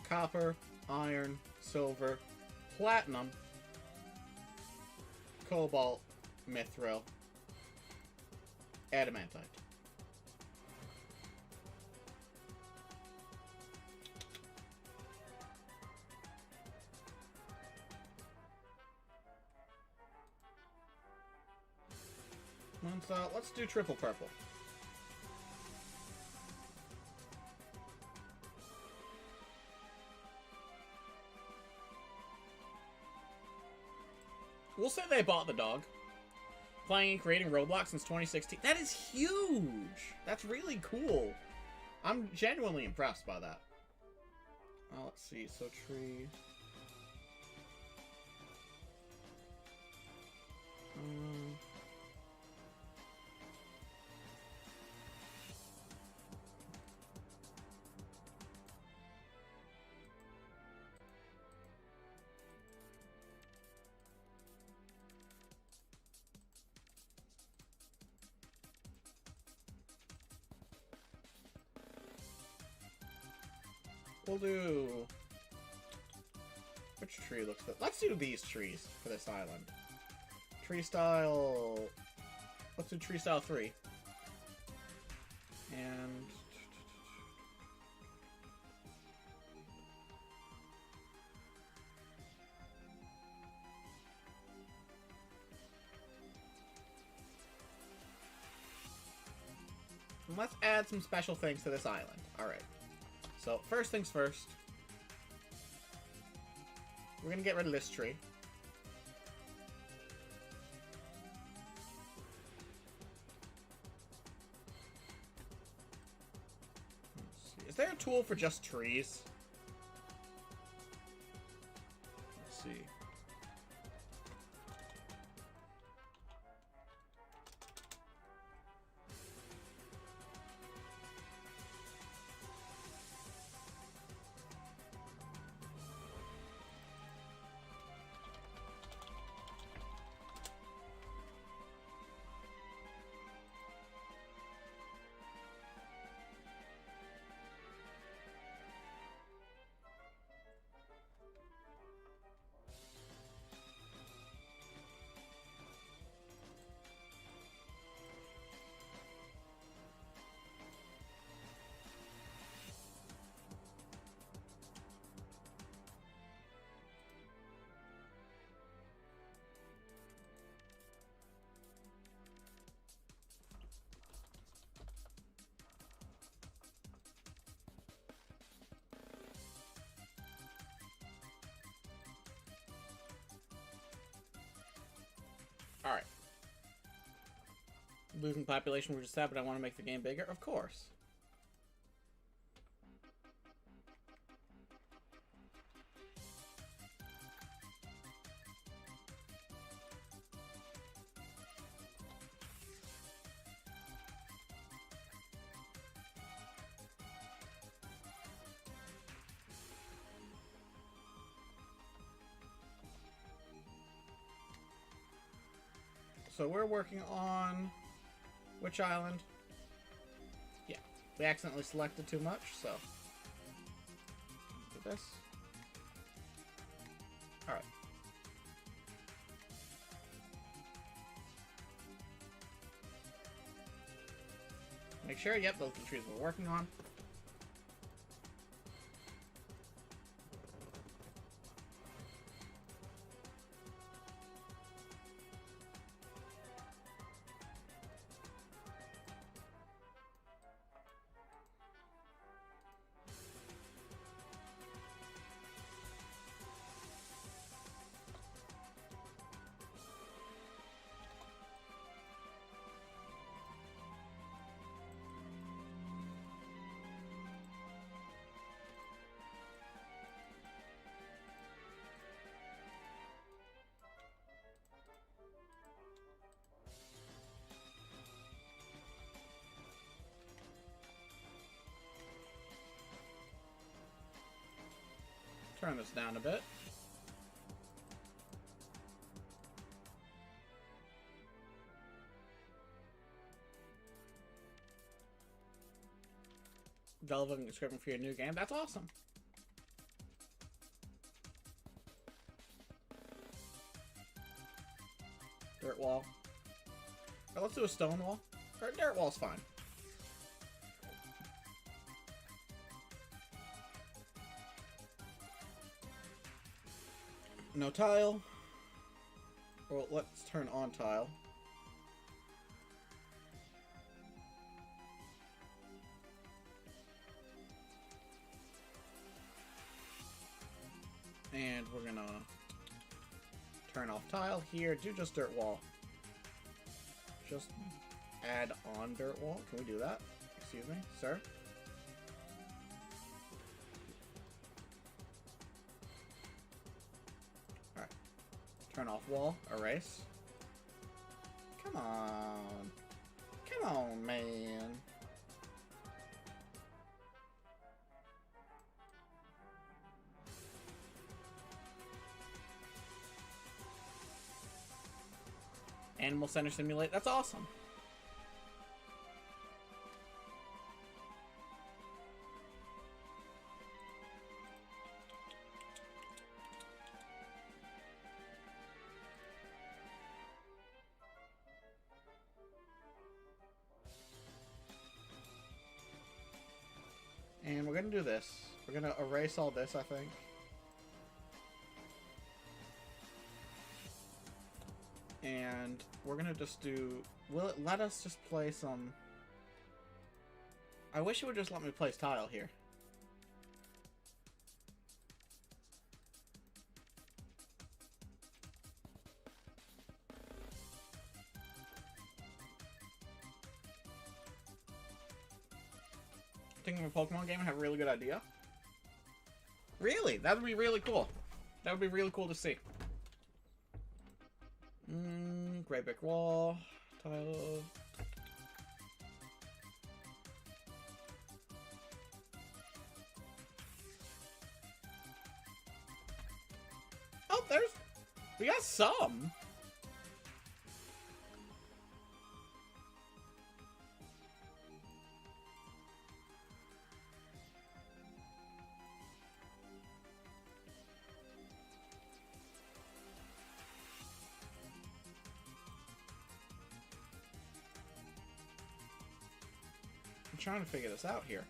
copper, iron, silver, platinum, cobalt, mithril, adamantite. Let's do triple purple. We'll say they bought the dog. Playing and creating Roblox since 2016. That is huge! That's really cool. I'm genuinely impressed by that. Let's see. So, tree. We'll do... Which tree looks good? Let's do these trees for this island. Tree style... Let's do tree style 3. And... let's add some special things to this island. Alright. So, first things first. We're gonna get rid of this tree. Let's see. Is there a tool for just trees? Let's see. Losing population, we're just sad, but I want to make the game bigger. Of course. So we're working on which island? Yeah, we accidentally selected too much, so do this. All right. Make sure, yep, those are the trees we're working on. Turn this down a bit. Developing a script for your new game. That's awesome. Dirt wall. Or let's do a stone wall. Or a dirt wall's fine. No tile. Well, let's turn on tile. And we're gonna turn off tile here. Do just dirt wall. Just add on dirt wall. Can we do that? Excuse me, sir? Alright. Turn off wall. Erase. Come on. Come on, man. Animal Center Simulate. That's awesome. And we're gonna do this. We're gonna erase all this, I think. And we're gonna just do... Will it let us just play some... I wish it would just let me place tile here. Thinking of a Pokemon game and have a really good idea? Really? That would be really cool. That would be really cool to see. Gray brick wall, tile. Oh, we got some. I'm trying to figure this out here.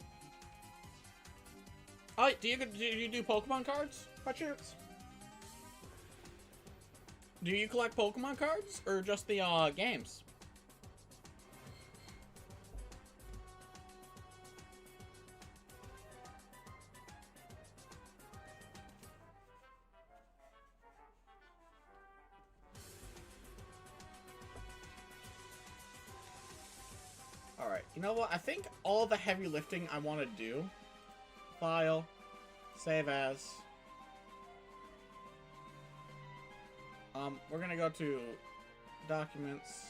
Oh, do you do Pokemon cards by chance? Do you collect Pokemon cards or just the games? Alright, you know what? I think all the heavy lifting I want to do... File. Save as. We're gonna go to Documents,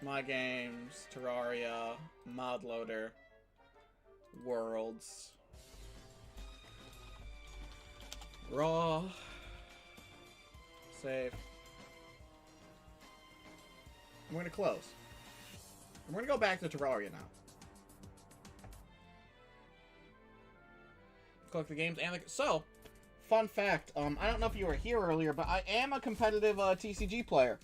My Games, Terraria, Mod Loader, Worlds, Raw, Save. I'm gonna close. I'm gonna go back to Terraria now. Click the games and the... So, fun fact, I don't know if you were here earlier, but I am a competitive TCG player.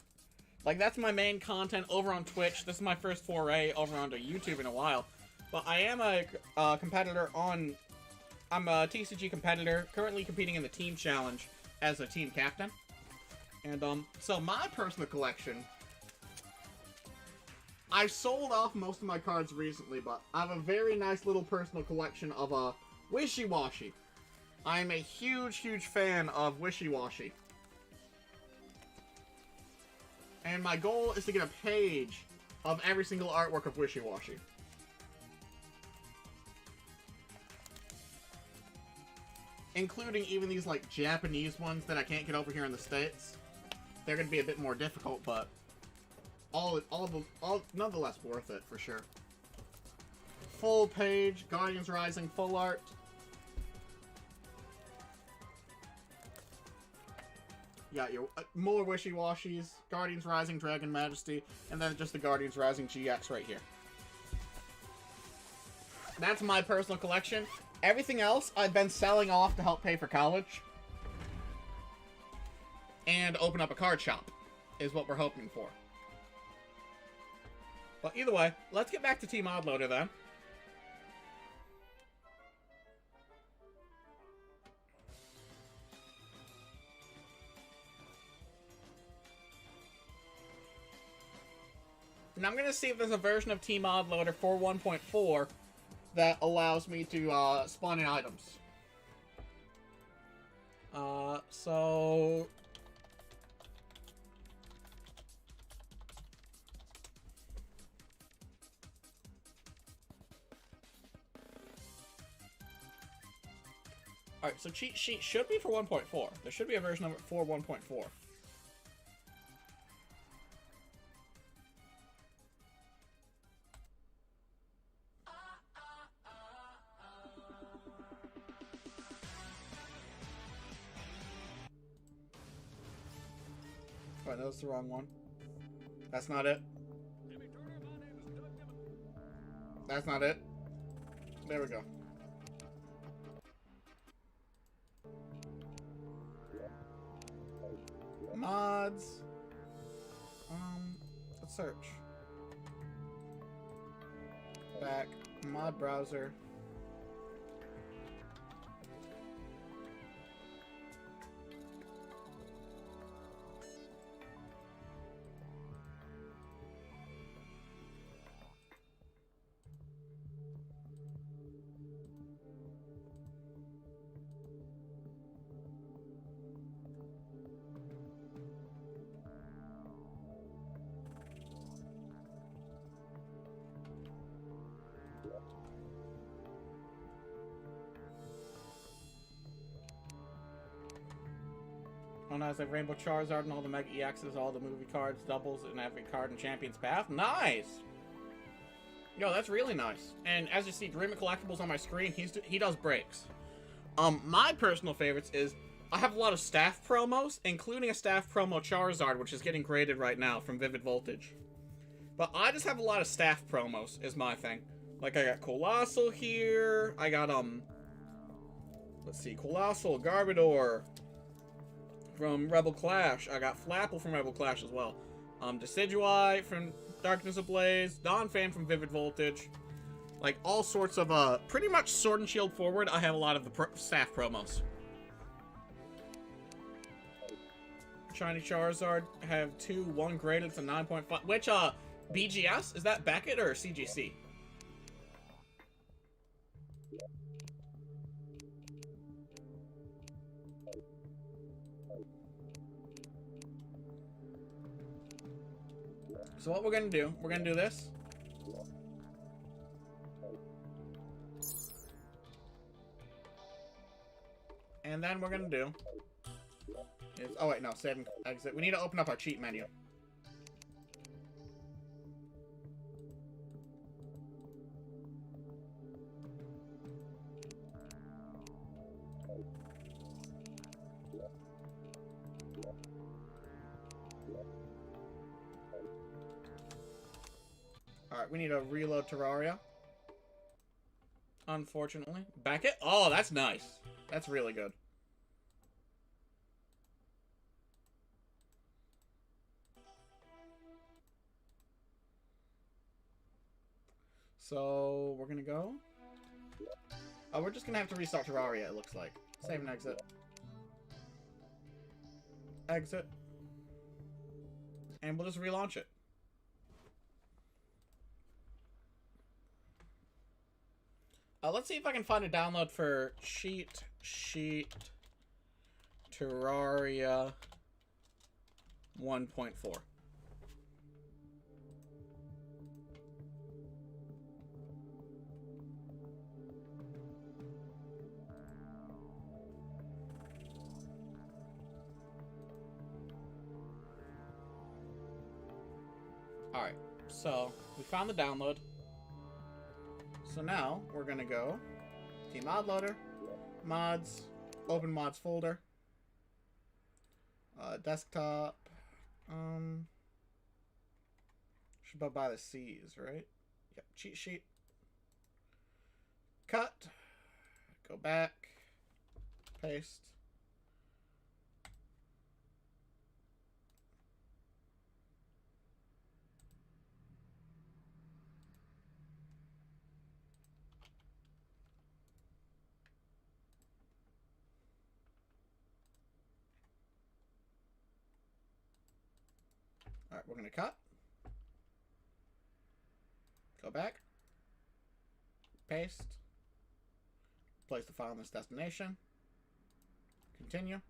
Like, that's my main content over on Twitch. This is my first foray over onto YouTube in a while. But I am a competitor on... I'm a TCG competitor, currently competing in the Team Challenge as a team captain. And, so my personal collection... I sold off most of my cards recently, but I have a very nice little personal collection of, Wishy-Washy. I'm a huge, huge fan of Wishy-Washy. And my goal is to get a page of every single artwork of Wishy-Washy. Including even these, like, Japanese ones that I can't get over here in the States. They're gonna be a bit more difficult, but all nonetheless worth it, for sure. Full page, Guardians Rising, full art. You got your more Wishy-Washies, Guardians Rising, Dragon Majesty, and then just the Guardians Rising GX right here. That's my personal collection. Everything else I've been selling off to help pay for college. And open up a card shop, is what we're hoping for. But either way, let's get back to Team Mod Loader then. And I'm gonna see if there's a version of Team Mod Loader for 1.4 that allows me to spawn in items. So... Alright, so cheat sheet should be for 1.4. There should be a version of it for 1.4. Oh, no, that's the wrong one. That's not it. That's not it. There we go. Mods. Let's search. Back. Mod browser. Oh, no, it's like Rainbow Charizard and all the Mega EXs, all the movie cards, doubles in every card in Champion's Path. Nice! Yo, that's really nice. And as you see, Dream of Collectibles on my screen, he does breaks. My personal favorites is, I have a lot of staff promos, including a staff promo Charizard, which is getting graded right now from Vivid Voltage. But I just have a lot of staff promos, is my thing. Like, I got Colossal here, I got, let's see, Colossal, Garbodor from Rebel Clash. I got Flapple from Rebel Clash as well. Decidueye from Darkness Ablaze, Donphan from Vivid Voltage. Like, all sorts of, pretty much Sword and Shield forward, I have a lot of the staff promos. Shiny Charizard, have two, one graded, it's a 9.5. Which, BGS? Is that Beckett or CGC? So what we're gonna do this. And then we're gonna do is, oh wait, no, save and exit. We need to open up our cheat menu. Alright, we need to reload Terraria. Unfortunately. Back it? Oh, that's nice. That's really good. So, we're gonna go. Oh, we're just gonna have to restart Terraria, it looks like. Save and exit. Exit. And we'll just relaunch it. Let's see if I can find a download for Cheat Sheet Terraria 1.4. Alright, so we found the download. So now we're gonna go to mod loader, mods, open mods folder, desktop, should go by the C's, right? Yep, cheat sheet, cut, go back, paste. Alright, we're gonna cut. Go back. Paste. Place the file in this destination. Continue.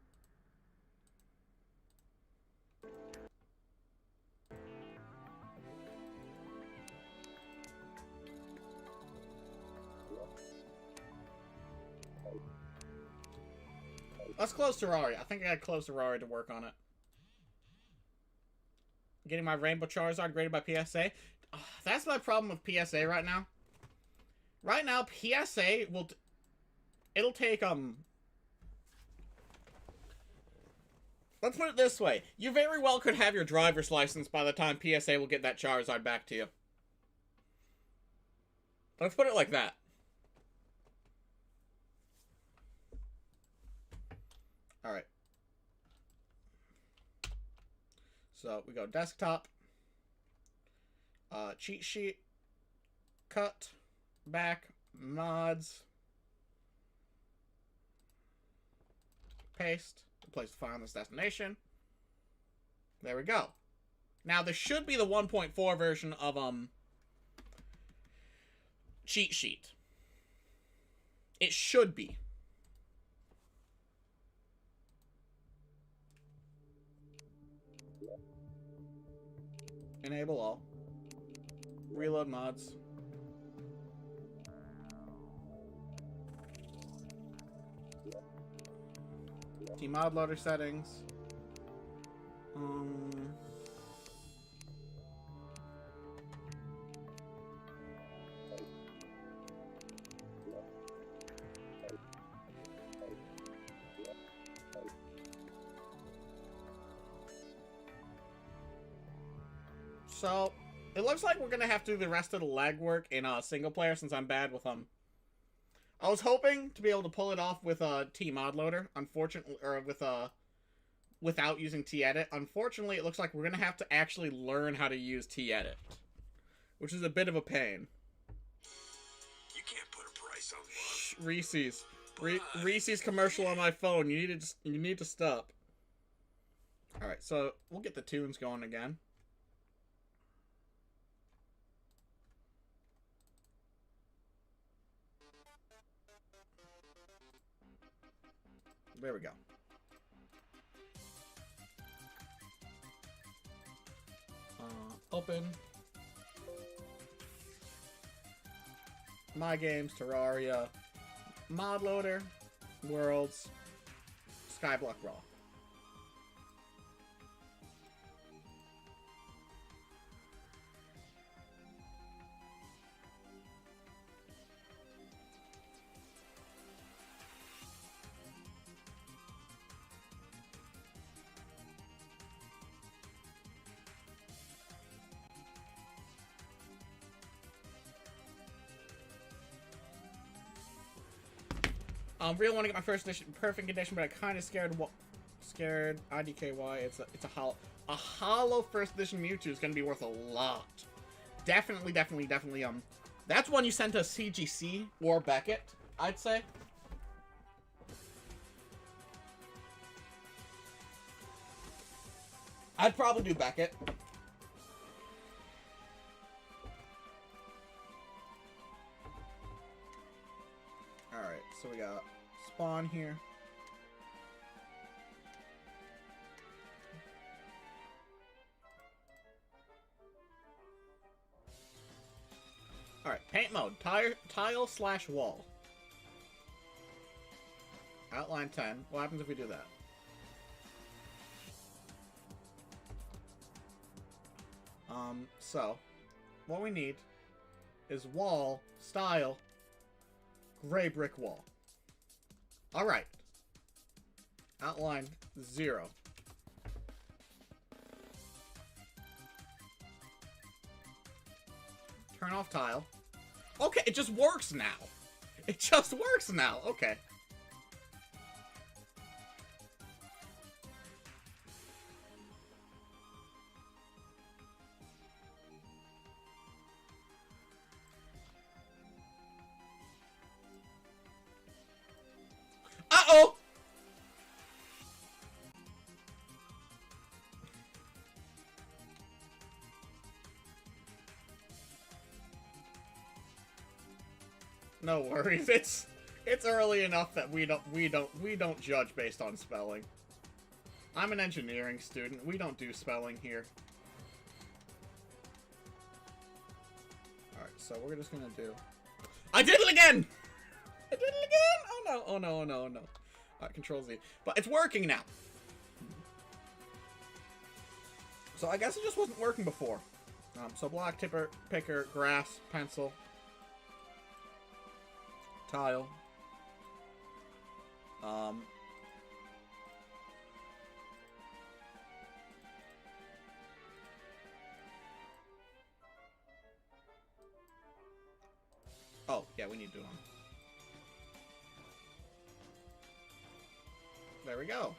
Let's close Terraria. I think I gotta close Terraria to work on it. Getting my Rainbow Charizard graded by PSA. That's my problem with PSA right now. Right now, PSA will... It'll take, Let's put it this way. You very well could have your driver's license by the time PSA will get that Charizard back to you. Let's put it like that. Alright. So we go desktop, cheat sheet, cut, back, mods, paste, place the file in this destination. There we go. Now this should be the 1.4 version of cheat sheet. It should be. Enable all. Reload mods. Mod loader settings. So, it looks like we're gonna have to do the rest of the legwork in single player since I'm bad with I was hoping to be able to pull it off with a mod loader, unfortunately, or with without using T-Edit. Unfortunately, it looks like we're gonna have to actually learn how to use T-Edit, which is a bit of a pain. You can't put a price on love. Reese's, Reese's commercial on my phone. You need to stop. All right, so we'll get the tunes going again. There we go. Open. My games, Terraria, mod loader, worlds, Skyblock Brawl. Really want to get my first edition perfect condition, but I kind of scared IDKY. It's a hollow first edition Mewtwo is gonna be worth a lot. Definitely. That's one you sent to CGC or Beckett, I'd say. I'd probably do Beckett. Alright, so we got Spawn here. Alright, paint mode. Tile/wall. Outline 10. What happens if we do that? So, what we need is wall, style, gray brick wall. Alright. Outline 0. Turn off tile. Okay, it just works now. It just works now. Okay. Uh-oh! No worries. It's early enough that we don't judge based on spelling. I'm an engineering student. We don't do spelling here. Alright, so we're just gonna do... I did it again! I did it again! Oh no, oh no, oh no, oh no. Alright, Control Z. But it's working now. So I guess it just wasn't working before. So block, tipper, picker, grass, pencil, tile. Oh, yeah, we need to do them. There we go.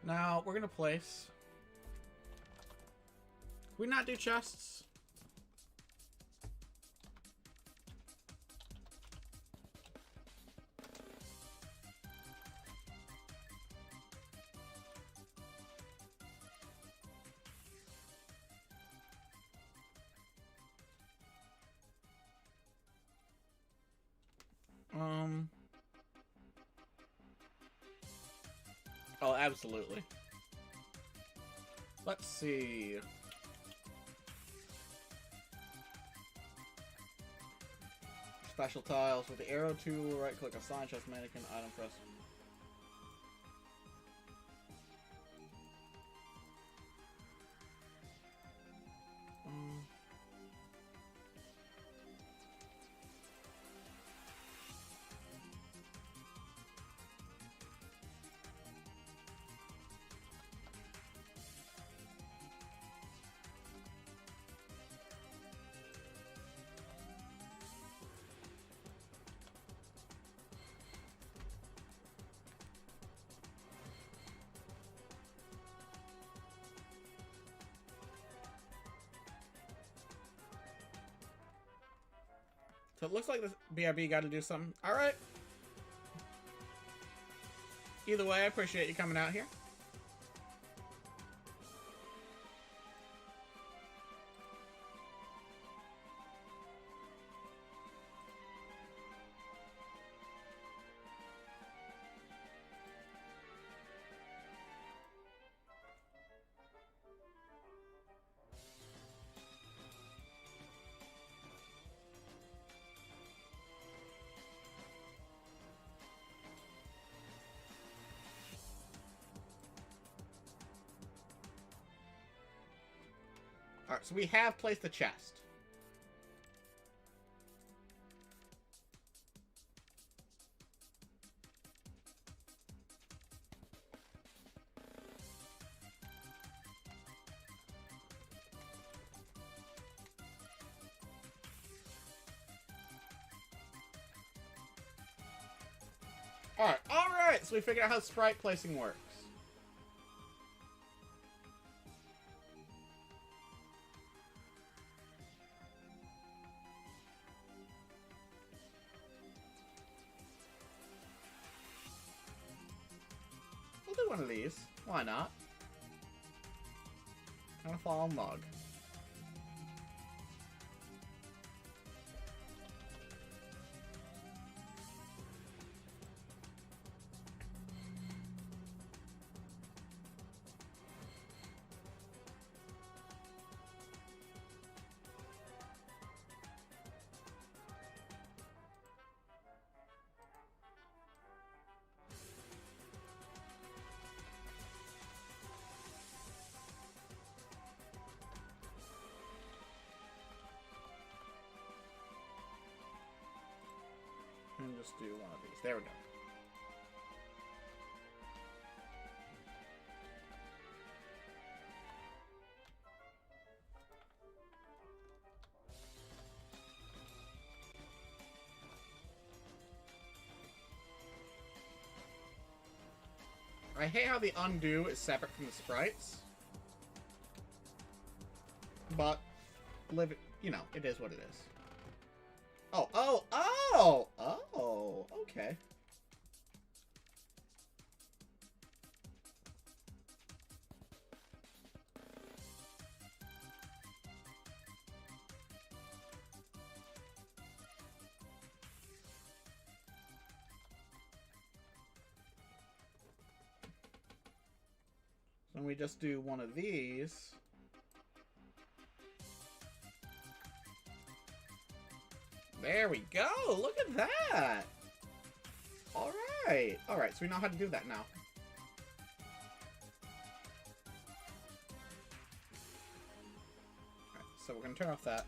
Now, we're gonna place... Can we not do chests? Oh, absolutely. Let's see. Special tiles with the arrow tool, right click assign chest mannequin, item press. So it looks like this BRB got to do something. All right. Either way, I appreciate you coming out here. Alright, so we have placed the chest. Alright, so we figured out how sprite placing works. We'll do one of these. Why not? Kind of fall log. And just do one of these. There we go. I hate how the undo is separate from the sprites. But, you know, it is what it is. Oh, okay. So we just do one of these. There we go! Look at that! Alright! Alright, so we know how to do that now. Alright, so we're gonna turn off that.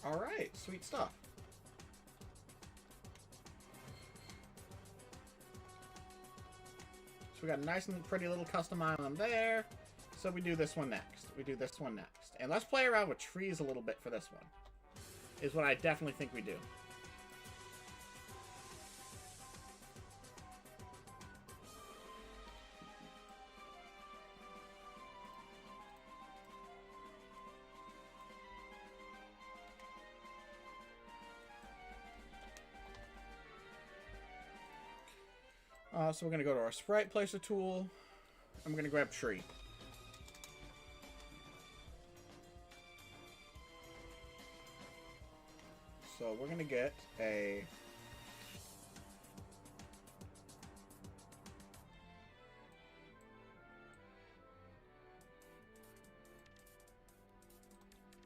Alright, sweet stuff. So we got a nice and pretty little custom island there. So we do this one next. We do this one next. And let's play around with trees a little bit for this one. Is what I definitely think we do. So we're going to go to our sprite placer tool. I'm going to grab tree. So we're going to get a...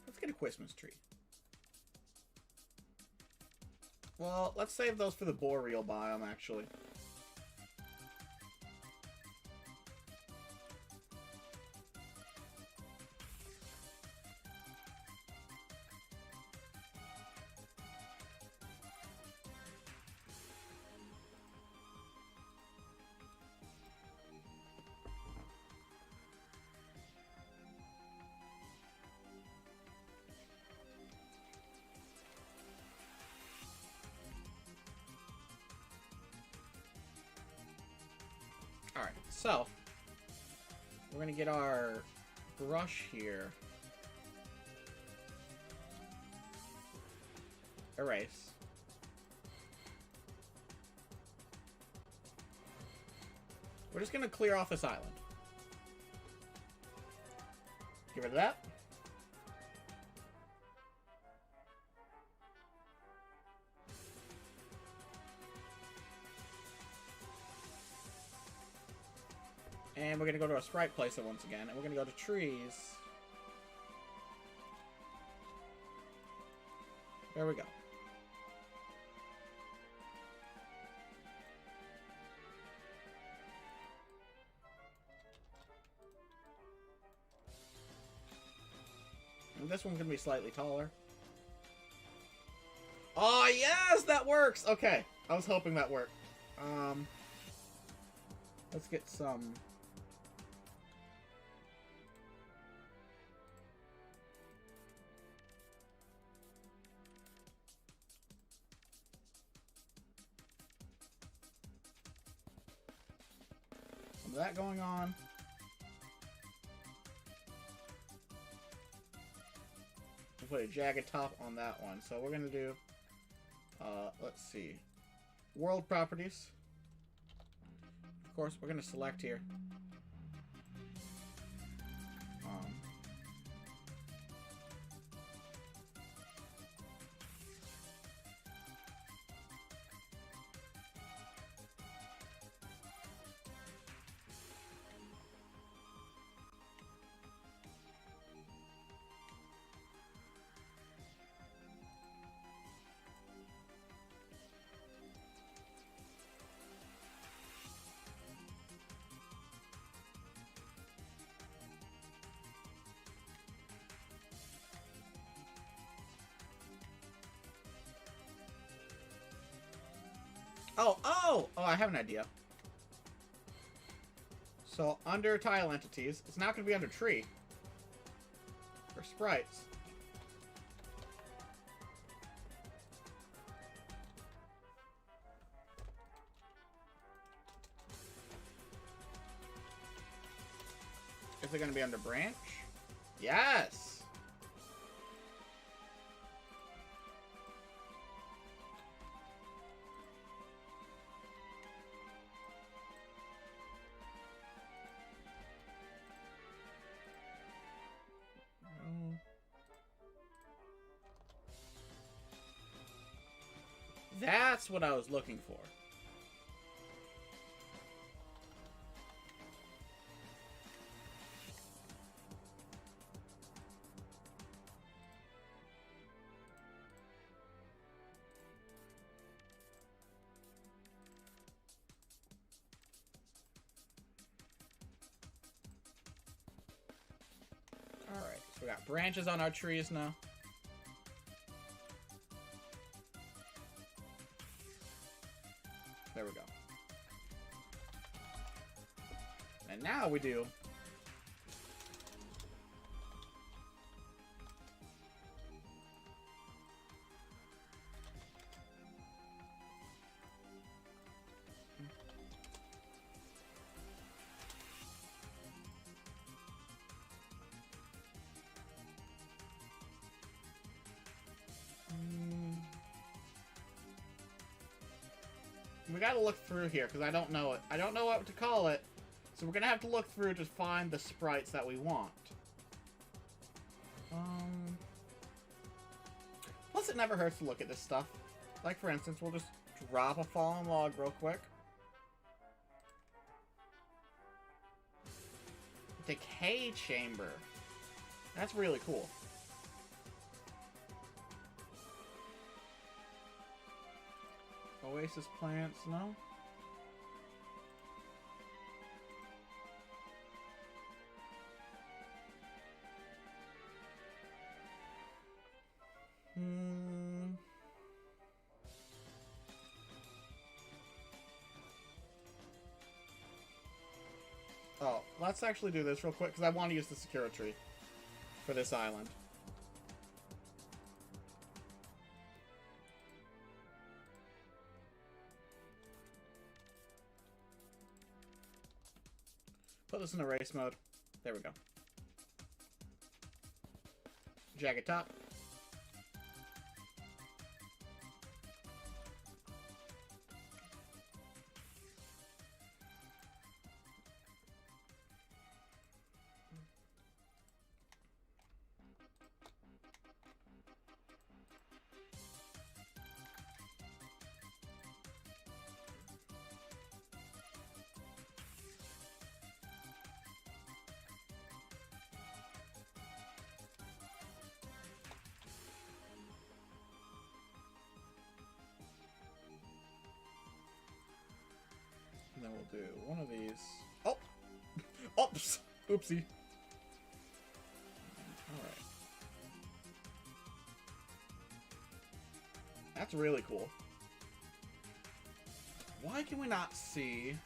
Let's get a Christmas tree. Well, let's save those for the boreal biome, actually. Alright, so we're going to get our brush here. Erase. We're just going to clear off this island. Get rid of that. And we're going to go to our sprite placer once again. And we're going to go to trees. There we go. And this one's going to be slightly taller. Oh, yes! That works! Okay. I was hoping that worked. Let's get some... some of that going on. We'll put a jagged top on that one. So we're going to do... let's see. World properties. Of course, we're going to select here. Oh, I have an idea. So, under tile entities, it's not going to be under tree. For sprites. Is it going to be under branch? Yes! That's what I was looking for. Alright, so we got branches on our trees now. There we go. And now we do... We gotta look through here, because I don't know it. I don't know what to call it. So we're gonna have to look through to find the sprites that we want. Plus, it never hurts to look at this stuff. Like, for instance, we'll just drop a fallen log real quick. Decay chamber. That's really cool. Oasis plants, no? Oh, let's actually do this real quick, because I want to use the secure tree for this island. Put this in erase mode. There we go. Jagged top. then we'll do one of these. Oh! Oops! Oopsie. Alright. That's really cool. Why can we not see...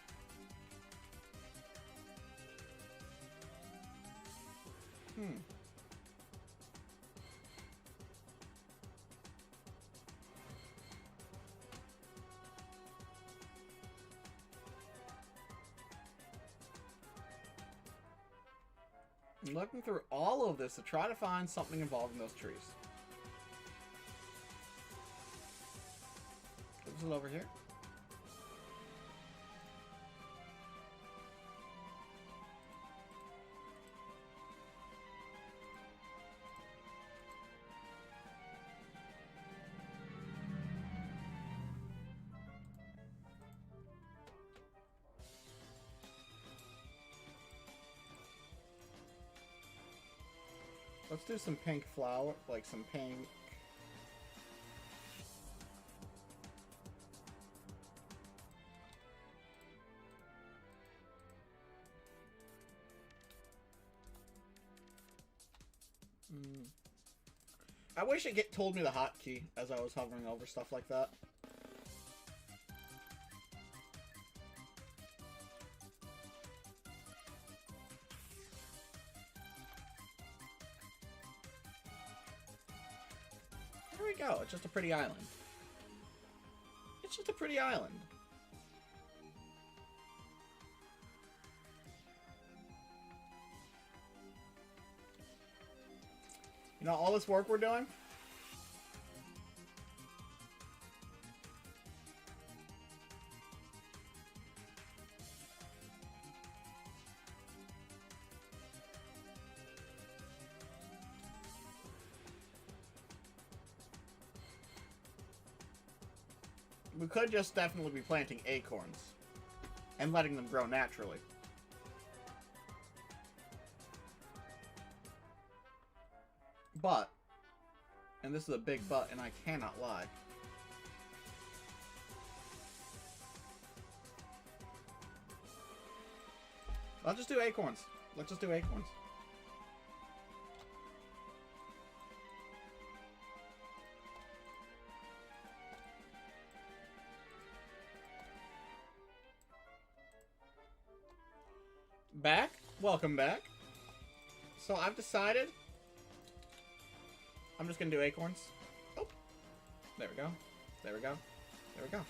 I'm looking through all of this to try to find something involved in those trees. Is it over here? Let's do some pink flower, like some pink. I wish it told me the hotkey as I was hovering over stuff like that. There we go. It's just a pretty island. It's just a pretty island. You know, all this work we're doing? We could just definitely be planting acorns and letting them grow naturally. But, and this is a big but, and I cannot lie. Let's just do acorns. Let's just do acorns. Back? Welcome back. So I've decided I'm just gonna do acorns. Oh, there we go. There we go. There we go.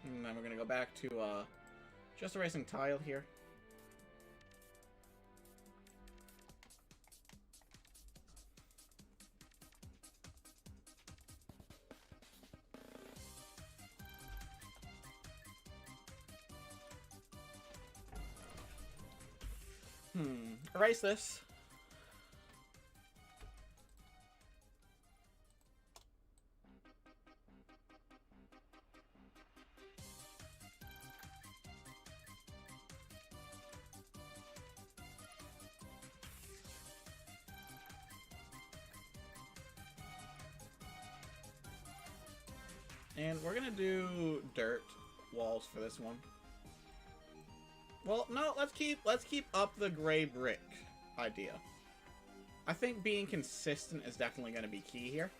And then we're gonna go back to just erasing tile here. Erase this. And we're gonna do dirt walls for this one. Well, no, let's keep up the gray brick idea. I think being consistent is definitely going to be key here.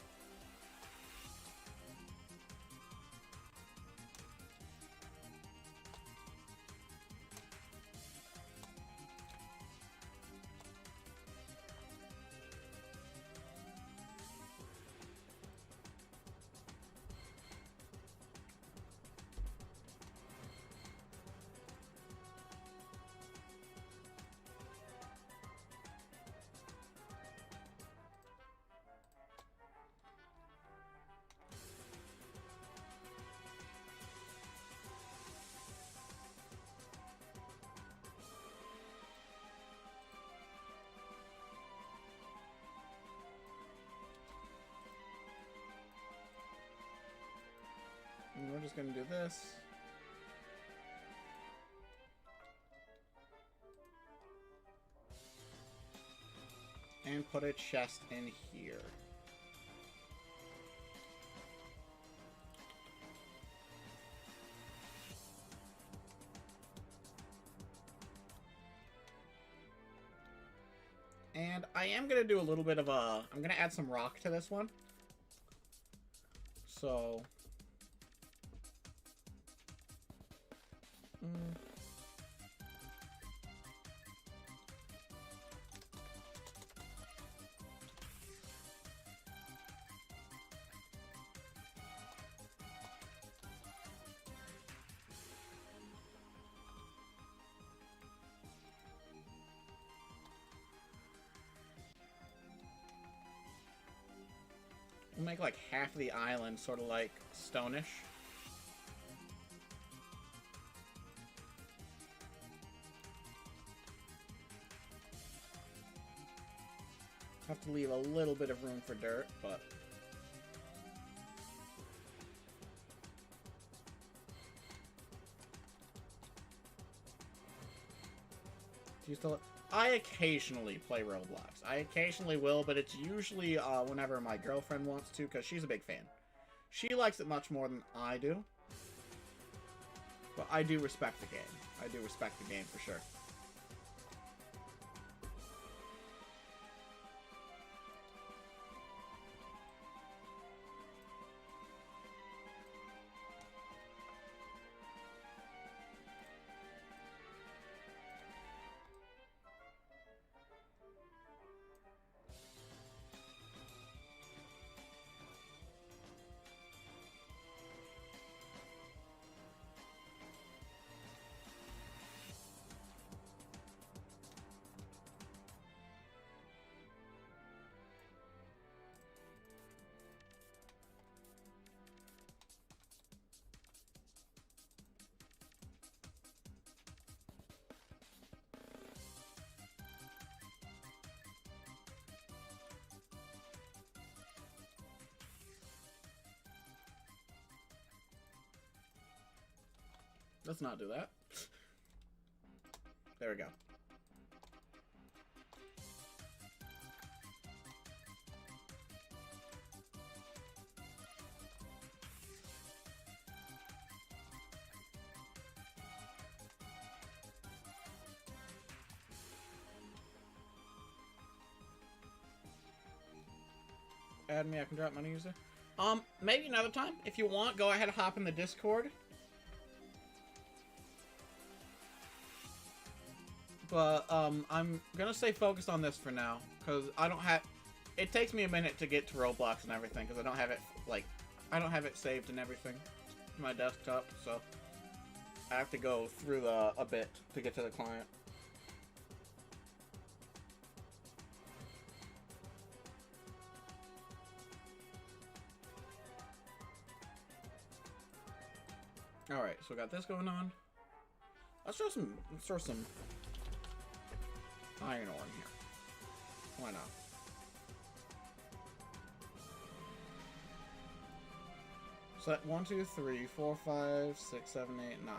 And we're just going to do this. And put a chest in here. I am gonna do a little bit of a... I'm gonna add some rock to this one. So... We'll make like half of the island sort of like stonish. Have to leave a little bit of room for dirt, but... Do you still... I occasionally play Roblox. I occasionally will, but it's usually whenever my girlfriend wants to, because she's a big fan. She likes it much more than I do. But I do respect the game. I do respect the game for sure. Let's not do that. There we go. Add me, I can drop money user. Maybe another time. If you want, go ahead and hop in the Discord. But, I'm gonna stay focused on this for now, because I don't have... It takes me a minute to get to Roblox and everything, because I don't have it, like... I don't have it saved and everything to my desktop, so... I have to go through a bit to get to the client. Alright, so we got this going on. Let's throw some iron ore in here. Why not? So that 1, 2, 3, 4, 5, 6, 7, 8, 9.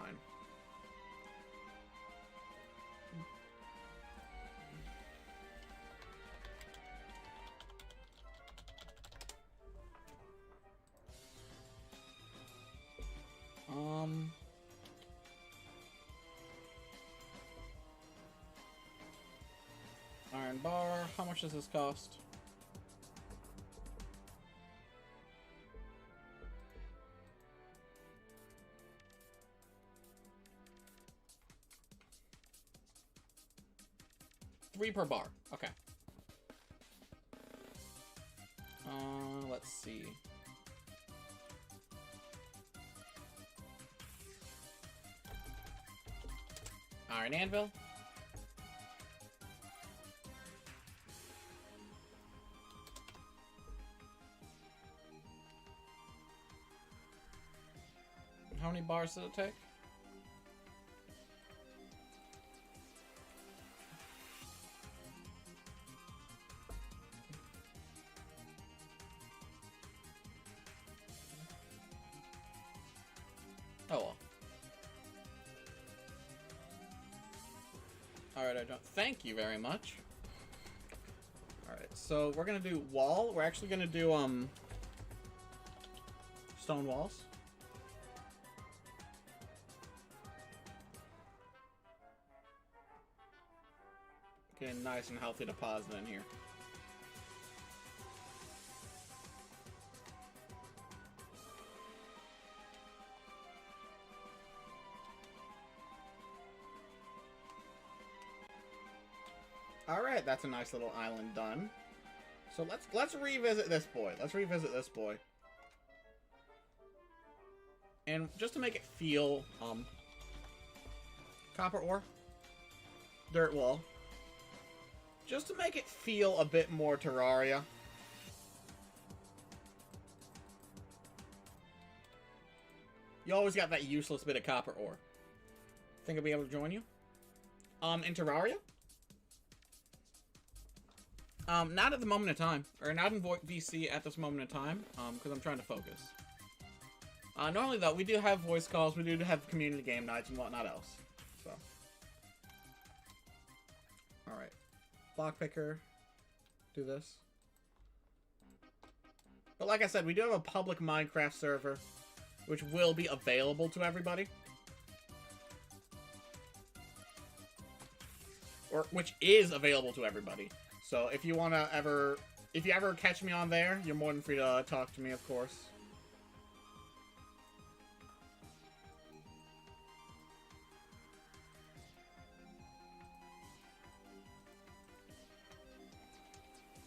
Iron bar. How much does this cost? $3 per bar. Okay. Let's see. Iron anvil. How many bars does it take? Oh well. Alright, I don't... Thank you very much. Alright, so we're gonna do wall. We're actually gonna do, stone walls. Getting nice and healthy deposit in here. Alright, that's a nice little island done. So let's revisit this boy. Let's revisit this boy. And just to make it feel, copper ore, dirt wall. Just to make it feel a bit more Terraria. You always got that useless bit of copper ore. Think I'll be able to join you? In Terraria? Not at the moment in time. Or not in VC at this moment in time. Because I'm trying to focus. Normally, though, we do have voice calls. We do have community game nights and whatnot else. So. Alright. Block picker. Do this. But like I said, we do have a public Minecraft server, which will be available to everybody. Or, which is available to everybody. So, if you wanna ever... If you ever catch me on there, you're more than free to talk to me, of course.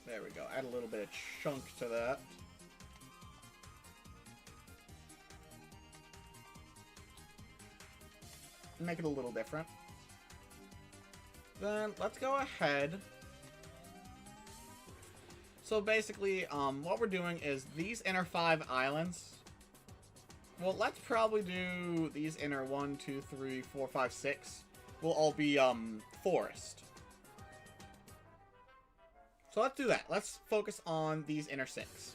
There we go. Add a little bit of chunk to that. Make it a little different. Then let's go ahead. So basically, what we're doing is these inner 5 islands. Well, let's probably do these inner 1, 2, 3, 4, 5, 6. Will all be forest. So let's do that. Let's focus on these inner 6.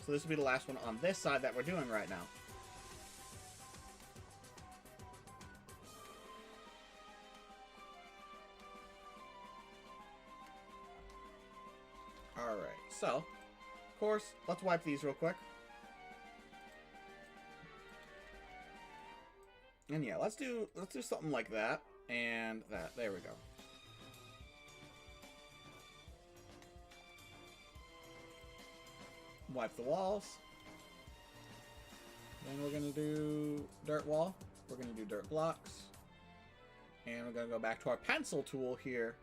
So this will be the last one on this side that we're doing right now. Alright, so, of course, let's wipe these real quick. And yeah, let's do something like that, and that. There we go. Wipe the walls. Then we're gonna do dirt wall. We're gonna do dirt blocks. And we're gonna go back to our pencil tool here.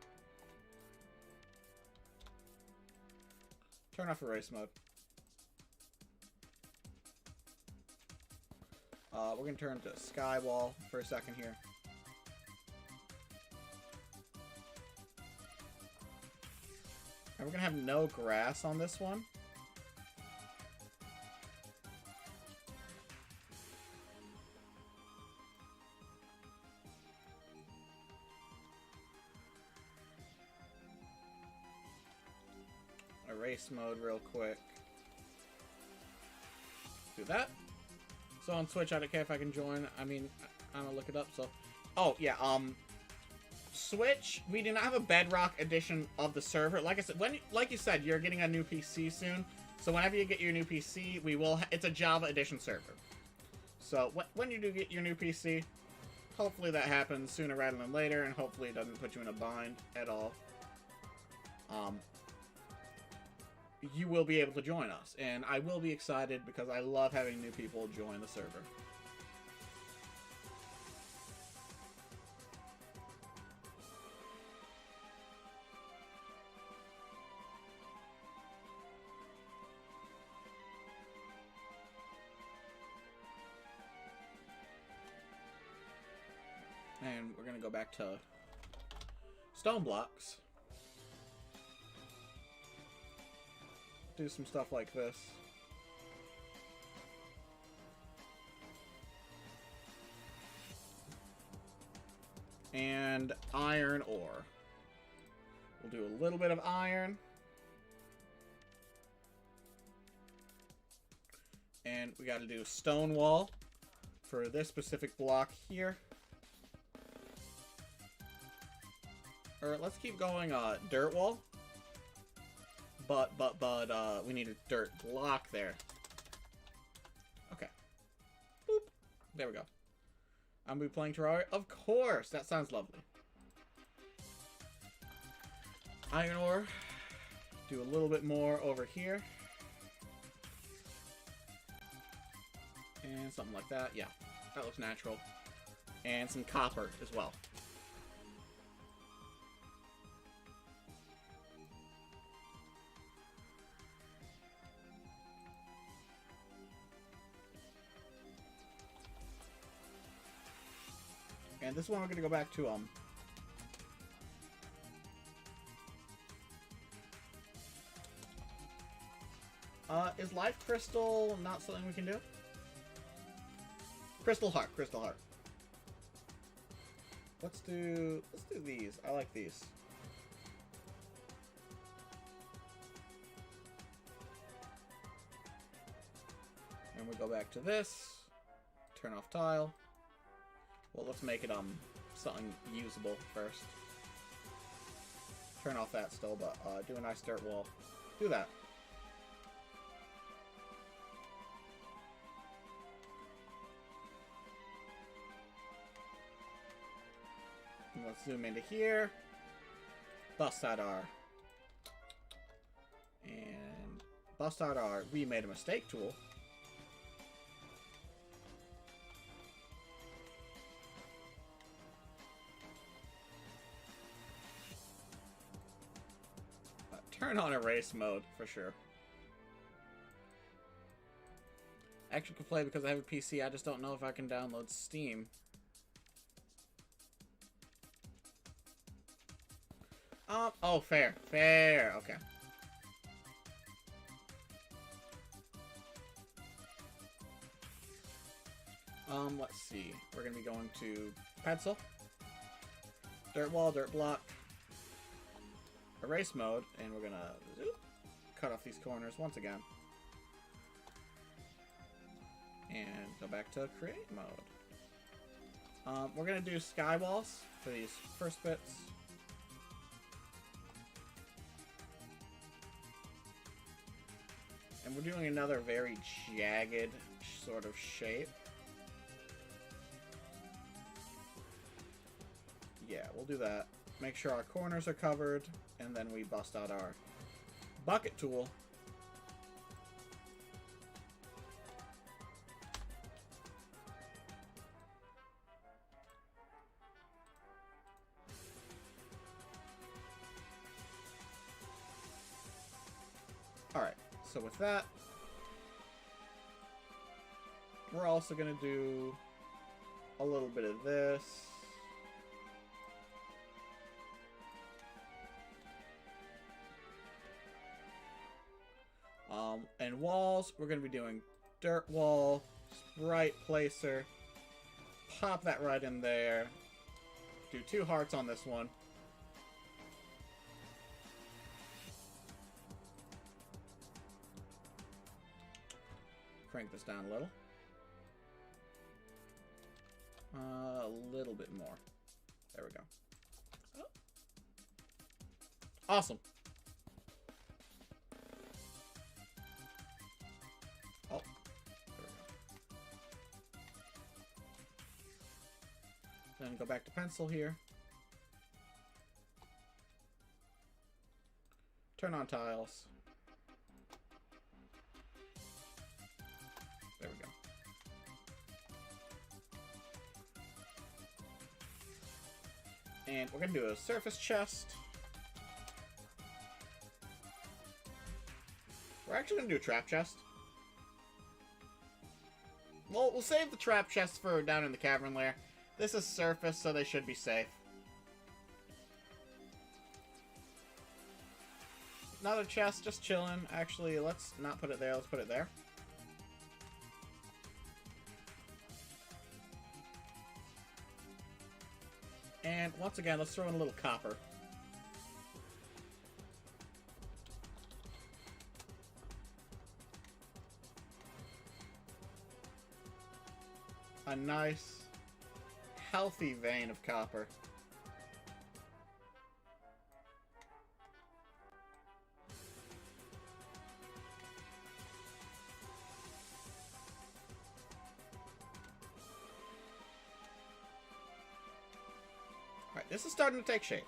Turn off erase mode. We're gonna turn to sky wall for a second here. And we're gonna have no grass on this one. Erase mode real quick. Do that. So on Switch, I don't care if I can join. I mean, I'm gonna look it up. So, oh yeah, Switch. We do not have a Bedrock edition of the server. Like I said, like you said, you're getting a new PC soon. So whenever you get your new PC, we will. It's a Java edition server. So when you do get your new PC, hopefully that happens sooner rather than later, and hopefully it doesn't put you in a bind at all. You will be able to join us, and I will be excited because I love having new people join the server. And we're gonna go back to stone blocks. Do some stuff like this. And iron ore. We'll do a little bit of iron. And we got to do a stone wall for this specific block here. Or let's keep going dirt wall. But, we need a dirt block there. Okay. Boop. There we go. I'm gonna be playing Terraria. Of course! That sounds lovely. Iron ore. Do a little bit more over here. And something like that. Yeah. That looks natural. And some copper as well. And this one we're gonna go back to is Life Crystal not something we can do? Crystal Heart, Crystal Heart. Let's do these. I like these. And we go back to this. Turn off tile. Well, let's make it something usable first. Turn off that still, but do a nice dirt wall. Do that. And let's zoom into here. Bust out our. And bust out our we made a mistake tool. Turn on erase mode for sure. I actually can play because I have a PC. I just don't know if I can download Steam. Oh, fair. Fair. Okay. Let's see. We're gonna be going to pencil, dirt wall, dirt block, erase mode, and we're gonna cut off these corners once again. And go back to create mode. We're gonna do sky walls for these first bits. And we're doing another very jagged sort of shape. Yeah, we'll do that. Make sure our corners are covered, and then we bust out our bucket tool. Alright, so with that, we're also going to do a little bit of this. And walls, we're going to be doing dirt wall, sprite placer, pop that right in there, do 2 hearts on this one. Crank this down a little. A little bit more. There we go. Oh. Awesome. Oh. There we go. Then go back to pencil here. Turn on tiles. There we go. And we're going to do a surface chest. We're actually going to do a trap chest. Well, we'll save the trap chest for down in the cavern lair. This is surface, so they should be safe. Another chest, just chilling. Actually, let's not put it there. Let's put it there. And once again, let's throw in a little copper. A nice, healthy vein of copper. Alright, this is starting to take shape.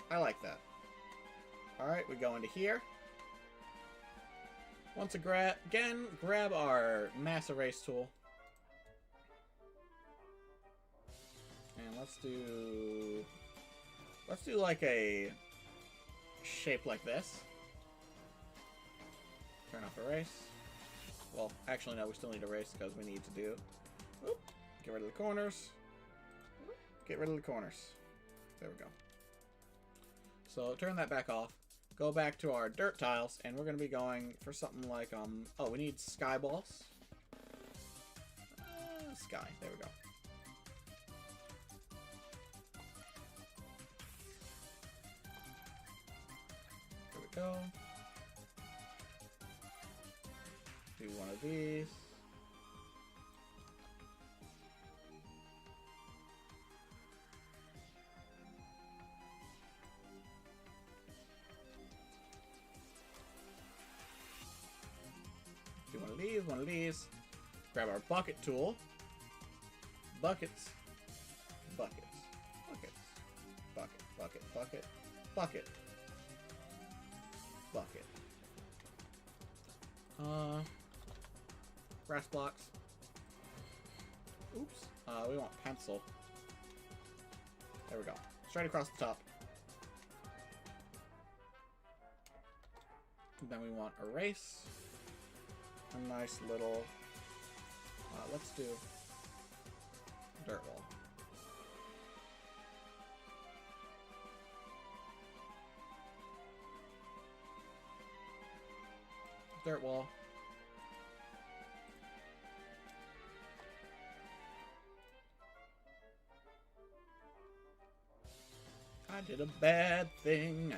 I like that. Alright, we go into here. Once again, grab our mass erase tool. And let's do like a shape like this. Turn off erase. Well, actually no, we still need erase because we need to do, get rid of the corners. Get rid of the corners. There we go. So turn that back off. Go back to our dirt tiles, and we're going to be going for something like, oh, we need sky balls. Sky. There we go. There we go. Do one of these. Do one of these, one of these. Grab our bucket tool. Buckets. Buckets. Buckets. Bucket. Bucket. Bucket. Bucket. Bucket. Grass blocks. Oops. We want pencil. There we go. Straight across the top. And then we want erase. A nice little... let's do dirt wall. Dirt wall. I did a bad thing.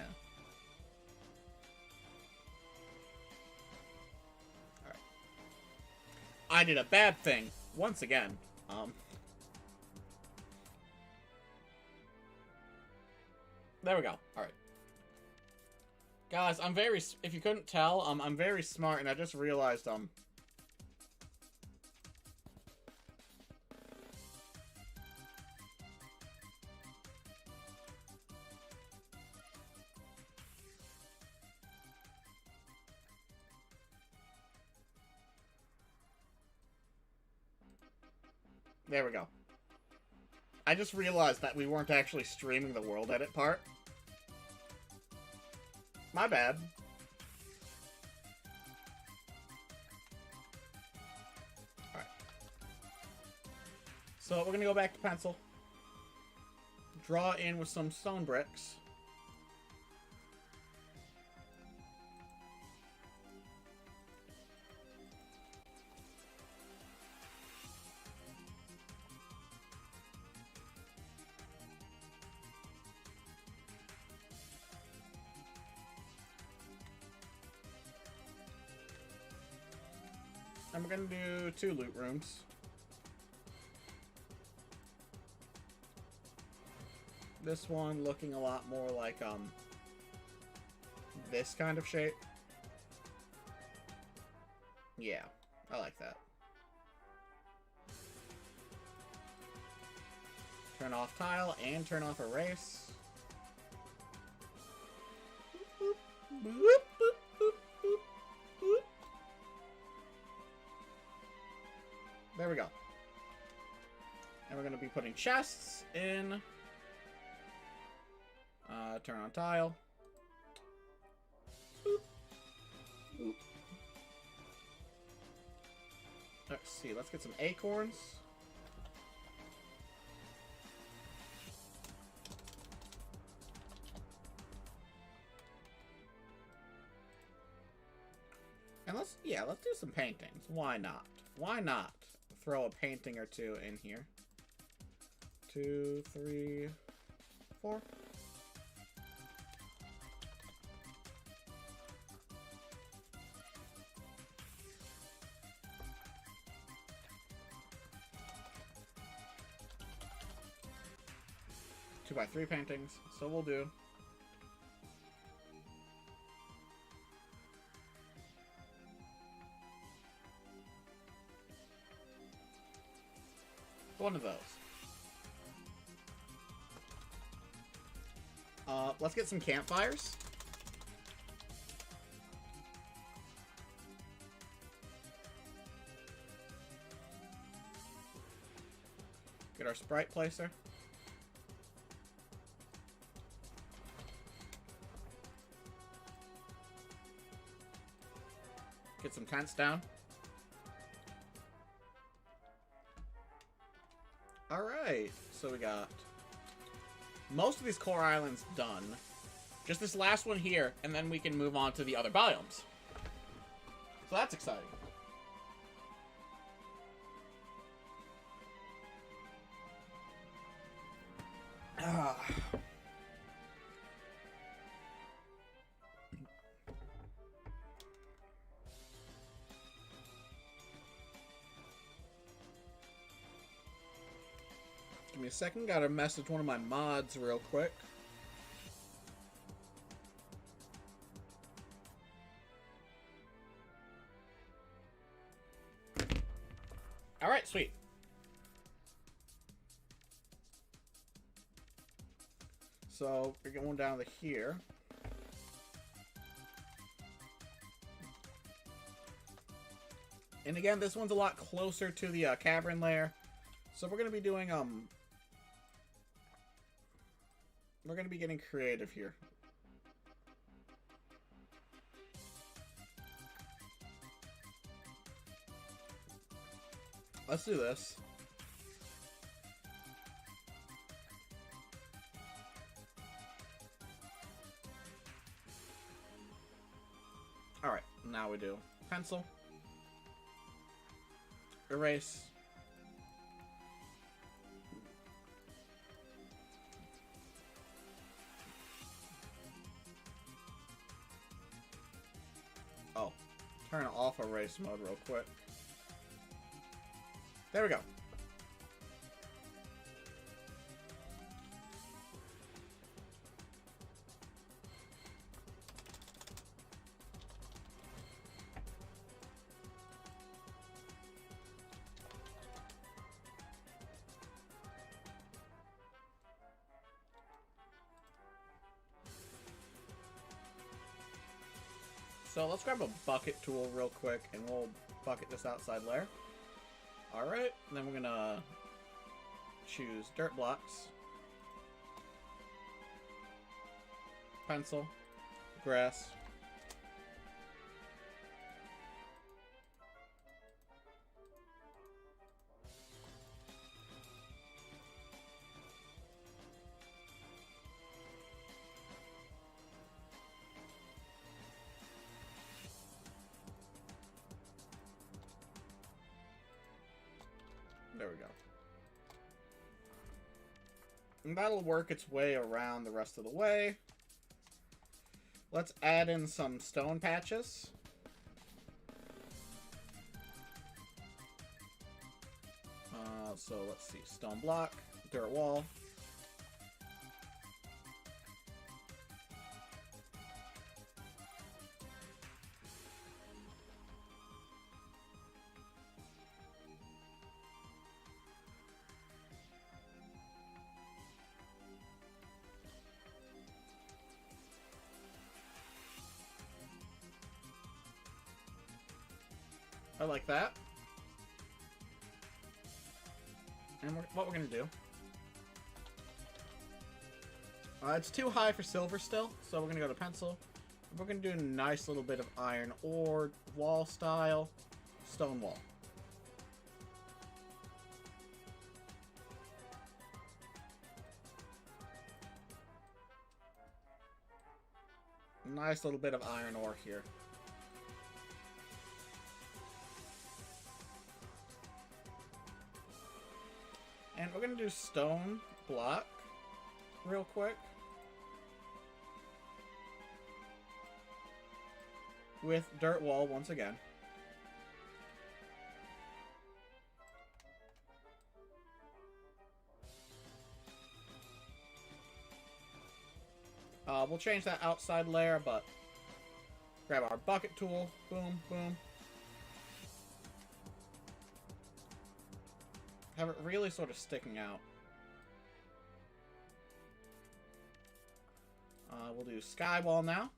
Alright. I did a bad thing. Once again. There we go. Alright. Guys, I'm very... If you couldn't tell, I'm very smart, and I just realized, There we go. I just realized that we weren't actually streaming the world edit part. My bad. Alright. So we're gonna go back to pencil. Draw in with some stone bricks. And we're gonna do 2 loot rooms. This one looking a lot more like, this kind of shape. Yeah, I like that. Turn off tile and turn off erase. Boop, boop, boop, boop, boop, boop. There we go. And we're going to be putting chests in. Turn on tile. Boop. Boop. Let's see. Let's get some acorns. And let's do some paintings. Why not? Why not throw a painting or 2 in here? 2, 3, 4. Two by 3 paintings, so we'll do. One of those. Let's get some campfires. Get our sprite placer. Get some tents down. Alright, so we got most of these core islands done. Just this last one here, and then we can move on to the other biomes. So that's exciting. Give me a second. Gotta message one of my mods real quick. Alright, sweet. So, we're going down to here. And again, this one's a lot closer to the cavern lair. So we're going to be doing, we're going to be getting creative here. Let's do this. Alright, now we do pencil. Erase. Oh, turn off erase mode real quick. There we go. So let's grab a bucket tool real quick and we'll bucket this outside layer. Alright, then we're gonna choose dirt blocks, pencil, grass, there we go. And that'll work its way around the rest of the way. Let's add in some stone patches. So let's see, stone block, dirt wall. I like that. And what we're going to do... it's too high for silver still, so we're going to go to pencil. We're going to do a nice little bit of iron ore, wall style, stone wall. Nice little bit of iron ore here. And we're going to do stone block real quick. With dirt wall once again. We'll change that outside layer, but grab our bucket tool. Boom, boom. Have it really sort of sticking out. We'll do skywall now.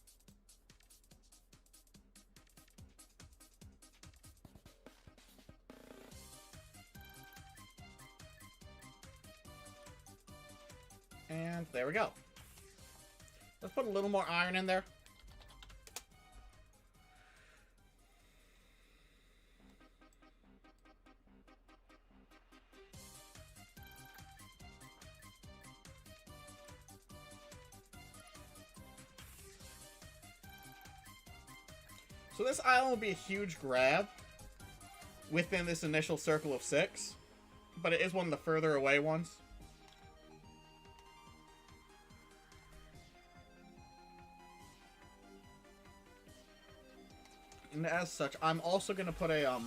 And there we go. Let's put a little more iron in there. So this island will be a huge grab within this initial circle of 6, but it is one of the further away ones. And as such, I'm also going to put a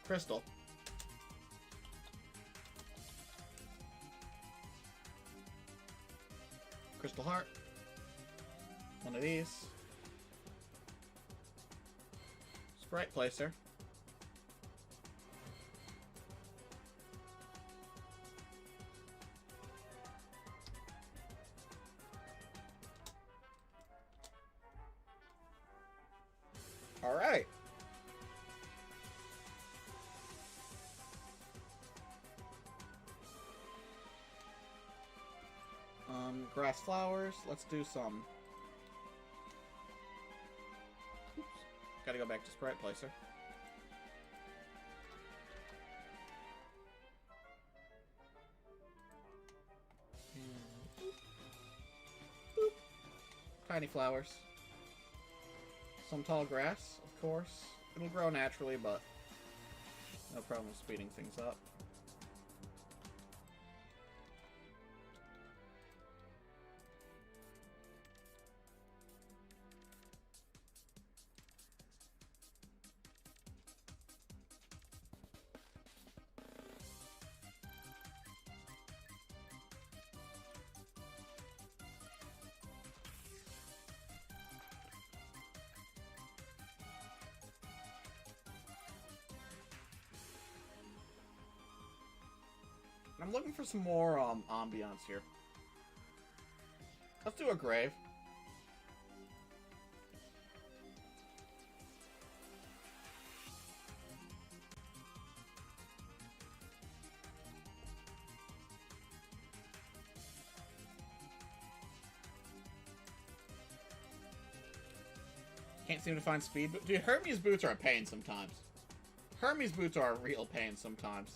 crystal. Crystal heart. One of these. Sprite placer. All right. Grass flowers. Let's do some. Oops. Gotta go back to Sprite Placer. Boop. Boop. Tiny flowers. Some tall grass, of course. It'll grow naturally, but no problem speeding things up. I'm looking for some more ambiance here. Let's do a grave. Can't seem to find speed, but dude, Hermes boots are a pain sometimes. Hermes boots are a real pain sometimes.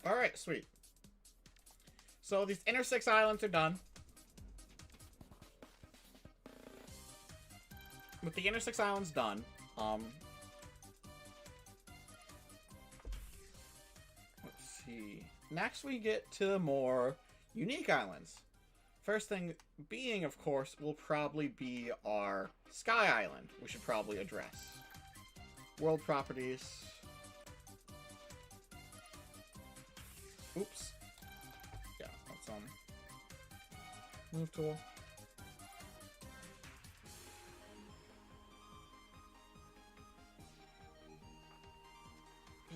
Alright, sweet. So these inner 6 islands are done. With the inner 6 islands done, let's see. Next we get to more unique islands. First thing being, of course, will probably be our Sky Island, we should probably address. World properties. Oops. Yeah, that's move tool.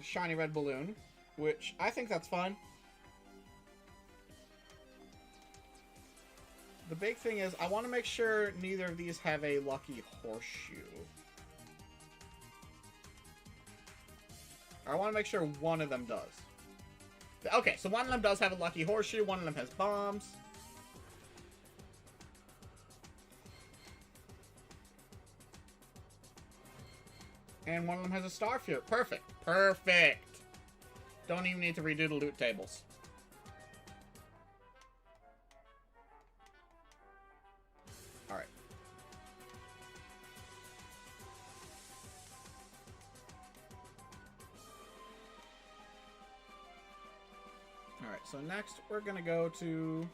Shiny red balloon, which I think that's fine. The big thing is I want to make sure neither of these have a lucky horseshoe. I want to make sure one of them does. Okay, so one of them does have a lucky horseshoe, one of them has bombs. And one of them has a star fear. Perfect. Perfect. Don't even need to redo the loot tables. Alright. Alright, so next we're gonna go to...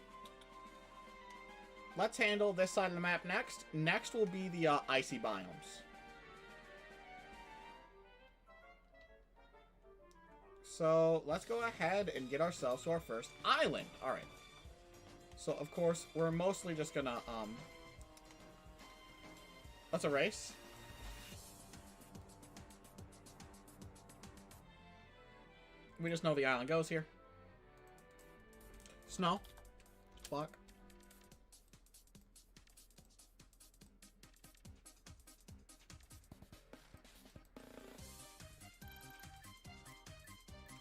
Let's handle this side of the map next. Next will be the icy biomes. So let's go ahead and get ourselves to our first island. Alright. So of course, we're mostly just gonna, let's erase. We just know the island goes here. Snow. Block.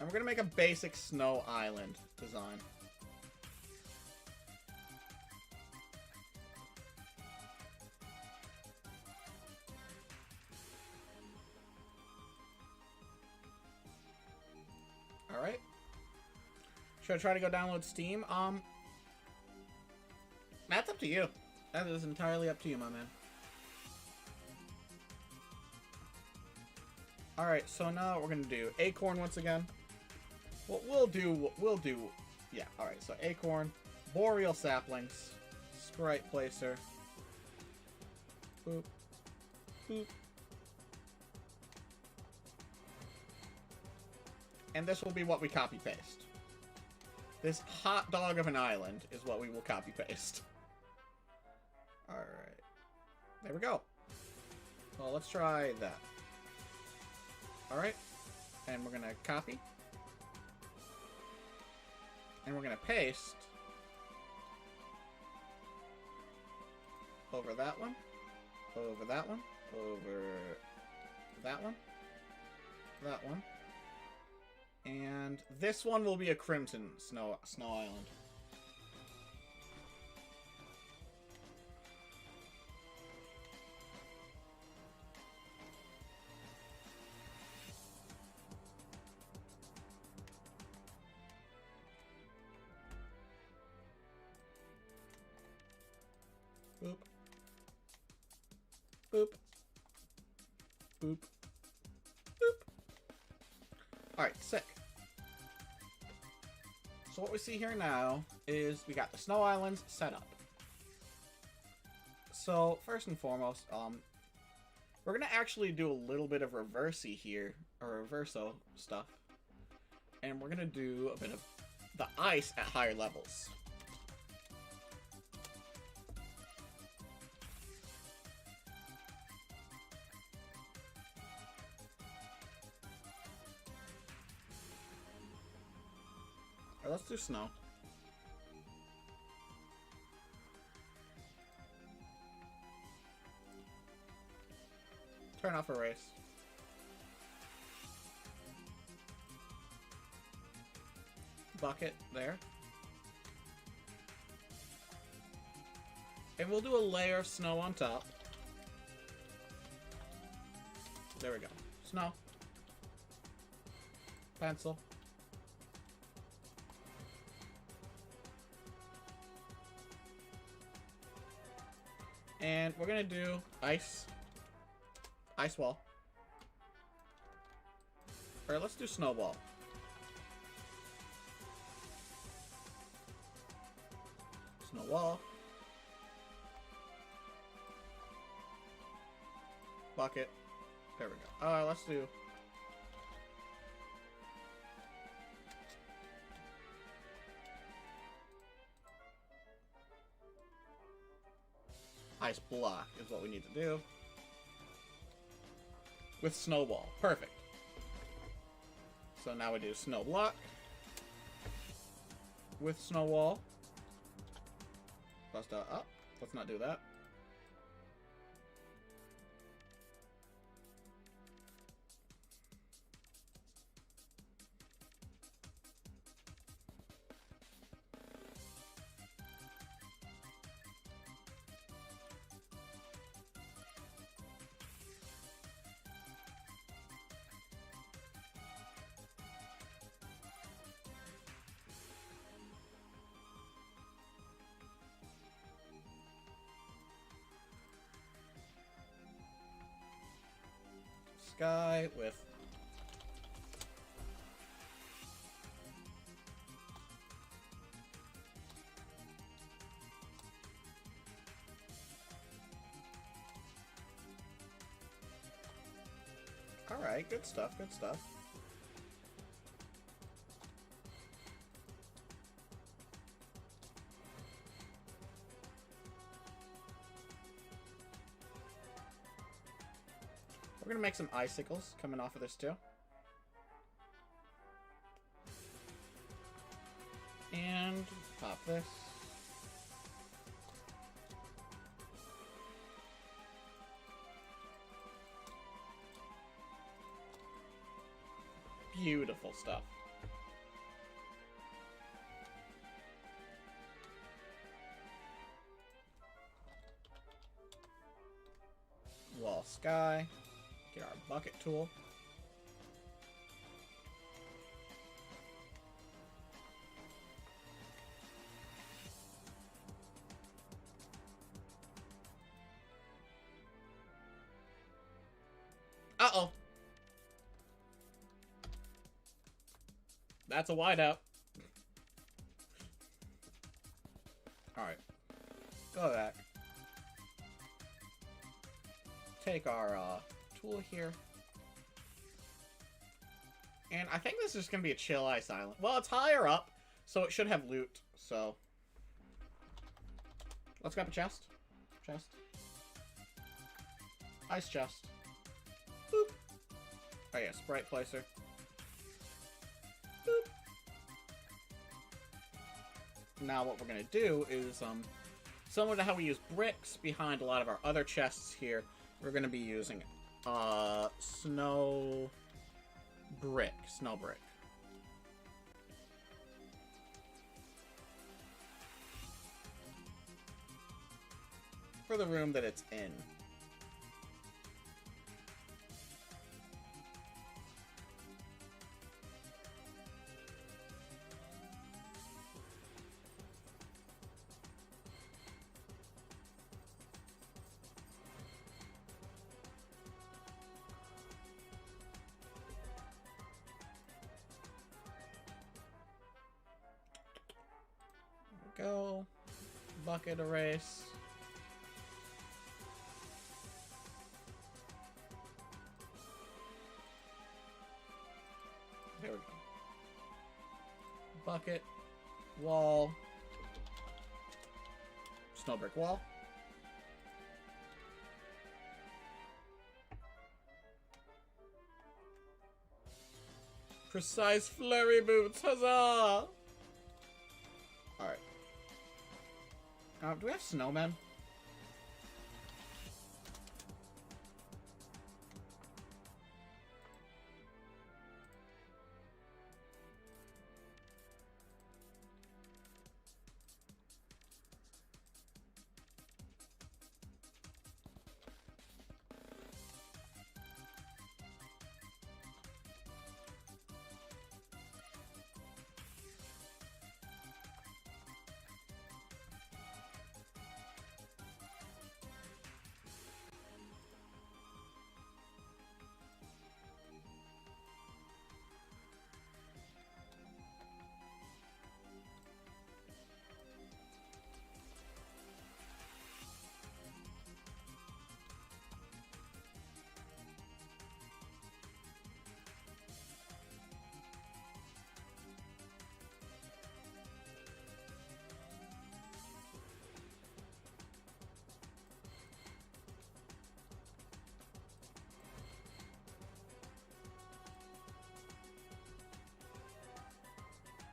And we're gonna make a basic snow island design. Alright. Should I try to go download Steam? That's up to you. That is entirely up to you, my man. Alright, so now we're gonna do Acorn once again. What we'll do, yeah, alright, so Acorn, Boreal Saplings, Sprite Placer, boop, boop. And this will be what we copy-paste. This hot dog of an island is what we will copy-paste. Alright. There we go. Well, let's try that. Alright. And we're gonna copy. And we're gonna paste over that one, over that one, over that one, that one. And this one will be a Crimson Snow Island. Boop. Boop. Boop. Boop. Alright, sick. So what we see here now is we got the snow islands set up. So first and foremost, we're gonna actually do a little bit of reversey here, or reverso stuff. And we're gonna do a bit of the ice at higher levels. Let's do snow. Turn off erase. Bucket there. And we'll do a layer of snow on top. There we go. Snow. Pencil. And we're gonna do ice. Ice wall. Or let's do snowball. Snow wall. Bucket. There we go. Let's do ice block is what we need to do. With snowball. Perfect. So now we do snow block. With snow wall. Bust up. Let's not do that. Sky with alright, good stuff, good stuff. We're gonna make some icicles coming off of this too. And pop this. Beautiful stuff. Wall sky. Get our bucket tool. Uh-oh. That's a wideout. Alright. Go back. Take our tool here. And I think this is going to be a chill ice island. Well, it's higher up, so it should have loot. So, let's grab a chest. Chest. Ice chest. Boop. Oh yeah, sprite placer. Boop. Now what we're going to do is, similar to how we use bricks behind a lot of our other chests here, we're going to be using snow brick. For the room that it's in. Go. Bucket erase. There we go. Bucket. Wall. Snow brick wall. Precise flurry boots. Huzzah! Alright. Do we have snowmen?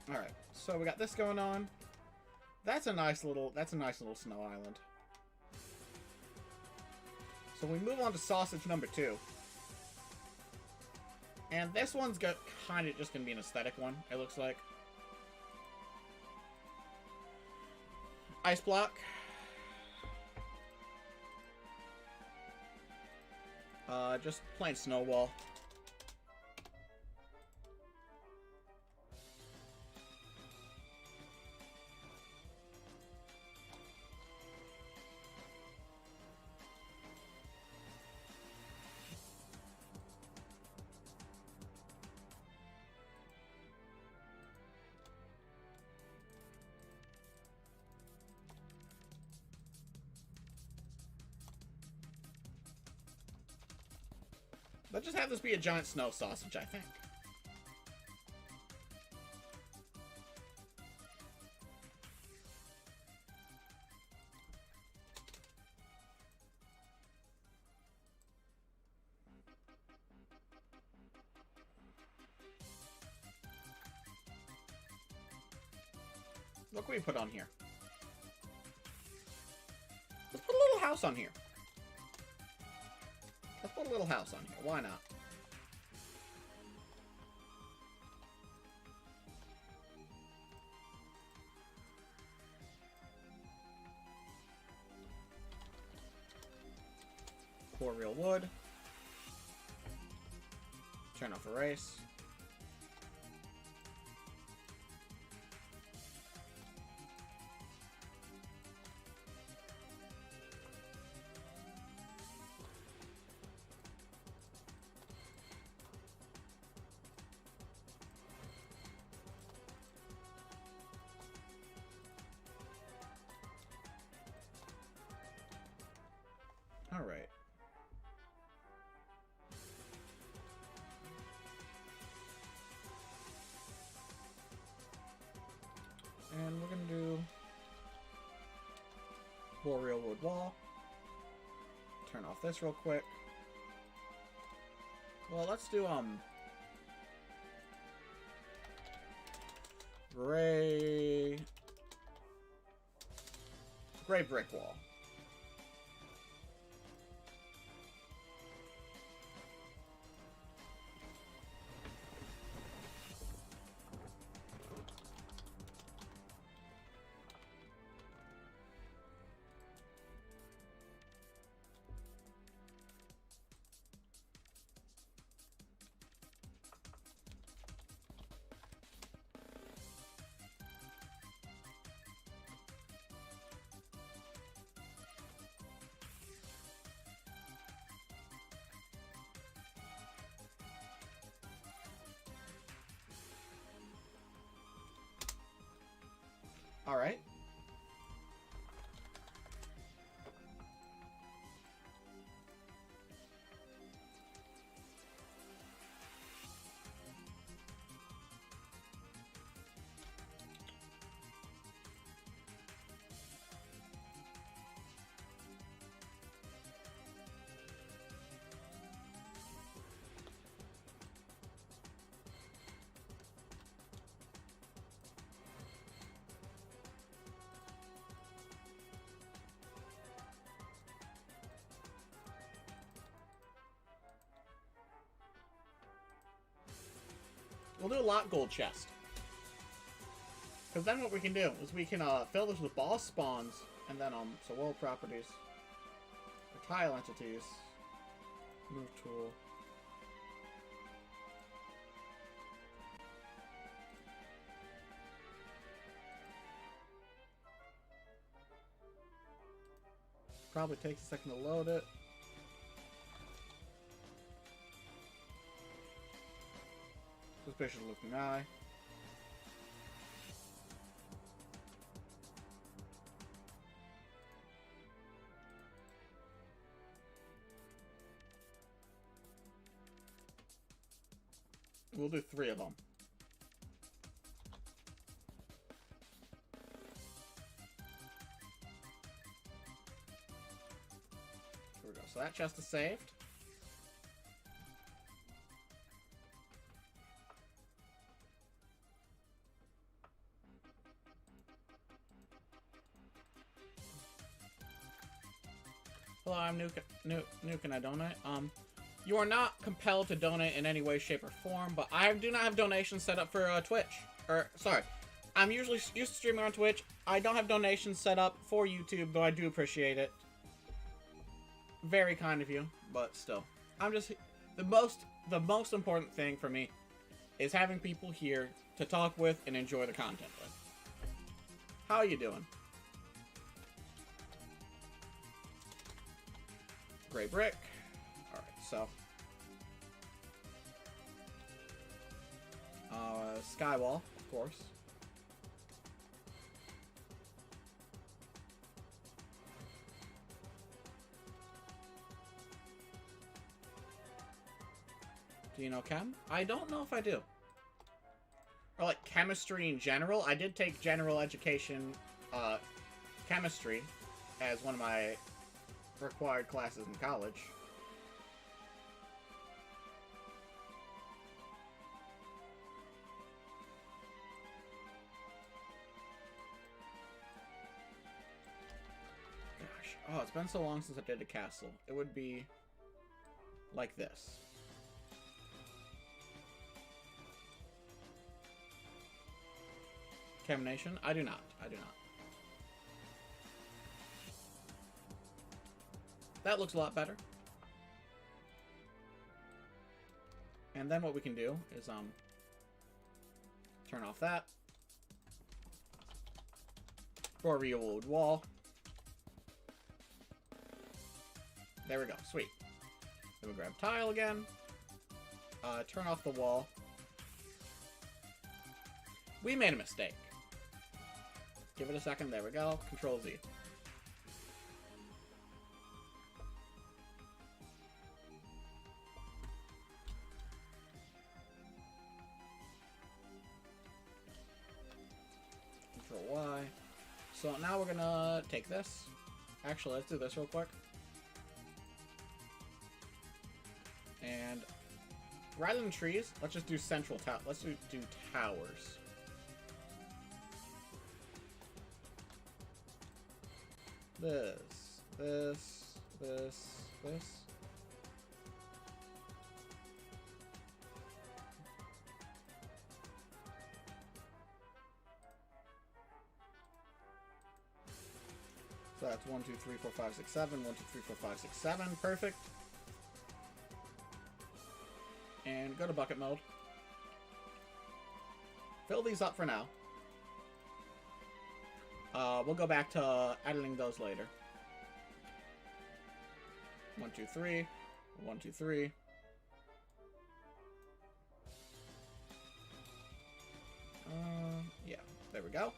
Alright, so we got this going on. That's a nice little snow island. So we move on to sausage number 2. And this one's kind of just going to be an aesthetic one, it looks like. Ice block. Just plain snow wall. Let's just have this be a giant snow sausage, I think. Look what we put on here. Let's put a little house on here. Let's put a little house on here. Why not? Pour real wood. Turn off erase. All right. And we're gonna do real wood wall. Turn off this real quick. Well, let's do gray brick wall. All right. We'll do a lot gold chest. Because then what we can do is we can fill this with boss spawns, and then so world properties, or tile entities, move tool. Probably takes a second to load it. Suspicious looking eye. We'll do 3 of them. Here we go. So that chest is saved. Hello, I'm Nuke and I donate. You are not compelled to donate in any way, shape, or form, but I do not have donations set up for Twitch. Or, sorry, I'm usually used to streaming on Twitch. I don't have donations set up for YouTube, though I do appreciate it. Very kind of you, but still. I'm just, the most important thing for me is having people here to talk with and enjoy the content with. How are you doing? Gray brick. Alright, so. Skywall, of course. Do you know chem? I don't know if I do. Or like chemistry in general. I did take general education chemistry as one of my required classes in college. Oh, it's been so long since I did a castle. It would be like this. Camination? I do not. I do not. That looks a lot better. And then what we can do is turn off that. For a reload wall. There we go. Sweet. Then we grab tile again. Turn off the wall. We made a mistake. Give it a second. There we go. Control Z. Control Y. So now we're gonna take this. Actually, let's do this real quick. And rather than trees, let's just do central tower. Let's do towers. This. So that's 1, 2, 3, 4, 5, 6, 7. 1, 2, 3, 4, 5, 6, 7. Perfect. And go to bucket mode. Fill these up for now. We'll go back to editing those later. 1, 2, 3. 1, 2, 3. Yeah, there we go.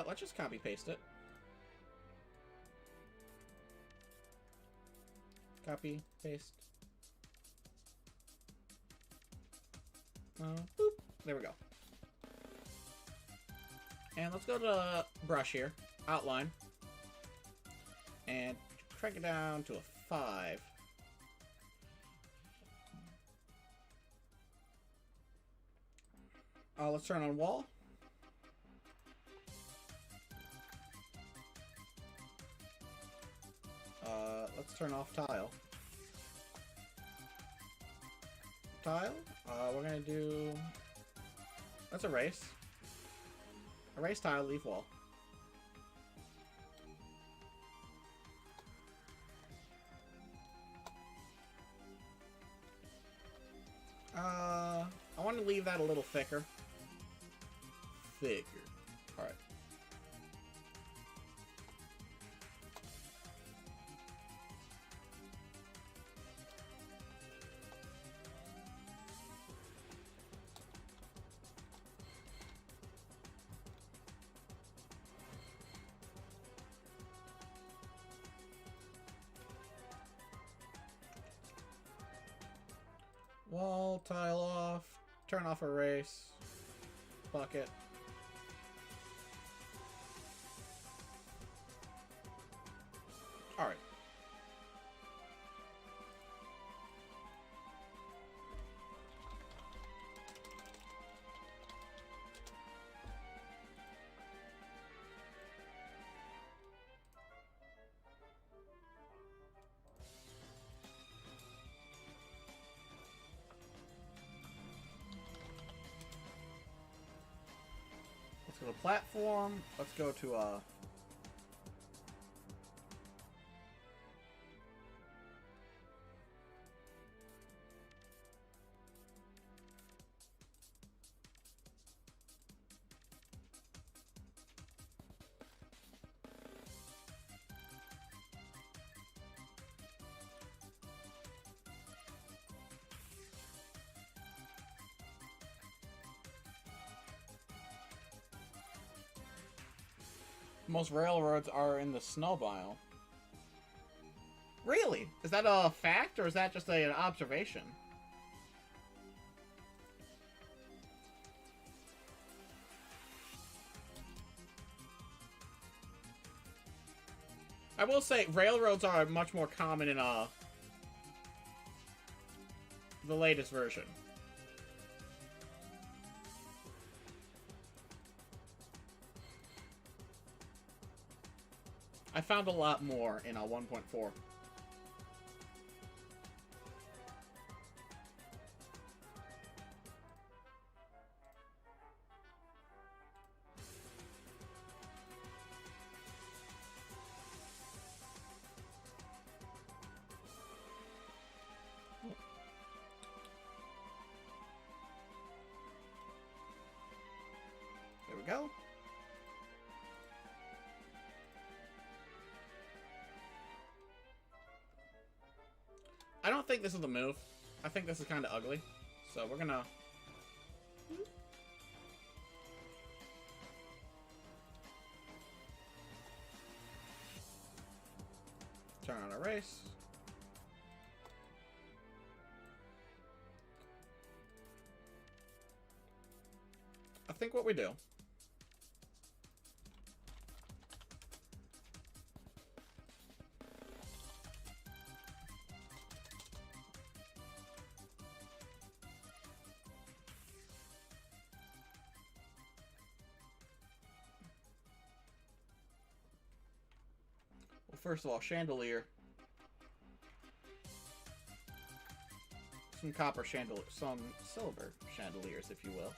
Let's just copy paste it. Copy, paste. Boop. There we go. And let's go to brush here, outline, and crank it down to a 5. Let's turn on wall. Let's turn off tile. We're gonna do... Let's erase. Erase tile, leave wall. I want to leave that a little thicker. Alright. Wall, tile off, turn off erase, bucket. Alright. Let's go to platform. Let's go to most railroads are in the snow biome. Really? Is that a fact, or is that just an observation? I will say, railroads are much more common in the latest version. found a lot more in 1.4. There we go. I don't think this is the move. I think this is kind of ugly. So we're gonna... turn on a race. I think what we do... First of all, chandelier. Some copper chandelier, some silver chandeliers, if you will.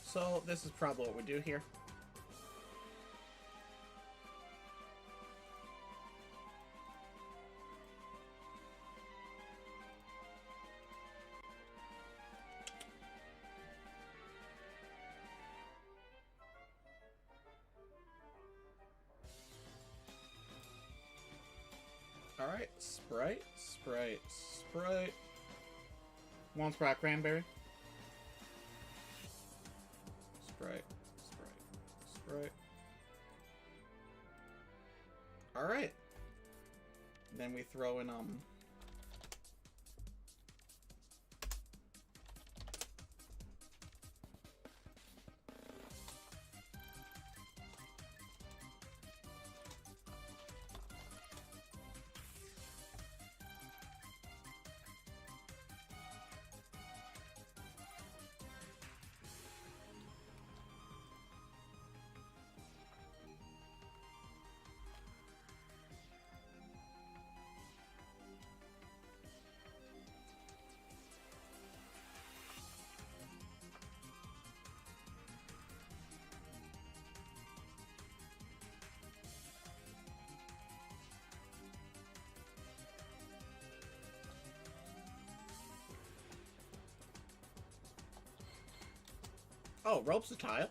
So, this is probably what we do here. Alright, Sprite, Sprite, Sprite. One Sprite Cranberry. Sprite, Sprite, Sprite. Alright. Then we throw in, oh, rope's a tile?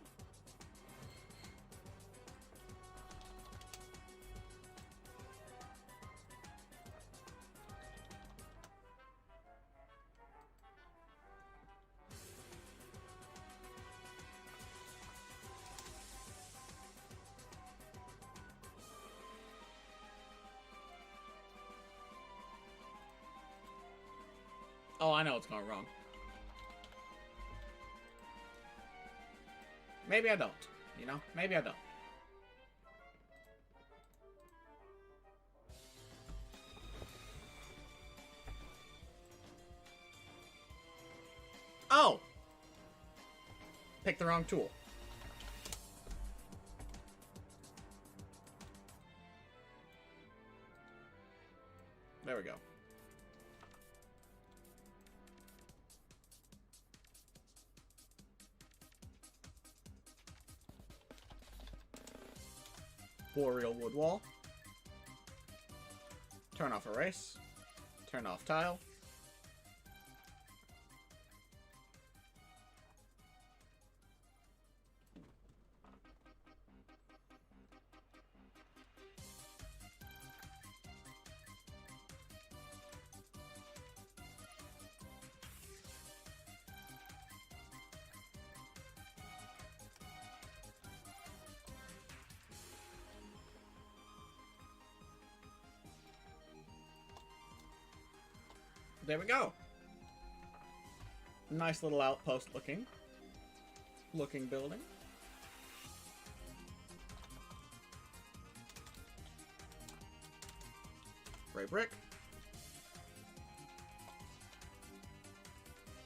Oh, I know what's going wrong. Maybe I don't, you know? Maybe I don't. Oh! Picked the wrong tool. There we go. Boreal wood wall. Turn off erase. Turn off tile. There we go. Nice little outpost looking building. Gray brick.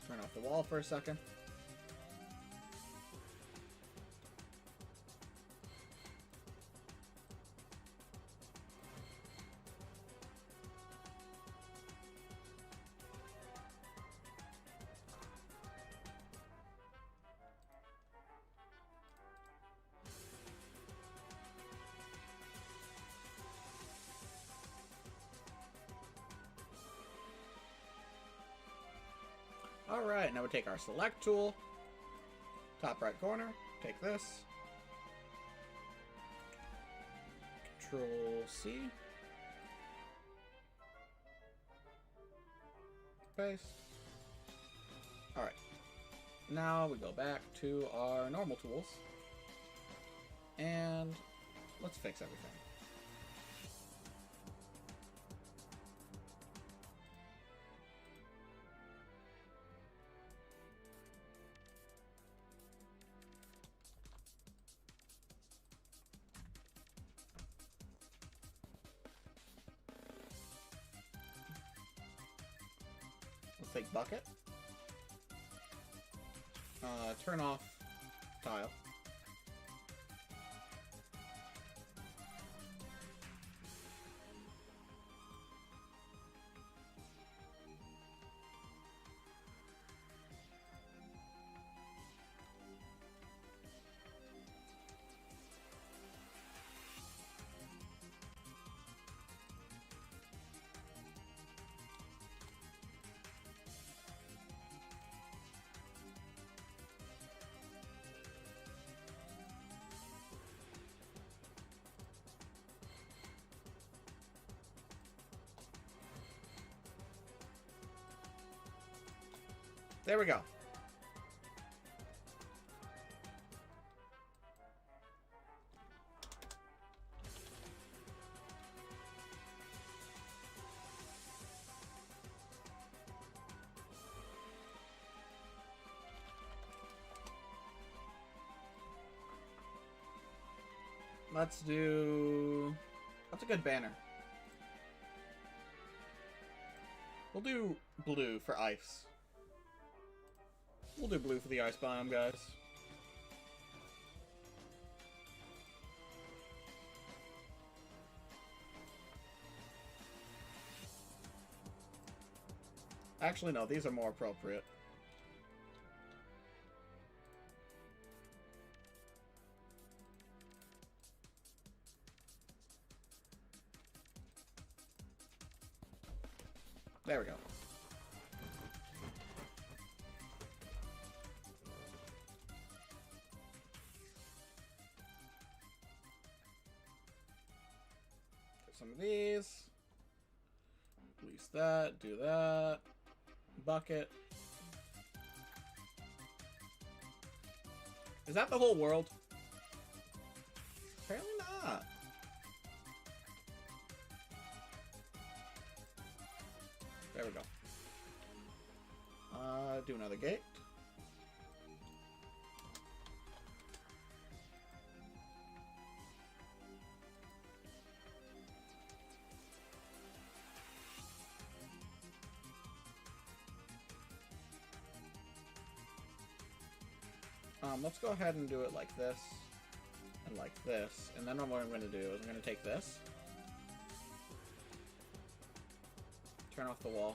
Turn off the wall for a second. Alright, now we take our select tool, top right corner, take this, Control C, paste. Alright, now we go back to our normal tools, and let's fix everything. Take bucket. Turn off tile. There we go. Let's do... What's a good banner? We'll do blue for ice. We'll do blue for the ice biome, guys. Actually, no, these are more appropriate. There we go. Some of these. Release that, do that. Bucket. Is that the whole world? Apparently not. There we go. Do another gate. Let's go ahead and do it like this, and like this, and then what I'm going to do is I'm going to take this, turn off the wall,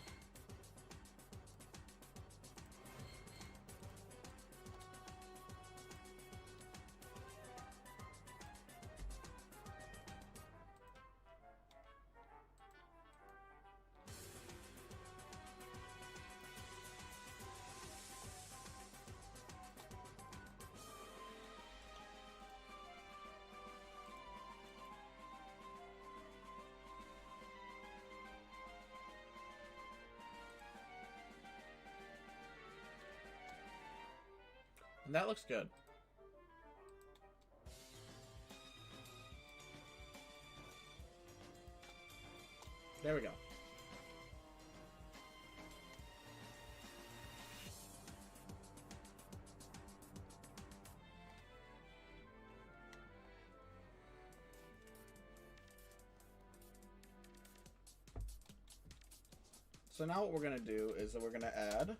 and that looks good. There we go. So now what we're gonna do is that we're gonna add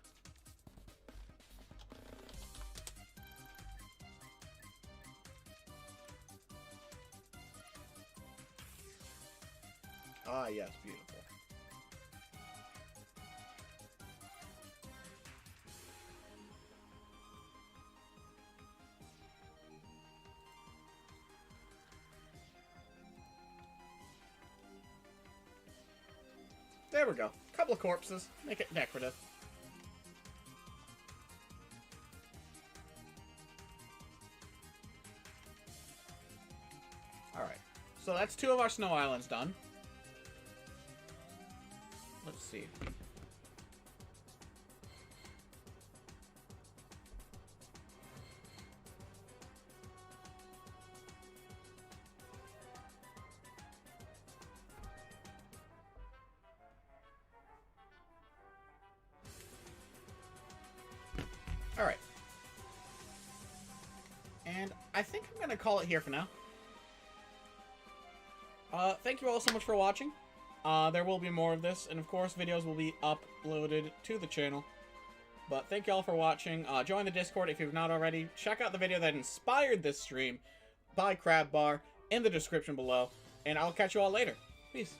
yes, beautiful. There we go. Couple of corpses. Make it decorative. Alright. So that's 2 of our snow islands done. Let's see. Alright. And I think I'm going to call it here for now. Thank you all so much for watching. There will be more of this, and of course videos will be uploaded to the channel. But thank you all for watching. Join the Discord if you've not already. Check out the video that inspired this stream by CrabBar in the description below. And I'll catch you all later. Peace.